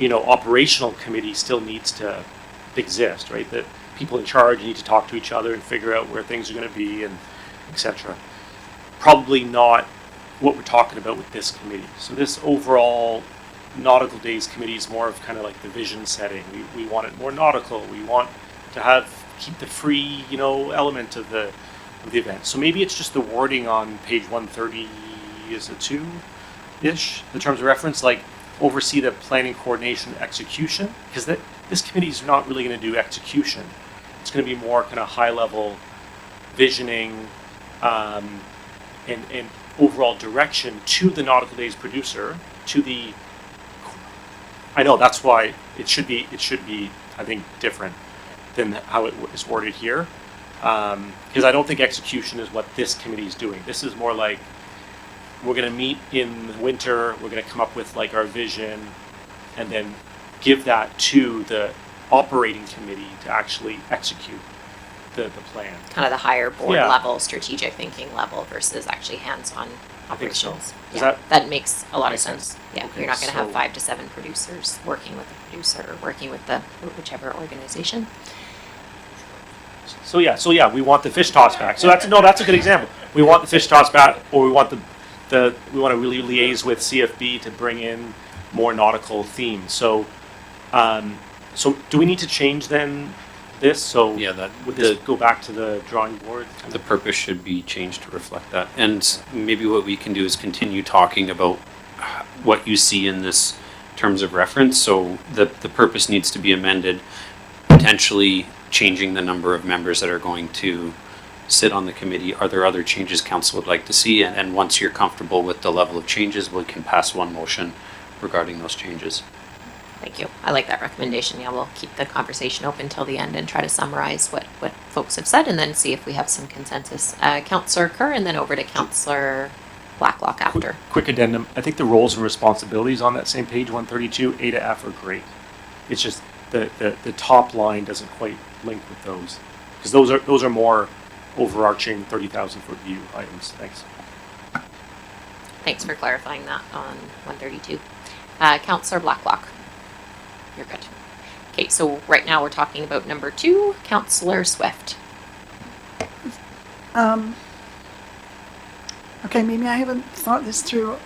operational committee still needs to exist, right? That people in charge need to talk to each other and figure out where things are going to be and etc. Probably not what we're talking about with this committee. So this overall Nautical Days committee is more of kind of like the vision setting. We want it more nautical. We want to keep the free, element of the event. So maybe it's just the wording on page 130, is it 2-ish, the terms of reference, like oversee the planning, coordination, execution, because this committee is not really going to do execution. It's going to be more kind of high level visioning and overall direction to the Nautical Days producer, I know that's why it should be I think different than how it is worded here, because I don't think execution is what this committee is doing. This is more like we're going to meet in the winter, we're going to come up with like our vision, and then give that to the operating committee to actually execute the plan. Kind of the higher board Yeah. level, strategic thinking level versus actually hands-on I think so. operations. Is Yeah, that makes a lot of makes sense. sense? Yeah, Okay, you're not going to have so- 5 to 7 producers working with the producer or working with the whichever organization. So yeah, we want the fish toss back. So that's a good example. We want the fish toss back, or we want we want to really liaise with CFB to bring in more nautical themes. So do we need to change then this? So Yeah, would this go back to the drawing board? The purpose should be changed to reflect that. And maybe what we can do is continue talking about what you see in this terms of reference. So the purpose needs to be amended, potentially changing the number of members that are going to sit on the committee. Are there other changes council would like to see? And once you're comfortable with the level of changes, we can pass one motion regarding those changes. Thank you. I like that recommendation. Yeah, we'll keep the conversation open till the end and try to summarize what folks have said and then see if we have some consensus. Councillor Kerr and then over to Councillor Blacklock after. Quick addendum. I think the roles and responsibilities on that same page 132, A to F, are great. It's just the top line doesn't quite link with those, because those are more overarching 30,000 foot view items. Thanks. Thanks for clarifying that on 132. Councillor Blacklock. You're good. Okay, so right now we're talking about number 2, Councillor Swift. Okay, maybe I haven't thought this through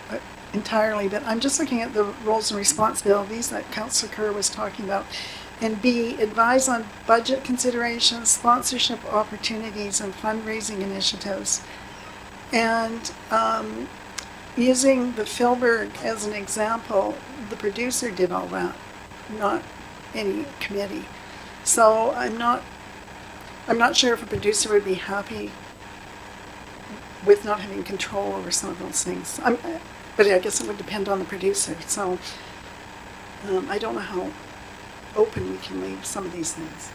entirely, but I'm just looking at the roles and responsibilities that Councillor Kerr was talking about. And B, advise on budget considerations, sponsorship opportunities, and fundraising initiatives. And using the Philberg as an example, the producer did all that, not any committee. So I'm not sure if a producer would be happy with not having control over some of those things. But I guess it would depend on the producer. So I don't know how open we can leave some of these things.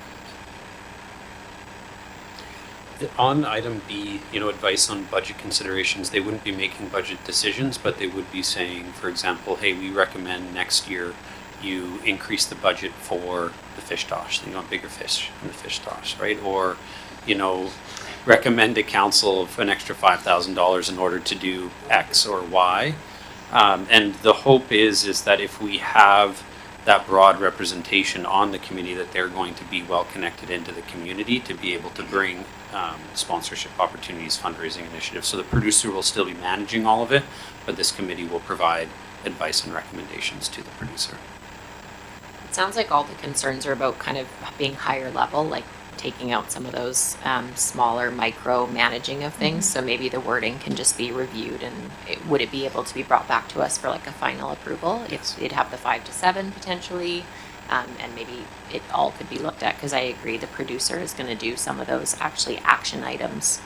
On item B, advice on budget considerations, they wouldn't be making budget decisions, but they would be saying, for example, hey, we recommend next year you increase the budget for the fish toss. You want bigger fish in the fish toss, right? Or, recommend to council for an extra $5,000 in order to do X or Y. And the hope is that if we have that broad representation on the committee, that they're going to be well connected into the community to be able to bring sponsorship opportunities, fundraising initiatives. So the producer will still be managing all of it, but this committee will provide advice and recommendations to the producer. It sounds like all the concerns are about kind of being higher level, like taking out some of those smaller micro managing of things. So maybe the wording can just be reviewed and would it be able to be brought back to us for like a final approval? Yes. It'd have the 5 to 7 potentially, and maybe it all could be looked at, because I agree the producer is going to do some of those actually action items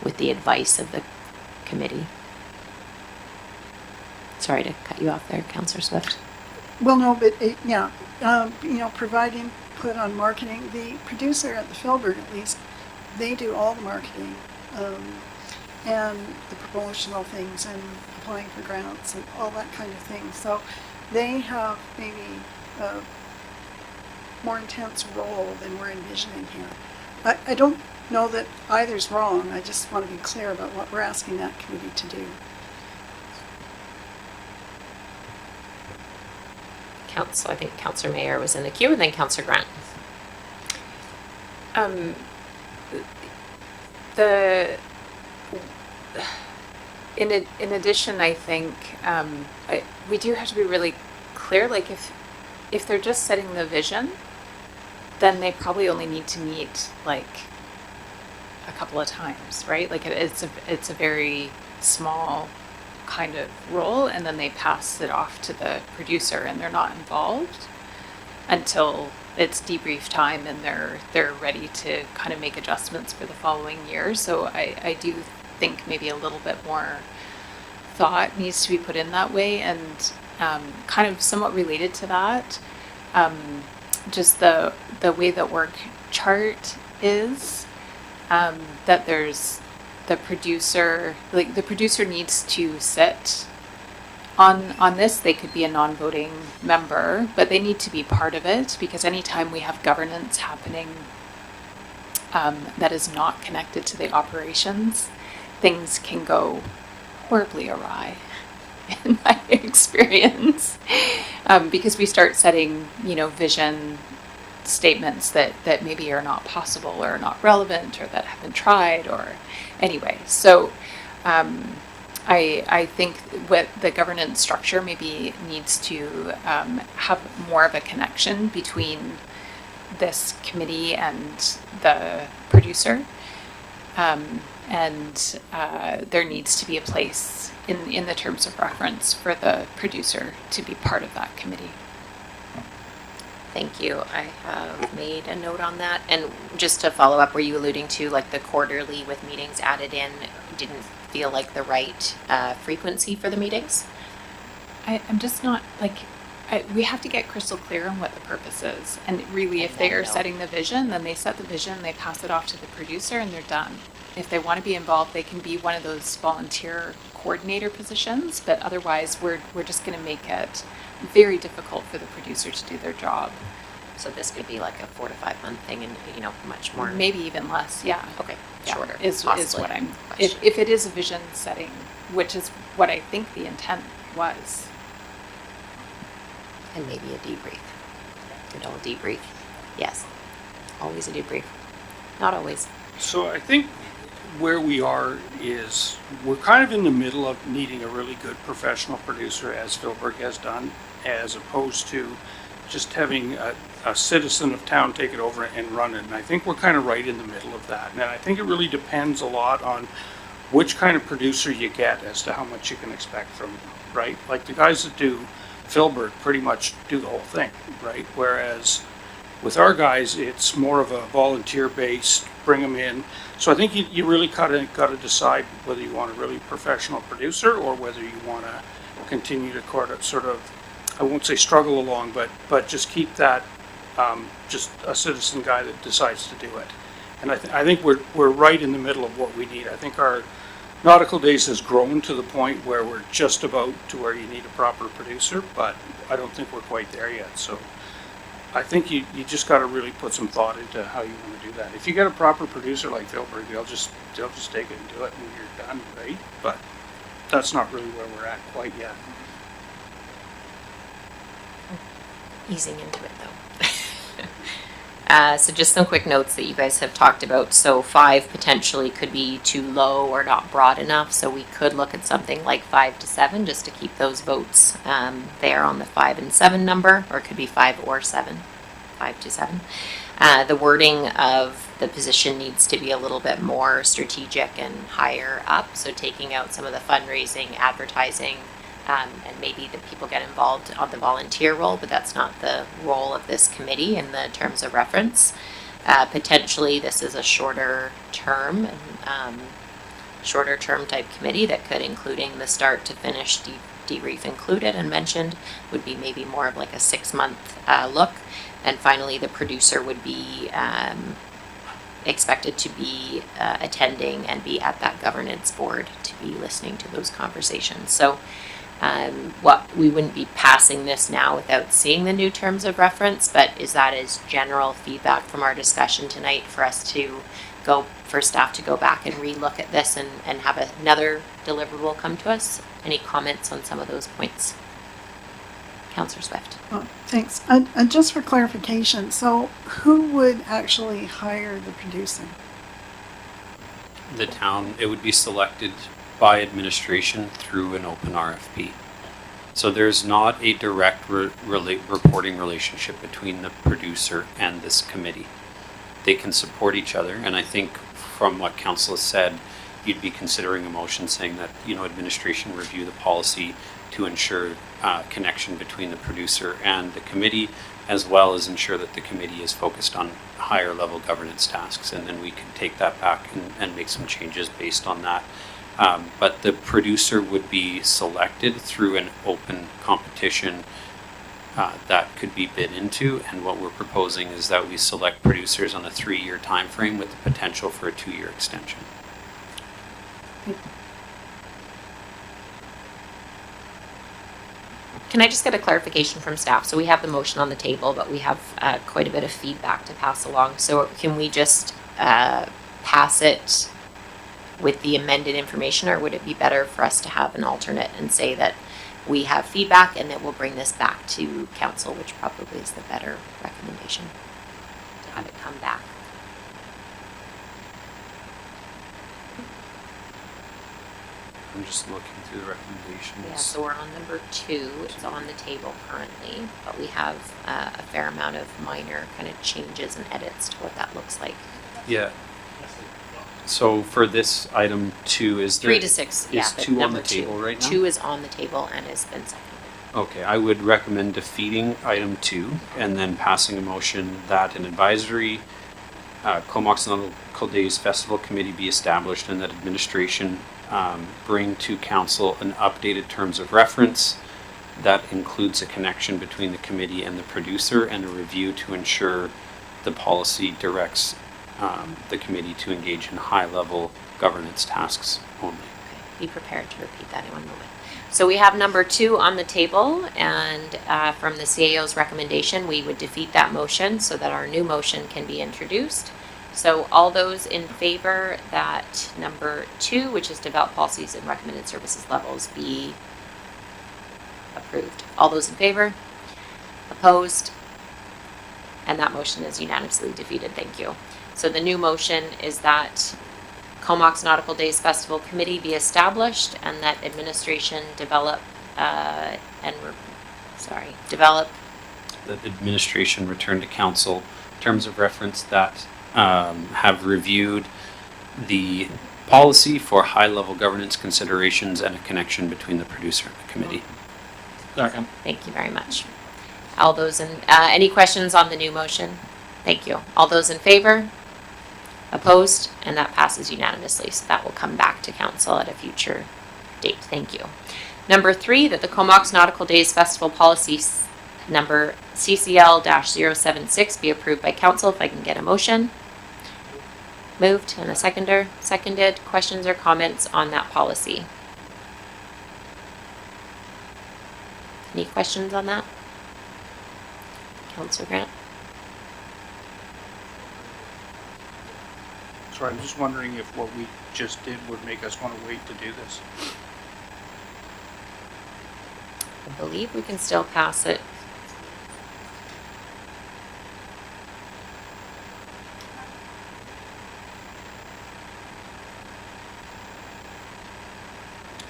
with the advice of the committee. Sorry to cut you off there, Councillor Swift. Well, no, but providing put on marketing. The producer at the Philbert, at least, they do all the marketing and the promotional things and applying for grants and all that kind of thing. So they have maybe a more intense role than we're envisioning here. I don't know that either's wrong. I just want to be clear about what we're asking that committee to do. I think Councillor Mayer was in the queue, and then Councillor Grant. In addition, I think we do have to be really clear. Like, if they're just setting the vision, then they probably only need to meet like a couple of times, right? Like it's a very small kind of role, and then they pass it off to the producer, and they're not involved until it's debrief time, and they're ready to kind of make adjustments for the following year. So I do think maybe a little bit more thought needs to be put in that way, and kind of somewhat related to that, just the way the org chart is, that there's the producer, like the producer needs to sit on this. They could be a non-voting member, but they need to be part of it, because anytime we have governance happening that is not connected to the operations, things can go horribly awry in my experience, because we start setting, vision statements that maybe are not possible or not relevant or that have been tried, or anyway. So I think what the governance structure maybe needs to have more of a connection between this committee and the producer, and there needs to be a place in the terms of reference for the producer to be part of that committee. Thank you. I have made a note on that. And just to follow up, were you alluding to like the quarterly with meetings added in didn't feel like the right frequency for the meetings? I'm just not like, we have to get crystal clear on what the purpose is. And really, if they are setting the vision, then they set the vision, they pass it off to the producer, and they're done. If they want to be involved, they can be one of those volunteer coordinator positions, but otherwise we're just going to make it very difficult for the producer to do their job. So this could be like a 4 to 5 month thing, and much more. Maybe even less. Yeah. Okay. Yeah, Shorter. is what I'm. Question. If it is a vision setting, which is what I think the intent was. And maybe a debrief. Good old debrief. Yes. Always a debrief. Not always. So I think where we are is we're kind of in the middle of needing a really good professional producer, as Philbert has done, as opposed to just having a citizen of town take it over and run it. And I think we're kind of right in the middle of that. And I think it really depends a lot on which kind of producer you get as to how much you can expect from them, right? Like the guys that do Philbert pretty much do the whole thing, right? Whereas with our guys, it's more of a volunteer-based, bring them in. So I think you really got to decide whether you want a really professional producer or whether you want to continue to sort of, I won't say struggle along, but just keep that just a citizen guy that decides to do it. And I think we're right in the middle of what we need. I think our Nautical Days has grown to the point where we're just about to where you need a proper producer, but I don't think we're quite there yet. So I think you just got to really put some thought into how you want to do that. If you get a proper producer like Philbert, they'll just take it and do it, and you're done, right? But that's not really where we're at quite yet. Easing into it though. So just some quick notes that you guys have talked about. So 5 potentially could be too low or not broad enough. So we could look at something like 5 to 7 just to keep those votes there on the 5 and 7 number, or it could be 5 or 7, 5 to 7. The wording of the position needs to be a little bit more strategic and higher up. So taking out some of the fundraising, advertising, and maybe the people get involved on the volunteer role, but that's not the role of this committee in the terms of reference. Potentially, this is a shorter term type committee that could, including the start to finish debrief included and mentioned, would be maybe more of like a 6-month look. And finally, the producer would be expected to be attending and be at that governance board to be listening to those conversations. So what we wouldn't be passing this now without seeing the new terms of reference, but is that as general feedback from our discussion tonight for us to go, for staff to go back and relook at this and have another deliverable come to us? Any comments on some of those points? Councillor Swift. Oh, thanks. And just for clarification, so who would actually hire the producer? The town, it would be selected by administration through an open RFP. So there's not a direct reporting relationship between the producer and this committee. They can support each other, and I think from what council has said, you'd be considering a motion saying that, you know, administration review the policy to ensure connection between the producer and the committee, as well as ensure that the committee is focused on higher level governance tasks, and then we can take that back and make some changes based on that. But the producer would be selected through an open competition that could be bid into, and what we're proposing is that we select producers on a 3-year time frame with the potential for a 2-year extension. Can I just get a clarification from staff? So we have the motion on the table, but we have quite a bit of feedback to pass along. So can we just pass it with the amended information, or would it be better for us to have an alternate and say that we have feedback and that we'll bring this back to council, which probably is the better recommendation, to have it come back? I'm just looking through the recommendations. Yeah, so we're on number 2. It's on the table currently, but we have a fair amount of minor kind of changes and edits to what that looks like. Yeah. So for this item 2, is there 3 to 6, yeah. is but 2 on number the table right now? 2 is on the table and has been seconded. Okay, I would recommend defeating item 2 and then passing a motion that an advisory Comox Nautical Days Festival Committee be established, and that administration bring to council an updated terms of reference that includes a connection between the committee and the producer, and a review to ensure the policy directs the committee to engage in high-level governance tasks only. Okay, be prepared to repeat that in one moment. So we have number 2 on the table, and from the CAO's recommendation, we would defeat that motion so that our new motion can be introduced. So all those in favor that number 2, which is develop policies and recommended services levels, be approved. All those in favor? Opposed? And that motion is unanimously defeated. Thank you. So the new motion is that Comox Nautical Days Festival Committee be established, and that administration develop that administration return to council terms of reference that have reviewed the policy for high-level governance considerations and a connection between the producer and the committee. Second. Thank you very much. All those in, any questions on the new motion? Thank you. All those in favor? Opposed? And that passes unanimously. So that will come back to council at a future date. Thank you. Number 3, that the Comox Nautical Days Festival Policy number CCL-076 be approved by council. If I can get a motion. Moved, and a seconder. Seconded. Questions or comments on that policy? Any questions on that? Councillor Grant? Sorry, I'm just wondering if what we just did would make us want to wait to do this. I believe we can still pass it.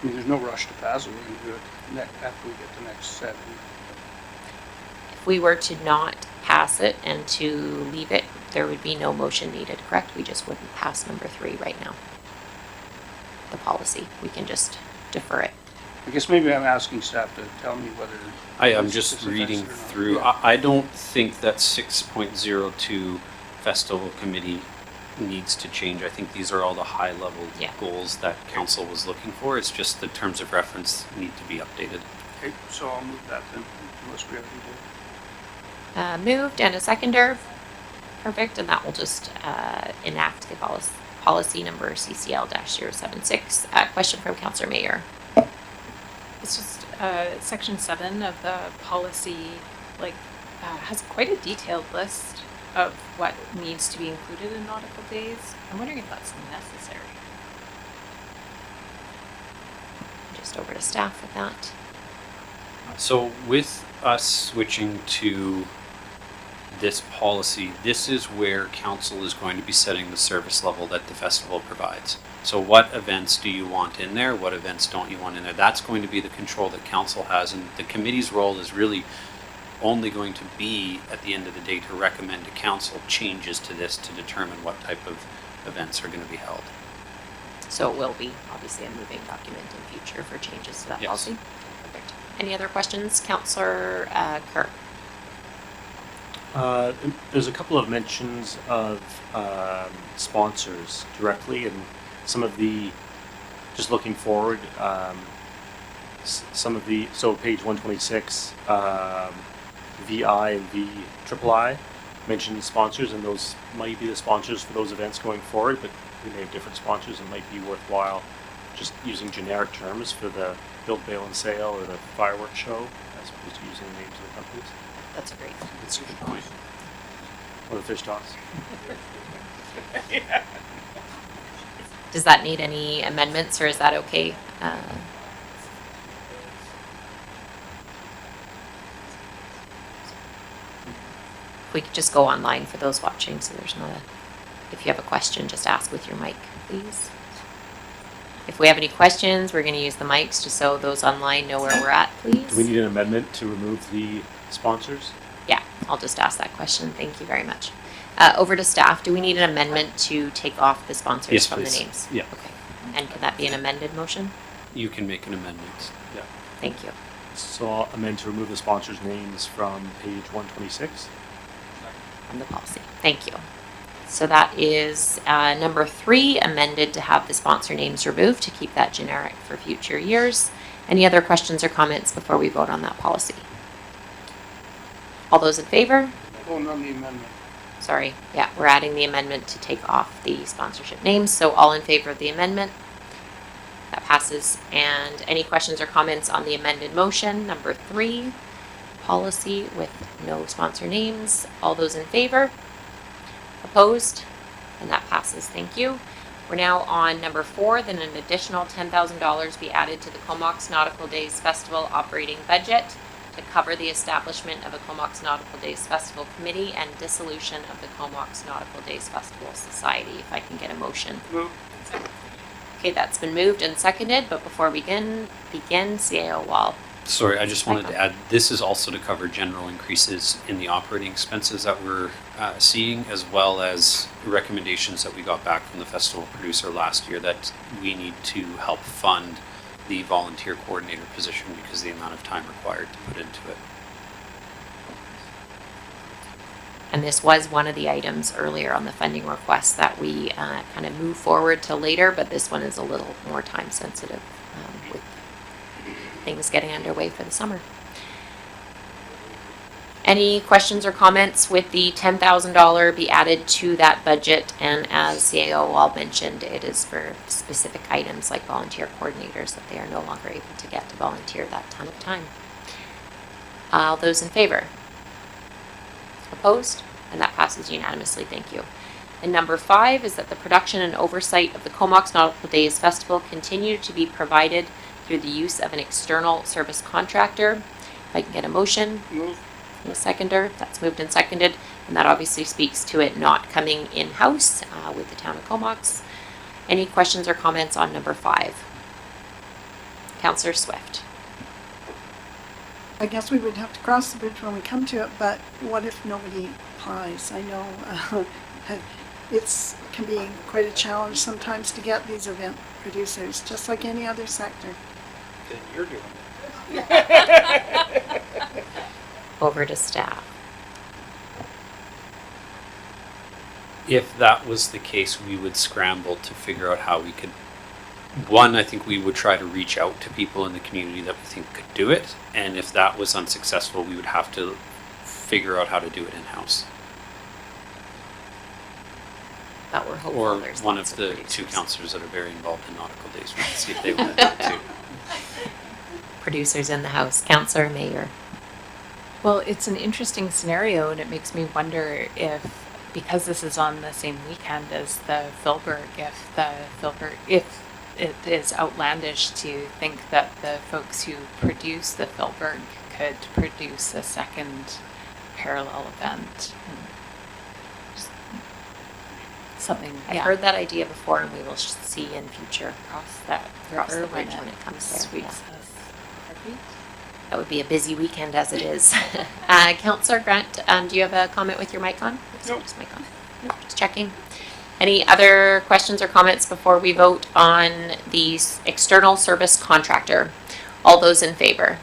I mean, there's no rush to pass it. We're going to do it after we get the next set. If we were to not pass it and to leave it, there would be no motion needed, correct? We just wouldn't pass number 3 right now. The policy, we can just defer it. I guess maybe I'm asking staff to tell me whether... I'm just reading through. I don't think that 6.02 Festival Committee needs to change. I think these are all the high level Yeah. goals that council was looking for. It's just the terms of reference need to be updated. Okay, so I'll move that then, unless we already did. Moved and a seconder. Perfect, and that will just enact the policy number CCL-076. Question from Councillor Mayer. It's just section 7 of the policy, has quite a detailed list of what needs to be included in nautical days. I'm wondering if that's necessary. Just over to staff with that. So with us switching to this policy, this is where council is going to be setting the service level that the festival provides. So what events do you want in there? What events don't you want in there? That's going to be the control that council has, and the committee's role is really only going to be, at the end of the day, to recommend to council changes to this to determine what type of events are going to be held. So it will be obviously a moving document in future for changes to that Yes. policy. Perfect. Any other questions? Councillor Kerr. There's a couple of mentions of sponsors directly, and some of the, just looking forward, some of the, so page 126, VI and VIII mentioned sponsors, and those might be the sponsors for those events going forward, but we may have different sponsors. It might be worthwhile just using generic terms for the build, bail, and sale or the fireworks show, as opposed to using the names of the companies. That's a great. That's a good point. Or the fish toss. Does that need any amendments, or is that okay? If we could just go online for those watching, so there's not a, if you have a question, just ask with your mic, please. If we have any questions, we're going to use the mics just so those online know where we're at, please. Do we need an amendment to remove the sponsors? Yeah, I'll just ask that question. Thank you very much. Over to staff. Do we need an amendment to take off the sponsors Yes, from please. the names? Yeah. Okay. And can that be an amended motion? You can make an amendment. Yeah. Thank you. So I'll amend to remove the sponsors' names from page 126. From the policy. Thank you. So that is number 3, amended to have the sponsor names removed to keep that generic for future years. Any other questions or comments before we vote on that policy? All those in favor? Voting on the amendment. Sorry, yeah, we're adding the amendment to take off the sponsorship names. So all in favor of the amendment? That passes. And any questions or comments on the amended motion, number 3, policy with no sponsor names? All those in favor? Opposed? And that passes. Thank you. We're now on number 4, then an additional $10,000 be added to the Comox Nautical Days Festival operating budget to cover the establishment of a Comox Nautical Days Festival Committee and dissolution of the Comox Nautical Days Festival Society. If I can get a motion. Move. Okay, that's been moved and seconded, but before we begin, CAO Wall. Sorry, I just wanted to add, this is also to cover general increases in the operating expenses that we're seeing, as well as recommendations that we got back from the festival producer last year that we need to help fund the volunteer coordinator position because of the amount of time required to put into it. And this was one of the items earlier on the funding request that we kind of move forward to later, but this one is a little more time sensitive with things getting underway for the summer. Any questions or comments with the $10,000 be added to that budget? And as CAO Wall mentioned, it is for specific items like volunteer coordinators that they are no longer able to get to volunteer that ton of time. All those in favor? Opposed? And that passes unanimously. Thank you. And number 5 is that the production and oversight of the Comox Nautical Days Festival continue to be provided through the use of an external service contractor. If I can get a motion. Move. And a seconder. That's moved and seconded. And that obviously speaks to it not coming in-house with the town of Comox. Any questions or comments on number 5? Councillor Swift. I guess we would have to cross the bridge when we come to it, but what if nobody applies? I know can be quite a challenge sometimes to get these event producers, just like any other sector. Then you're doing it. Over to staff. If that was the case, we would scramble to figure out how we could. One, I think we would try to reach out to people in the community that we think could do it. And if that was unsuccessful, we would have to figure out how to do it in-house. But we're hopeful Or there's one lots of the producers. two councillors that are very involved in nautical days, we can see if they want to do it too. Producers in the house, Councillor Mayor. Well, it's an interesting scenario, and it makes me wonder if, because this is on the same weekend as the Philberg, if it is outlandish to think that the folks who produce the Philberg could produce a second parallel event. Just something, I've yeah. heard that idea before, and we will see in future Across that across the river bridge when it comes there. sweeps Yeah. us. Heartbeat. That would be a busy weekend as it is. Councillor Grant, do you have a comment with your mic on? Nope. Just mic on. Nope, just checking. Any other questions or comments before we vote on the external service contractor? All those in favor?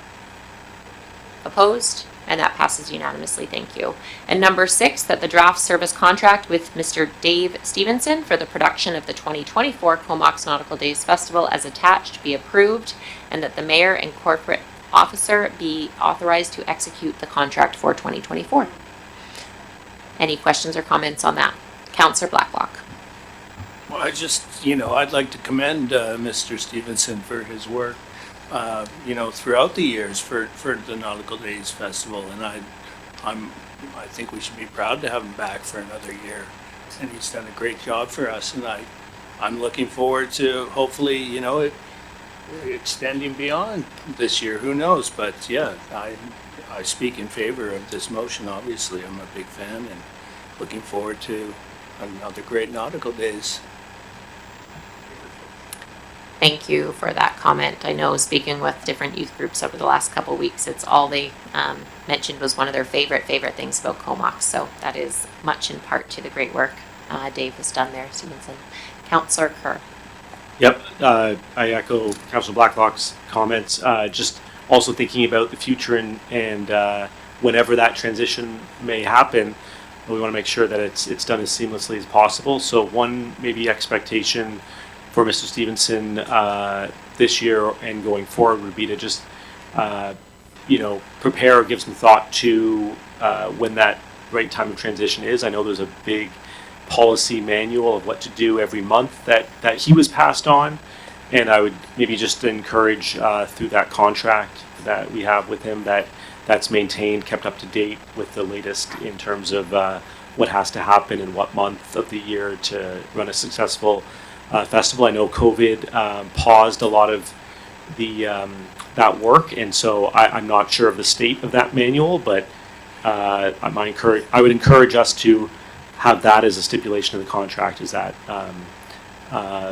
Opposed? And that passes unanimously, thank you. And number 6, that the draft service contract with Mr. Dave Stevenson for the production of the 2024 Comox Nautical Days Festival as attached be approved, and that the mayor and corporate officer be authorized to execute the contract for 2024. Any questions or comments on that? Councillor Blacklock. Well, I'd like to commend Mr. Stevenson for his work, throughout the years for the Nautical Days Festival, and I think we should be proud to have him back for another year, and he's done a great job for us, and I'm looking forward to hopefully, extending beyond this year. Who knows? But yeah, I speak in favor of this motion. Obviously, I'm a big fan, and looking forward to another great Nautical Days. Thank you for that comment. I know speaking with different youth groups over the last couple of weeks, it's all they mentioned was one of their favorite things about Comox. So that is much in part to the great work Dave has done there, Stevenson. Councillor Kerr. Yep, I echo Councillor Blacklock's comments. Just also thinking about the future and whenever that transition may happen, we want to make sure that it's done as seamlessly as possible. So one maybe expectation for Mr. Stevenson this year and going forward would be to just prepare or give some thought to when that right time of transition is. I know there's a big policy manual of what to do every month that he was passed on, and I would maybe just encourage through that contract that we have with him that's maintained, kept up to date with the latest in terms of what has to happen in what month of the year to run a successful festival. I know COVID paused a lot of the that work, and so I'm not sure of the state of that manual, but I would encourage us to have that as a stipulation of the contract, is that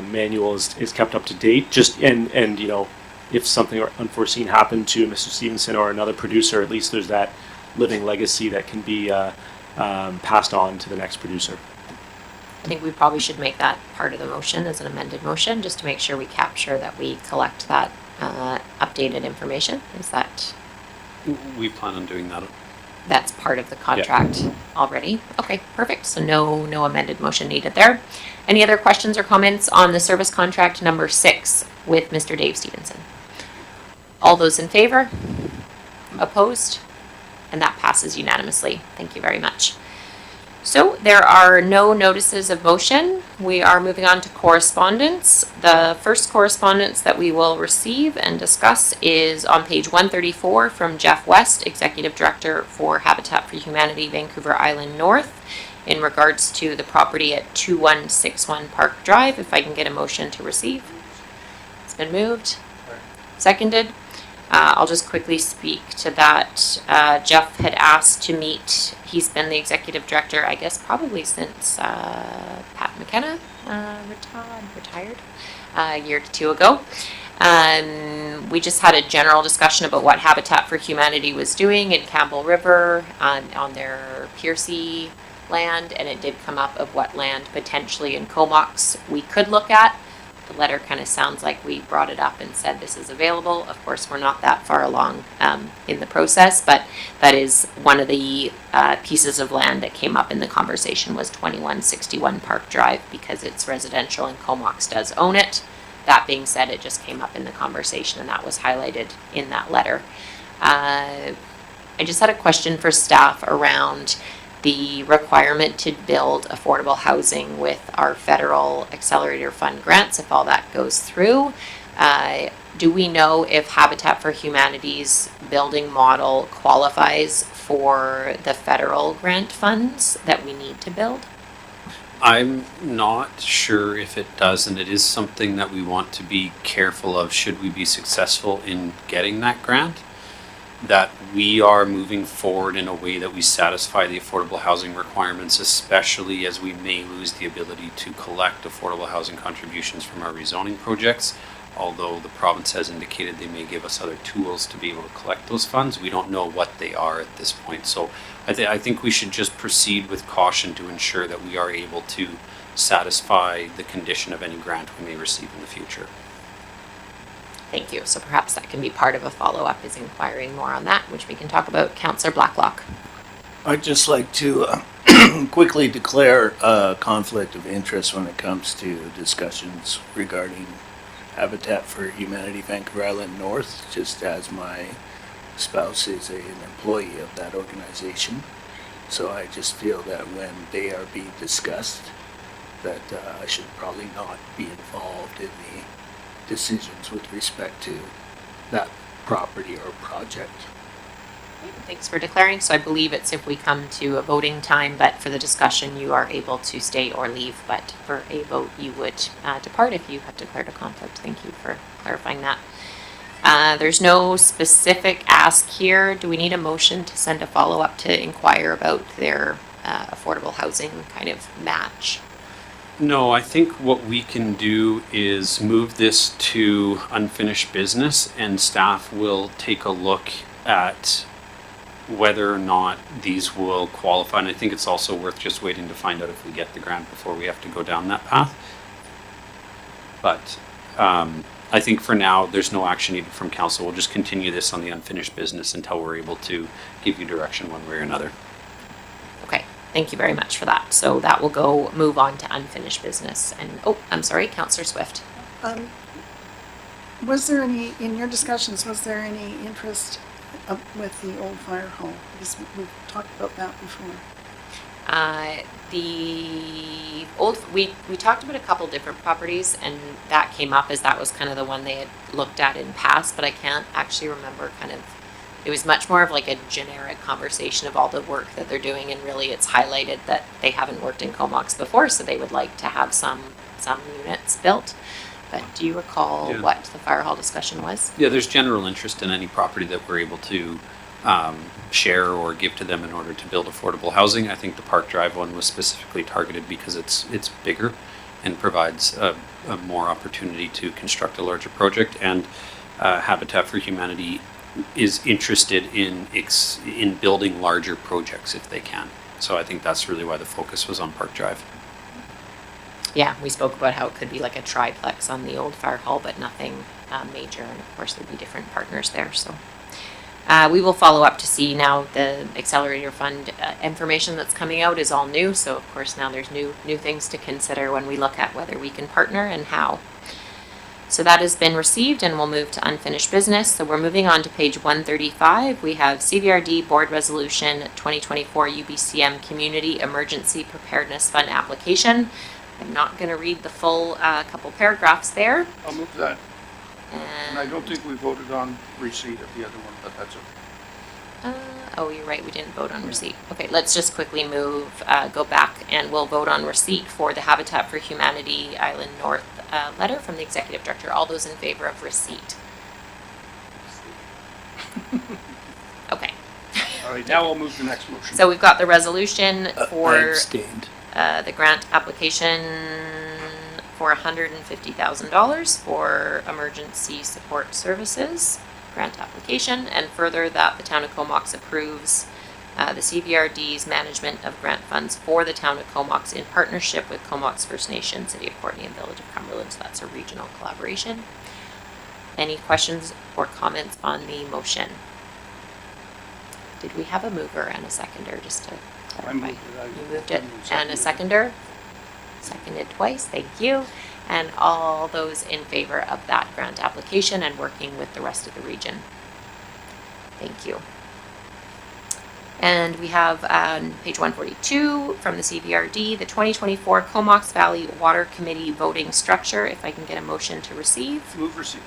manual is kept up to date. Just and if something unforeseen happened to Mr. Stevenson or another producer, at least there's that living legacy that can be passed on to the next producer. I think we probably should make that part of the motion as an amended motion, just to make sure we capture that we collect that updated information. Is that? We plan on doing that. That's part of the contract already? Okay, perfect. So no amended motion needed there. Any other questions or comments on the service contract number 6 with Mr. Dave Stevenson? All those in favor? Opposed? And that passes unanimously. Thank you very much. So there are no notices of motion. We are moving on to correspondence. The first correspondence that we will receive and discuss is on page 134 from Jeff West, Executive Director for Habitat for Humanity, Vancouver Island North, in regards to the property at 2161 Park Drive. If I can get a motion to receive. It's been moved. Seconded. I'll just quickly speak to that. Jeff had asked to meet. He's been the executive director, I guess, probably since Pat McKenna retired a year or two ago. We just had a general discussion about what Habitat for Humanity was doing in Campbell River on their Piercy land, and it did come up of what land potentially in Comox we could look at. The letter kind of sounds like we brought it up and said this is available. Of course, we're not that far along in the process, but that is one of the pieces of land that came up in the conversation was 2161 Park Drive because it's residential and Comox does own it. That being said, it just came up in the conversation and that was highlighted in that letter. I just had a question for staff around the requirement to build affordable housing with our federal accelerator fund grants, if all that goes through. Do we know if Habitat for Humanity's building model qualifies for the federal grant funds that we need to build? I'm not sure if it does, and it is something that we want to be careful of should we be successful in getting that grant. That we are moving forward in a way that we satisfy the affordable housing requirements, especially as we may lose the ability to collect affordable housing contributions from our rezoning projects. Although the province has indicated they may give us other tools to be able to collect those funds, we don't know what they are at this point. So I think we should just proceed with caution to ensure that we are able to satisfy the condition of any grant we may receive in the future. Thank you. So perhaps that can be part of a follow-up is inquiring more on that, which we can talk about. Councillor Blacklock. I'd just like to quickly declare a conflict of interest when it comes to discussions regarding Habitat for Humanity Vancouver Island North, just as my spouse is an employee of that organization. So I just feel that when they are being discussed, that I should probably not be involved in the decisions with respect to that property or project. Thanks for declaring. So I believe it's if we come to a voting time, but for the discussion, you are able to stay or leave. But for a vote, you would depart if you have declared a conflict. Thank you for clarifying that. There's no specific ask here. Do we need a motion to send a follow-up to inquire about their affordable housing kind of match? No, I think what we can do is move this to unfinished business and staff will take a look at whether or not these will qualify. And I think it's also worth just waiting to find out if we get the grant before we have to go down that path. But I think for now, there's no action needed from council. We'll just continue this on the unfinished business until we're able to give you direction one way or another. Okay. Thank you very much for that. So that will move on to unfinished business. And, oh, I'm sorry, Councillor Swift. Was there any, in your discussions, was there any interest with the old fire hall? Because we've talked about that before. We talked about a couple different properties and that came up as that was kind of the one they had looked at in past, but I can't actually remember it was much more of like a generic conversation of all the work that they're doing, and really it's highlighted that they haven't worked in Comox before, so they would like to have some units built. But do you recall what the fire hall discussion was? Yeah, there's general interest in any property that we're able to share or give to them in order to build affordable housing. I think the Park Drive one was specifically targeted because it's bigger and provides a more opportunity to construct a larger project. And Habitat for Humanity is interested in building larger projects if they can. So I think that's really why the focus was on Park Drive. Yeah, we spoke about how it could be like a triplex on the old fire hall, but nothing major. And of course, there'd be different partners there. So we will follow up to see now the Accelerator Fund information that's coming out is all new. So of course, now there's new things to consider when we look at whether we can partner and how. So that has been received and we'll move to unfinished business. So we're moving on to page 135. We have CVRD Board Resolution 2024 UBCM Community Emergency Preparedness Fund application. I'm not going to read the full couple paragraphs there. I'll move that. And I don't think we voted on receipt of the other one, but that's okay. Oh, you're right. We didn't vote on receipt. Okay, let's just quickly go back and we'll vote on receipt for the Habitat for Humanity Island North letter from the Executive Director. All those in favor of receipt? Okay. All right, now we'll move to the next motion. So we've got the resolution I for abstained. the grant application for $150,000 for emergency support services grant application, and further that the town of Comox approves the CVRD's management of grant funds for the town of Comox in partnership with Comox First Nation, City of Courtenay, and Village of Cumberland. So that's a regional collaboration. Any questions or comments on the motion? Did we have a mover and a seconder, just to clarify? You moved it, and a seconder? Seconded twice, thank you. And all those in favor of that grant application and working with the rest of the region? Thank you. And we have on page 142 from the CVRD, the 2024 Comox Valley Water Committee voting structure. If I can get a motion to receive. Move receive.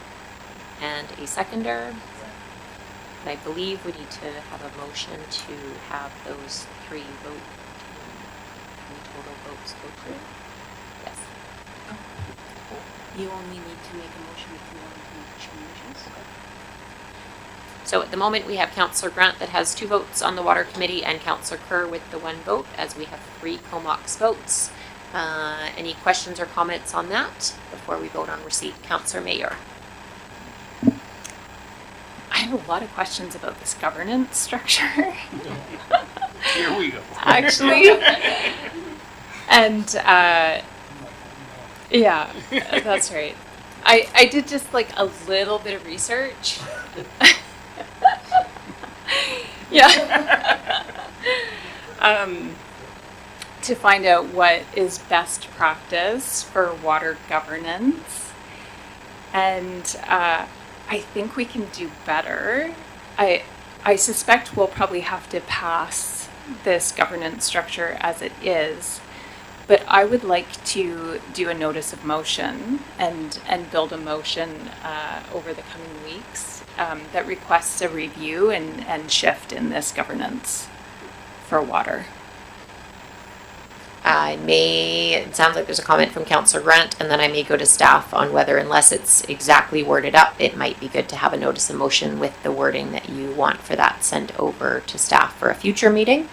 And a seconder. And I believe we need to have a motion to have those three total votes go through. Yes. You only need to make a motion if you want to make changes. So at the moment, we have Councillor Grant that has 2 votes on the Water Committee and Councillor Kerr with the 1 vote, as we have 3 Comox votes. Any questions or comments on that before we vote on receipt? Councillor Mayor. I have a lot of questions about this governance structure. Here we go. Actually. And yeah, that's right. I did just like a little bit of research. Yeah. To find out what is best practice for water governance. And I think we can do better. I suspect we'll probably have to pass this governance structure as it is, but I would like to do a notice of motion and build a motion over the coming weeks that requests a review and shift in this governance for water. It sounds like there's a comment from Councillor Grant, and then I may go to staff on whether, unless it's exactly worded up, it might be good to have a notice of motion with the wording that you want for that sent over to staff for a future meeting,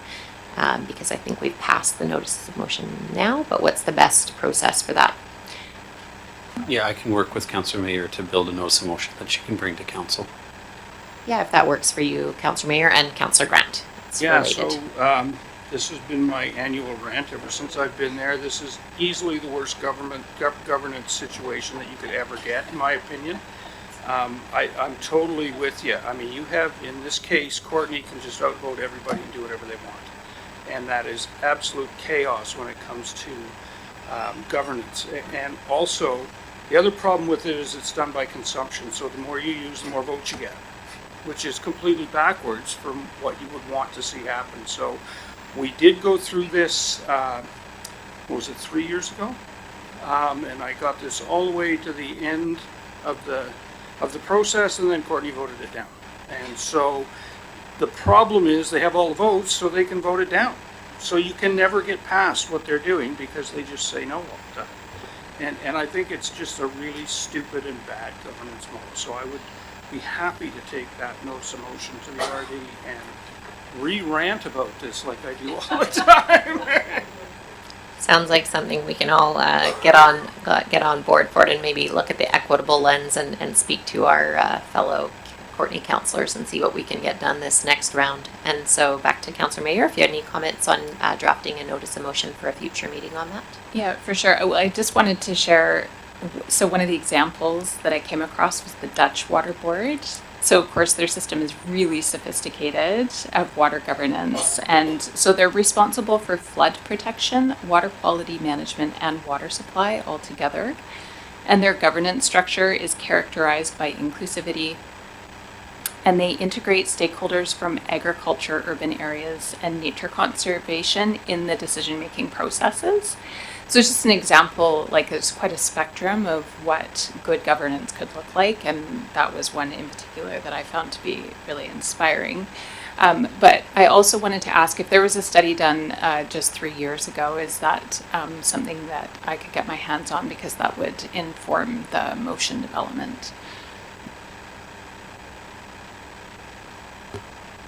because I think we've passed the notice of motion now, but what's the best process for that? Yeah, I can work with Councillor Mayor to build a notice of motion that she can bring to council. Yeah, if that works for you, Councillor Mayor and Councillor Grant. It's related. So this has been my annual rant ever since I've been there. This is easily the worst governance situation that you could ever get, in my opinion. I'm totally with you. I mean, you have, in this case, Courtenay can just outvote everybody and do whatever they want. And that is absolute chaos when it comes to governance. And also, the other problem with it is it's done by consumption. So the more you use, the more votes you get, which is completely backwards from what you would want to see happen. So we did go through this, what was it, 3 years ago? And I got this all the way to the end of the process, and then Courtenay voted it down. And so the problem is they have all the votes, so they can vote it down. So you can never get past what they're doing because they just say no all the time. And I think it's just a really stupid and bad governance model. So I would be happy to take that notice of motion to the RD and re-rant about this like I do all the time. Sounds like something we can all get on board for it, and maybe look at the equitable lens and speak to our fellow Courtenay councillors and see what we can get done this next round. And so back to Councillor Mayor, if you had any comments on drafting a notice of motion for a future meeting on that. Yeah, for sure. Well, I just wanted to share, so one of the examples that I came across was the Dutch Water Board. So of course their system is really sophisticated of water governance, and so they're responsible for flood protection, water quality management, and water supply all together. And their governance structure is characterized by inclusivity, and they integrate stakeholders from agriculture, urban areas, and nature conservation in the decision-making processes. So it's just an example, like there's quite a spectrum of what good governance could look like, and that was one in particular that I found to be really inspiring. But I also wanted to ask if there was a study done just 3 years ago, is that something that I could get my hands on, because that would inform the motion development.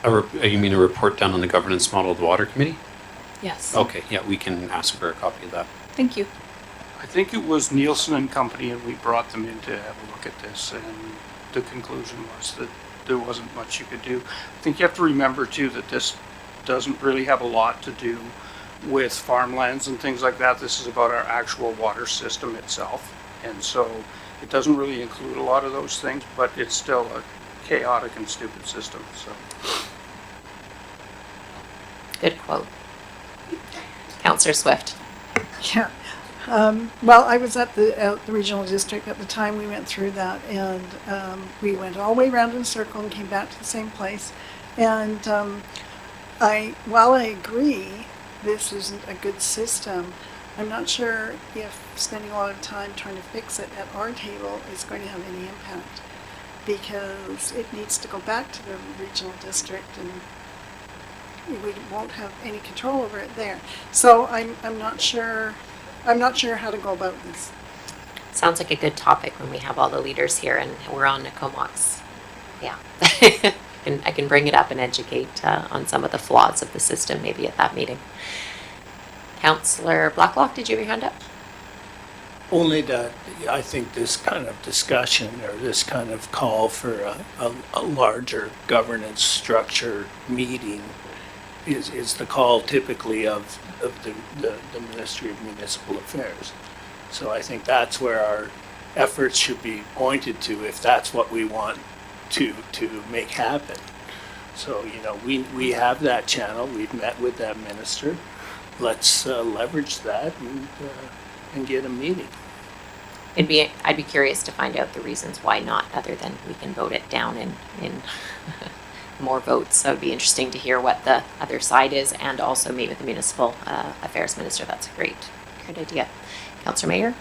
You mean a report done on the governance model of the Water Committee? Yes. Okay, yeah, we can ask for a copy of that. Thank you. I think it was Nielsen and Company, and we brought them in to have a look at this, and the conclusion was that there wasn't much you could do. I think you have to remember too that this doesn't really have a lot to do with farmlands and things like that. This is about our actual water system itself. And so it doesn't really include a lot of those things, but it's still a chaotic and stupid system, so. Good quote. Councillor Swift. Yeah. Well, I was at the regional district at the time we went through that, and we went all the way around in a circle and came back to the same place. And while I agree this isn't a good system, I'm not sure if spending a lot of time trying to fix it at our table is going to have any impact, because it needs to go back to the regional district, and we won't have any control over it there. So I'm not sure how to go about this. Sounds like a good topic when we have all the leaders here and we're on Nokomox. Yeah. And I can bring it up and educate on some of the flaws of the system maybe at that meeting. Councillor Blacklock, did you have your hand up? Only that I think this kind of discussion or this kind of call for a larger governance structure meeting is the call typically of the Ministry of Municipal Affairs. So I think that's where our efforts should be pointed to if that's what we want to make happen. So, you know, we have that channel. We've met with that minister. Let's leverage that and get a meeting. I'd be curious to find out the reasons why not, other than we can vote it down in more votes. So it'd be interesting to hear what the other side is, and also meet with the Municipal Affairs Minister. That's a great idea. Councillor Mayer?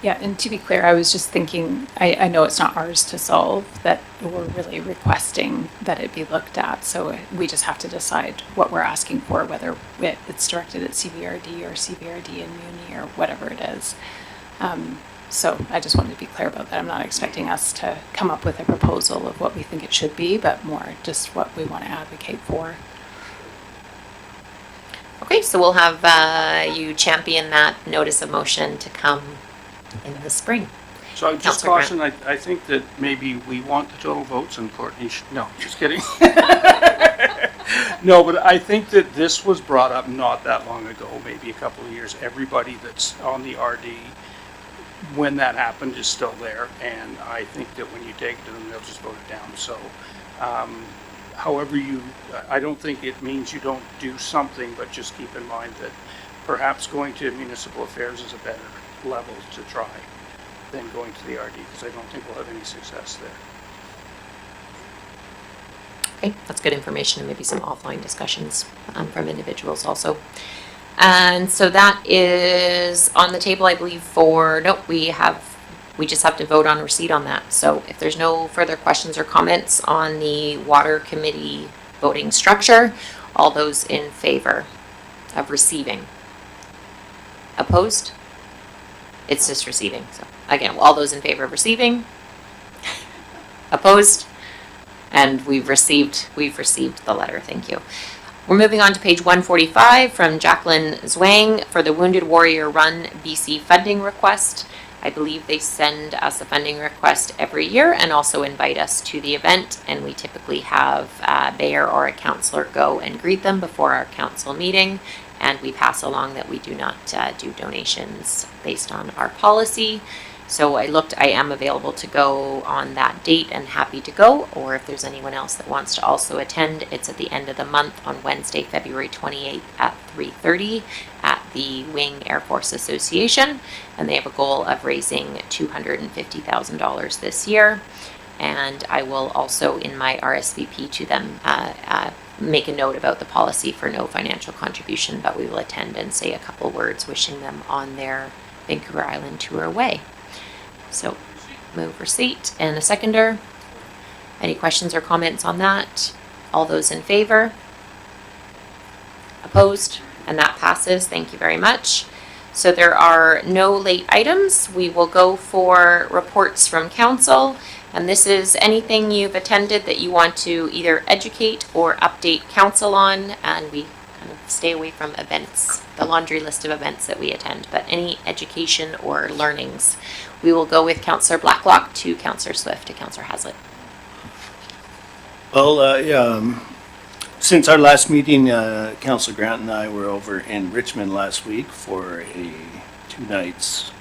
Yeah, and to be clear, I was just thinking, I know it's not ours to solve, that we're really requesting that it be looked at. So we just have to decide what we're asking for, whether it's directed at CVRD or CVRD and Muni or whatever it is. So I just wanted to be clear about that. I'm not expecting us to come up with a proposal of what we think it should be, but more just what we want to advocate for. Okay, so we'll have you champion that notice of motion to come in the spring. So I just Councillor Grant. caution, I think that maybe we want the total votes and Courtney no, just kidding. No, but I think that this was brought up not that long ago, maybe a couple of years. Everybody that's on the RD, when that happened, is still there. And I think that when you take it to them, they'll just vote it down. So however I don't think it means you don't do something, but just keep in mind that perhaps going to municipal affairs is a better level to try than going to the RD, because I don't think we'll have any success there. Okay, that's good information, and maybe some offline discussions from individuals also. And so that is on the table, I believe, we just have to vote on receipt on that. So if there's no further questions or comments on the Water Committee voting structure, all those in favor of receiving? Opposed? It's just receiving. So again, all those in favor of receiving? Opposed? And we've received the letter. Thank you. We're moving on to page 145 from Jacqueline Zwang for the Wounded Warrior Run BC funding request. I believe they send us a funding request every year and also invite us to the event, and we typically have a mayor or a councillor go and greet them before our council meeting, and we pass along that we do not do donations based on our policy. So I am available to go on that date and happy to go, or if there's anyone else that wants to also attend, it's at the end of the month on Wednesday, February 28th at 3:30 at the Wing Air Force Association, and they have a goal of raising $250,000 this year. And I will also, in my RSVP to them, make a note about the policy for no financial contribution, but we will attend and say a couple words wishing them on their Vancouver Island tour away. So move receipt and a seconder. Any questions or comments on that? All those in favor? Opposed? And that passes. Thank you very much. So there are no late items. We will go for reports from council. And this is anything you've attended that you want to either educate or update council on. And we kind of stay away from events, the laundry list of events that we attend, but any education or learnings. We will go with Councillor Blacklock to Councillor Swift to Councillor Hazlitt. Well, Since our last meeting, Councillor Grant and I were over in Richmond last week for a 2 nights,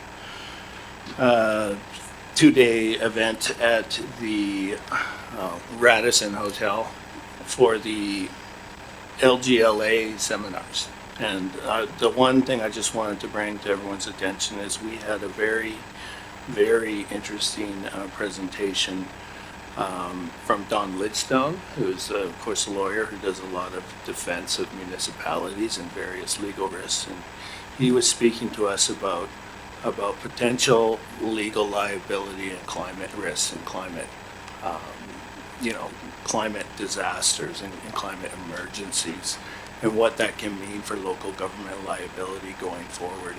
2-day event at the Radisson Hotel for the LGLA seminars. And the one thing I just wanted to bring to everyone's attention is we had a very, very interesting presentation from Don Lidstone, who is, of course, a lawyer who does a lot of defense of municipalities and various legal risks. And he was speaking to us about potential legal liability and climate risks and climate, climate disasters and climate emergencies, and what that can mean for local government liability going forward,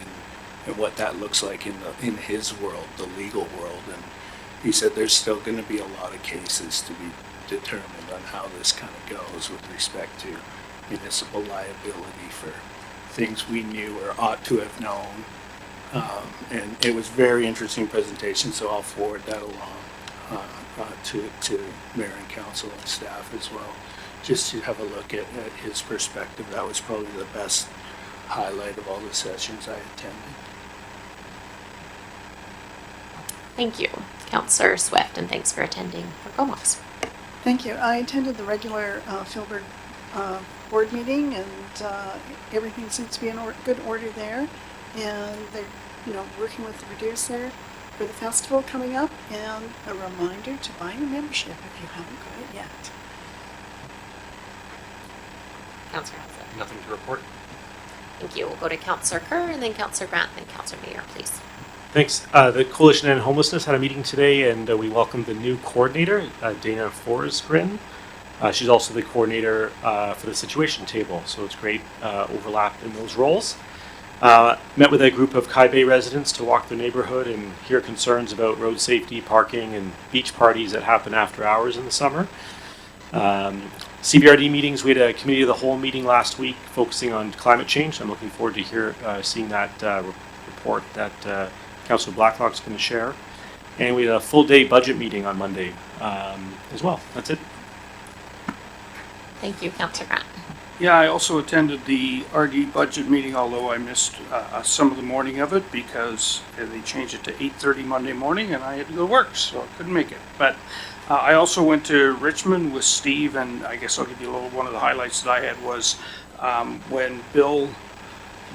and what that looks like in his world, the legal world. And he said there's still going to be a lot of cases to be determined on how this kind of goes with respect to municipal liability for things we knew or ought to have known. And it was a very interesting presentation, so I'll forward that along to Mayor and Council and staff as well, just to have a look at his perspective. That was probably the best highlight of all the sessions I attended. Thank you, Councillor Swift, and thanks for attending for Comox. Thank you. I attended the regular Philbert board meeting, and everything seems to be in good order there. And they're, working with the producer for the festival coming up, and a reminder to buy your membership if you haven't got it yet. Councillor Haslett. Nothing to report. Thank you. We'll go to Councillor Kerr, and then Councillor Grant, and then Councillor Mayor, please. Thanks. The Coalition to End Homelessness had a meeting today, and we welcomed the new coordinator, Dana Forsgren. She's also the coordinator for the Situation Table, so it's great overlap in those roles. Met with a group of Kai Bay residents to walk their neighborhood and hear concerns about road safety, parking, and beach parties that happen after hours in the summer. CBRD meetings, we had a committee of the whole meeting last week focusing on climate change. I'm looking forward to seeing that report that Councillor Blacklock's going to share. And we had a full day budget meeting on Monday as well. That's it. Thank you, Councillor Grant. Yeah, I also attended the RD budget meeting, although I missed some of the morning of it because they changed it to 8:30 Monday morning and I had to go to work, so I couldn't make it. But I also went to Richmond with Steve, and I guess I'll give you a little, one of the highlights that I had was when Bill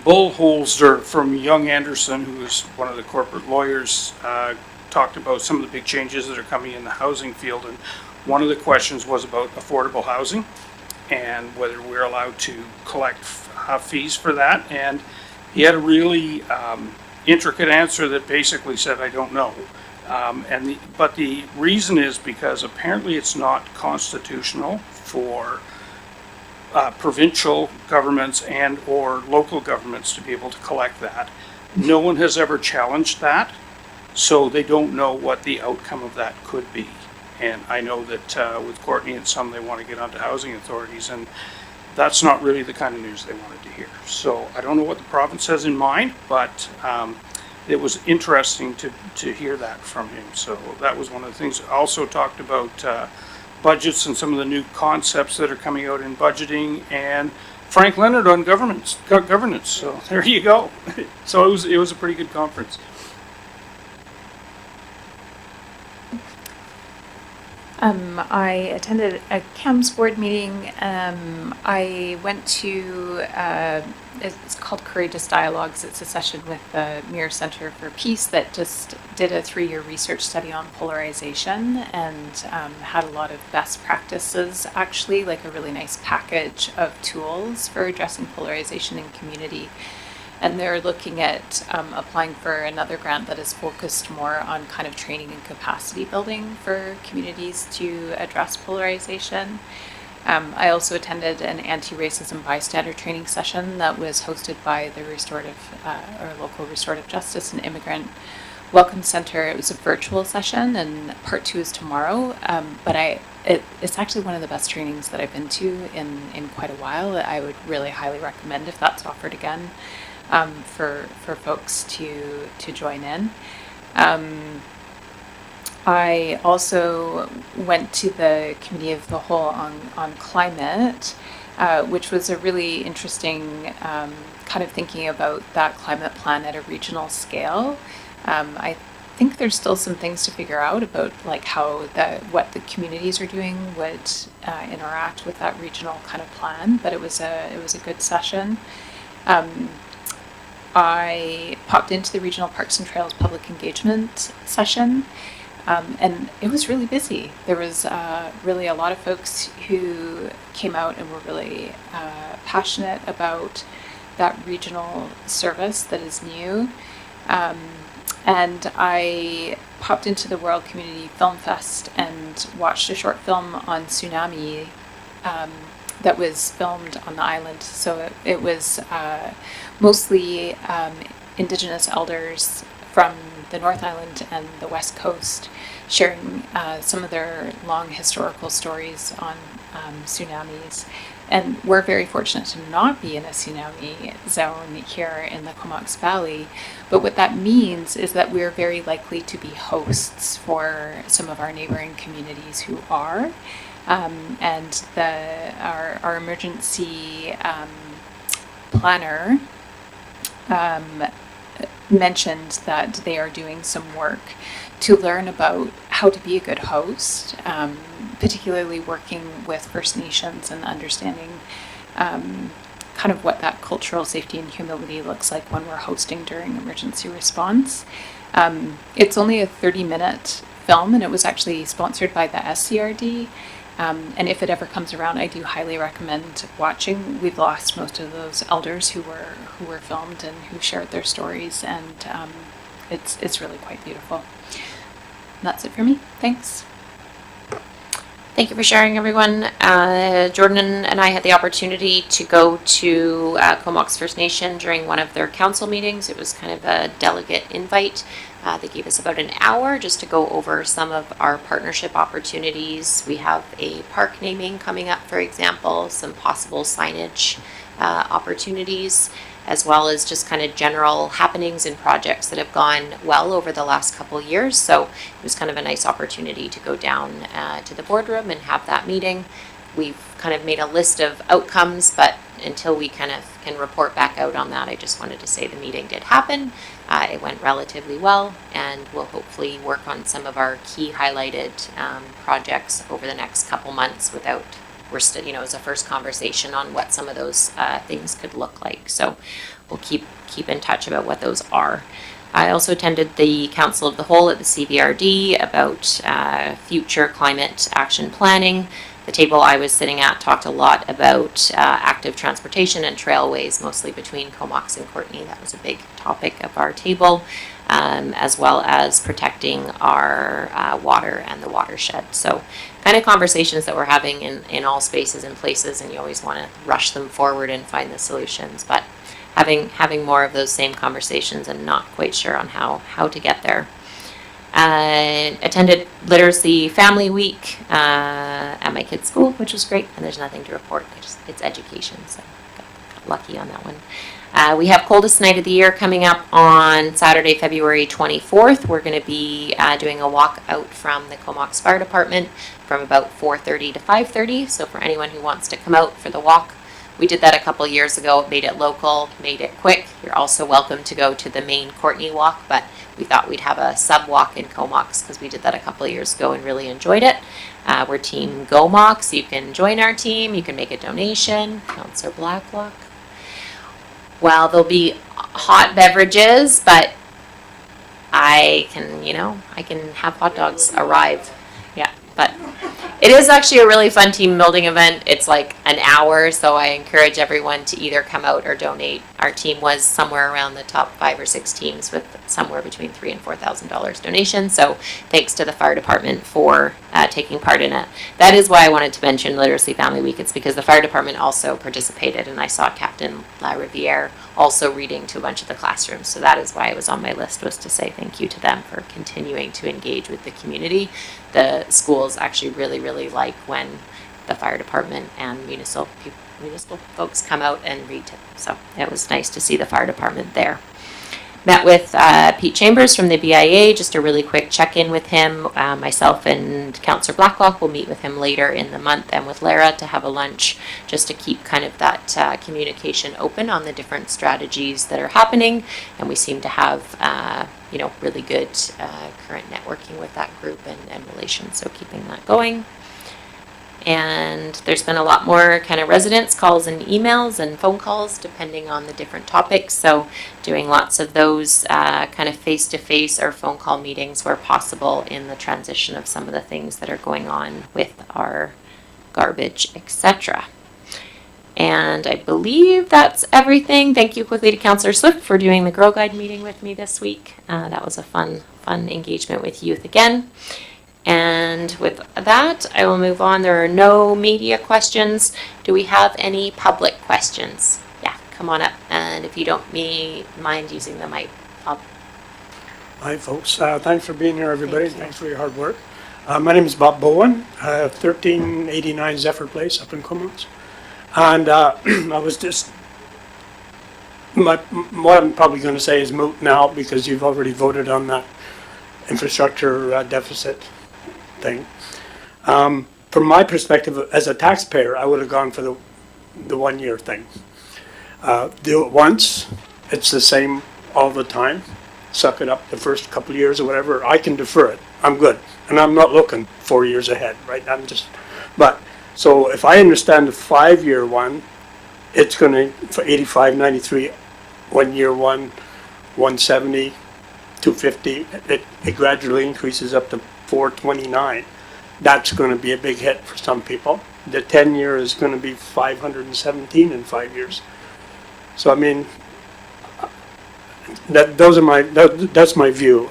Bullholzer from Young Anderson, who is one of the corporate lawyers, talked about some of the big changes that are coming in the housing field, and one of the questions was about affordable housing and whether we're allowed to collect fees for that. And he had a really intricate answer that basically said, I don't know. But the reason is because apparently it's not constitutional for provincial governments and or local governments to be able to collect that. No one has ever challenged that, so they don't know what the outcome of that could be. And I know that with Courtney and some, they want to get onto housing authorities, and that's not really the kind of news they wanted to hear. So I don't know what the province has in mind, but it was interesting to hear that from him. So that was one of the things. I also talked about budgets and some of the new concepts that are coming out in budgeting, and Frank Leonard on governance. So there you go. So it was a pretty good conference. I attended a CAMS board meeting. I went to, it's called Courageous Dialogues. It's a session with the Mirror Center for Peace that just did a 3-year research study on polarization and had a lot of best practices, actually, like a really nice package of tools for addressing polarization in community. And they're looking at applying for another grant that is focused more on kind of training and capacity building for communities to address polarization. I also attended an anti-racism bystander training session that was hosted by the local restorative justice and immigrant welcome center. It was a virtual session, and part 2 is tomorrow. But it's actually one of the best trainings that I've been to in quite a while. I would really highly recommend if that's offered again. For folks to join in. I also went to the Committee of the Whole on climate, which was a really interesting kind of thinking about that climate plan at a regional scale. I think there's still some things to figure out about like how what the communities are doing would interact with that regional kind of plan, but it was a good session. I popped into the Regional Parks and Trails public engagement session, and it was really busy. There was really a lot of folks who came out and were really passionate about that regional service that is new. And I popped into the World Community Film Fest and watched a short film on tsunami that was filmed on the island. So it was mostly Indigenous elders from the North Island and the West Coast sharing some of their long historical stories on tsunamis. And we're very fortunate to not be in a tsunami zone here in the Comox Valley. But what that means is that we're very likely to be hosts for some of our neighboring communities who are. And our emergency planner mentioned that they are doing some work to learn about how to be a good host, particularly working with First Nations and understanding kind of what that cultural safety and humility looks like when we're hosting during emergency response. It's only a 30-minute film, and it was actually sponsored by the SCRD. And if it ever comes around, I do highly recommend watching. We've lost most of those elders who were filmed and who shared their stories, and it's really quite beautiful. And that's it for me. Thanks. Thank you for sharing, everyone. Jordan and I had the opportunity to go to Comox First Nation during one of their council meetings. It was kind of a delegate invite. They gave us about an hour just to go over some of our partnership opportunities. We have a park naming coming up, for example, some possible signage opportunities, as well as just kind of general happenings and projects that have gone well over the last couple years. So it was kind of a nice opportunity to go down to the boardroom and have that meeting. We've kind of made a list of outcomes, but until we kind of can report back out on that, I just wanted to say the meeting did happen. It went relatively well, and we'll hopefully work on some of our key highlighted projects over the next couple months we're still, it was a first conversation on what some of those things could look like. So we'll keep in touch about what those are. I also attended the Council of the Whole at the CVRD about future climate action planning. The table I was sitting at talked a lot about active transportation and trailways, mostly between Comox and Courtenay. That was a big topic of our table, as well as protecting our water and the watershed. So kind of conversations that we're having in all spaces and places, and you always want to rush them forward and find the solutions. But having more of those same conversations and not quite sure on how to get there. Attended Literacy Family Week at my kids' school, which was great, and there's nothing to report. It's education, so got lucky on that one. We have Coldest Night of the Year coming up on Saturday, February 24th. We're going to be doing a walk out from the Comox Fire Department from about 4:30 to 5:30. So for anyone who wants to come out for the walk, we did that a couple years ago, made it local, made it quick. You're also welcome to go to the main Courtenay walk, but we thought we'd have a sub-walk in Comox because we did that a couple of years ago and really enjoyed it. We're Team GoMox. You can join our team. You can make a donation. Councillor Blacklock. Well, there'll be hot beverages, but I can have hot dogs arrive. Yeah, but it is actually a really fun team building event. It's like an hour, so I encourage everyone to either come out or donate. Our team was somewhere around the top 5 or 6 teams with somewhere between $3,000 and $4,000 donations. So thanks to the fire department for taking part in it. That is why I wanted to mention Literacy Family Week. It's because the fire department also participated, and I saw Captain La Riviere also reading to a bunch of the classrooms. So that is why it was on my list, was to say thank you to them for continuing to engage with the community. The schools actually really, really like when the fire department and municipal folks come out and read to them. So it was nice to see the fire department there. Met with Pete Chambers from the BIA, just a really quick check-in with him. Myself and Councillor Blacklock will meet with him later in the month, and with Lara to have a lunch, just to keep kind of that communication open on the different strategies that are happening. And we seem to have, really good current networking with that group and relations, so keeping that going. And there's been a lot more kind of residents calls and emails and phone calls depending on the different topics. So doing lots of those kind of face-to-face or phone call meetings where possible in the transition of some of the things that are going on with our garbage, etc. And I believe that's everything. Thank you quickly to Councillor Swift for doing the Grow Guide meeting with me this week. That was a fun engagement with youth again. And with that, I will move on. There are no media questions. Do we have any public questions? Yeah, come on up. And if you don't mind using the mic, Hi, folks. Thanks for being here, everybody. Thanks for your hard work. My name is Bob Bowen. I have 1389 Zephyr Place up in Comox. And I was just, what I'm probably going to say is moot now because you've already voted on that infrastructure deficit thing. From my perspective as a taxpayer, I would have gone for the 1 year thing. Do it once, it's the same all the time. Suck it up the first couple of years or whatever. I can defer it. I'm good. And I'm not looking 4 years ahead, right? So if I understand the 5 year one, it's going to, for 85, 93, 1 year one, 170, 250, it gradually increases up to 429. That's going to be a big hit for some people. The 10 year is going to be 517 in 5 years. So I mean, that's my view.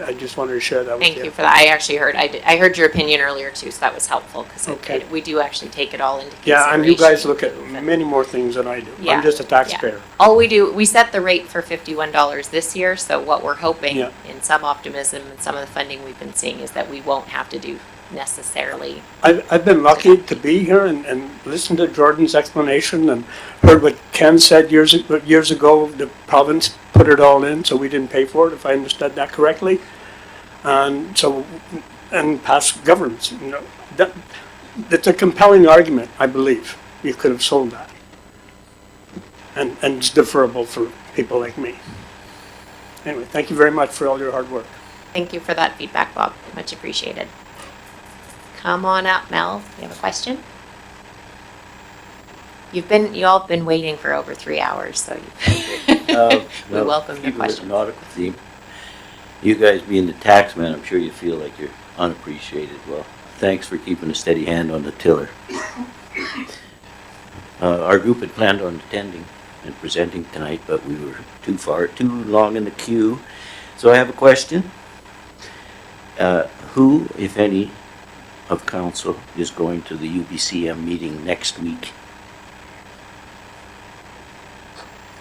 I just wanted to share that with you. thank you for that. I actually I heard your opinion earlier too, so that was helpful because we do actually take it all into consideration. Yeah, and you guys look at many more things than I do. Yeah, I'm just a taxpayer. Yeah. All we set the rate for $51 this year, so what we're hoping in some optimism and some of the funding we've been seeing is that we won't have to do necessarily. I've been lucky to be here and listen to Jordan's explanation and heard what Ken said years ago. The province put it all in, so we didn't pay for it, if I understood that correctly. And past governments, that's a compelling argument, I believe. You could have sold that. And it's deferrable for people like me. Anyway, thank you very much for all your hard work. Thank you for that feedback, Bob. Much appreciated. Come on up, Mel. You have a question? You all have been waiting for over 3 hours, so we welcome your question. Nautical theme. You guys being the taxman, I'm sure you feel like you're unappreciated. Well, thanks for keeping a steady hand on the tiller. Our group had planned on attending and presenting tonight, but we were too long in the queue. So I have a question. Who, if any, of council is going to the UBCM meeting next week?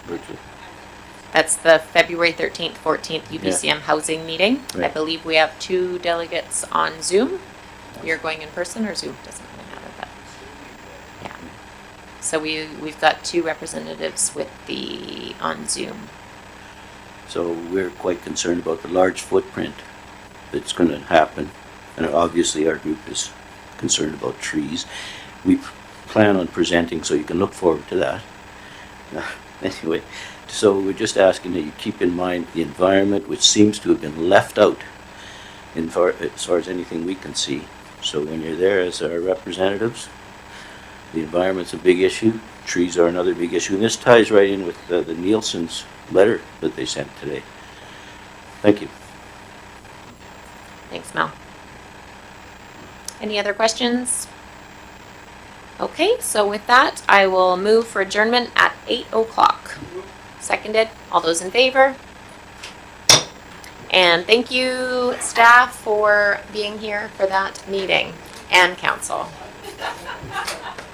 Virtually. That's the February 13th, 14th UBCM housing meeting. Right. I believe we have 2 delegates on Zoom. You're going in person or Zoom? Doesn't really matter, but yeah. So we've got 2 representatives on Zoom. So we're quite concerned about the large footprint that's going to happen. And obviously our group is concerned about trees. We plan on presenting, so you can look forward to that. Anyway, so we're just asking that you keep in mind the environment, which seems to have been left out as far as anything we can see. So when you're there as our representatives, the environment's a big issue. Trees are another big issue. And this ties right in with the Nielsen's letter that they sent today. Thank you. Thanks, Mel. Any other questions? Okay, so with that, I will move for adjournment at 8 o'clock. Seconded. All those in favor? And thank you, staff, for being here for that meeting, and council.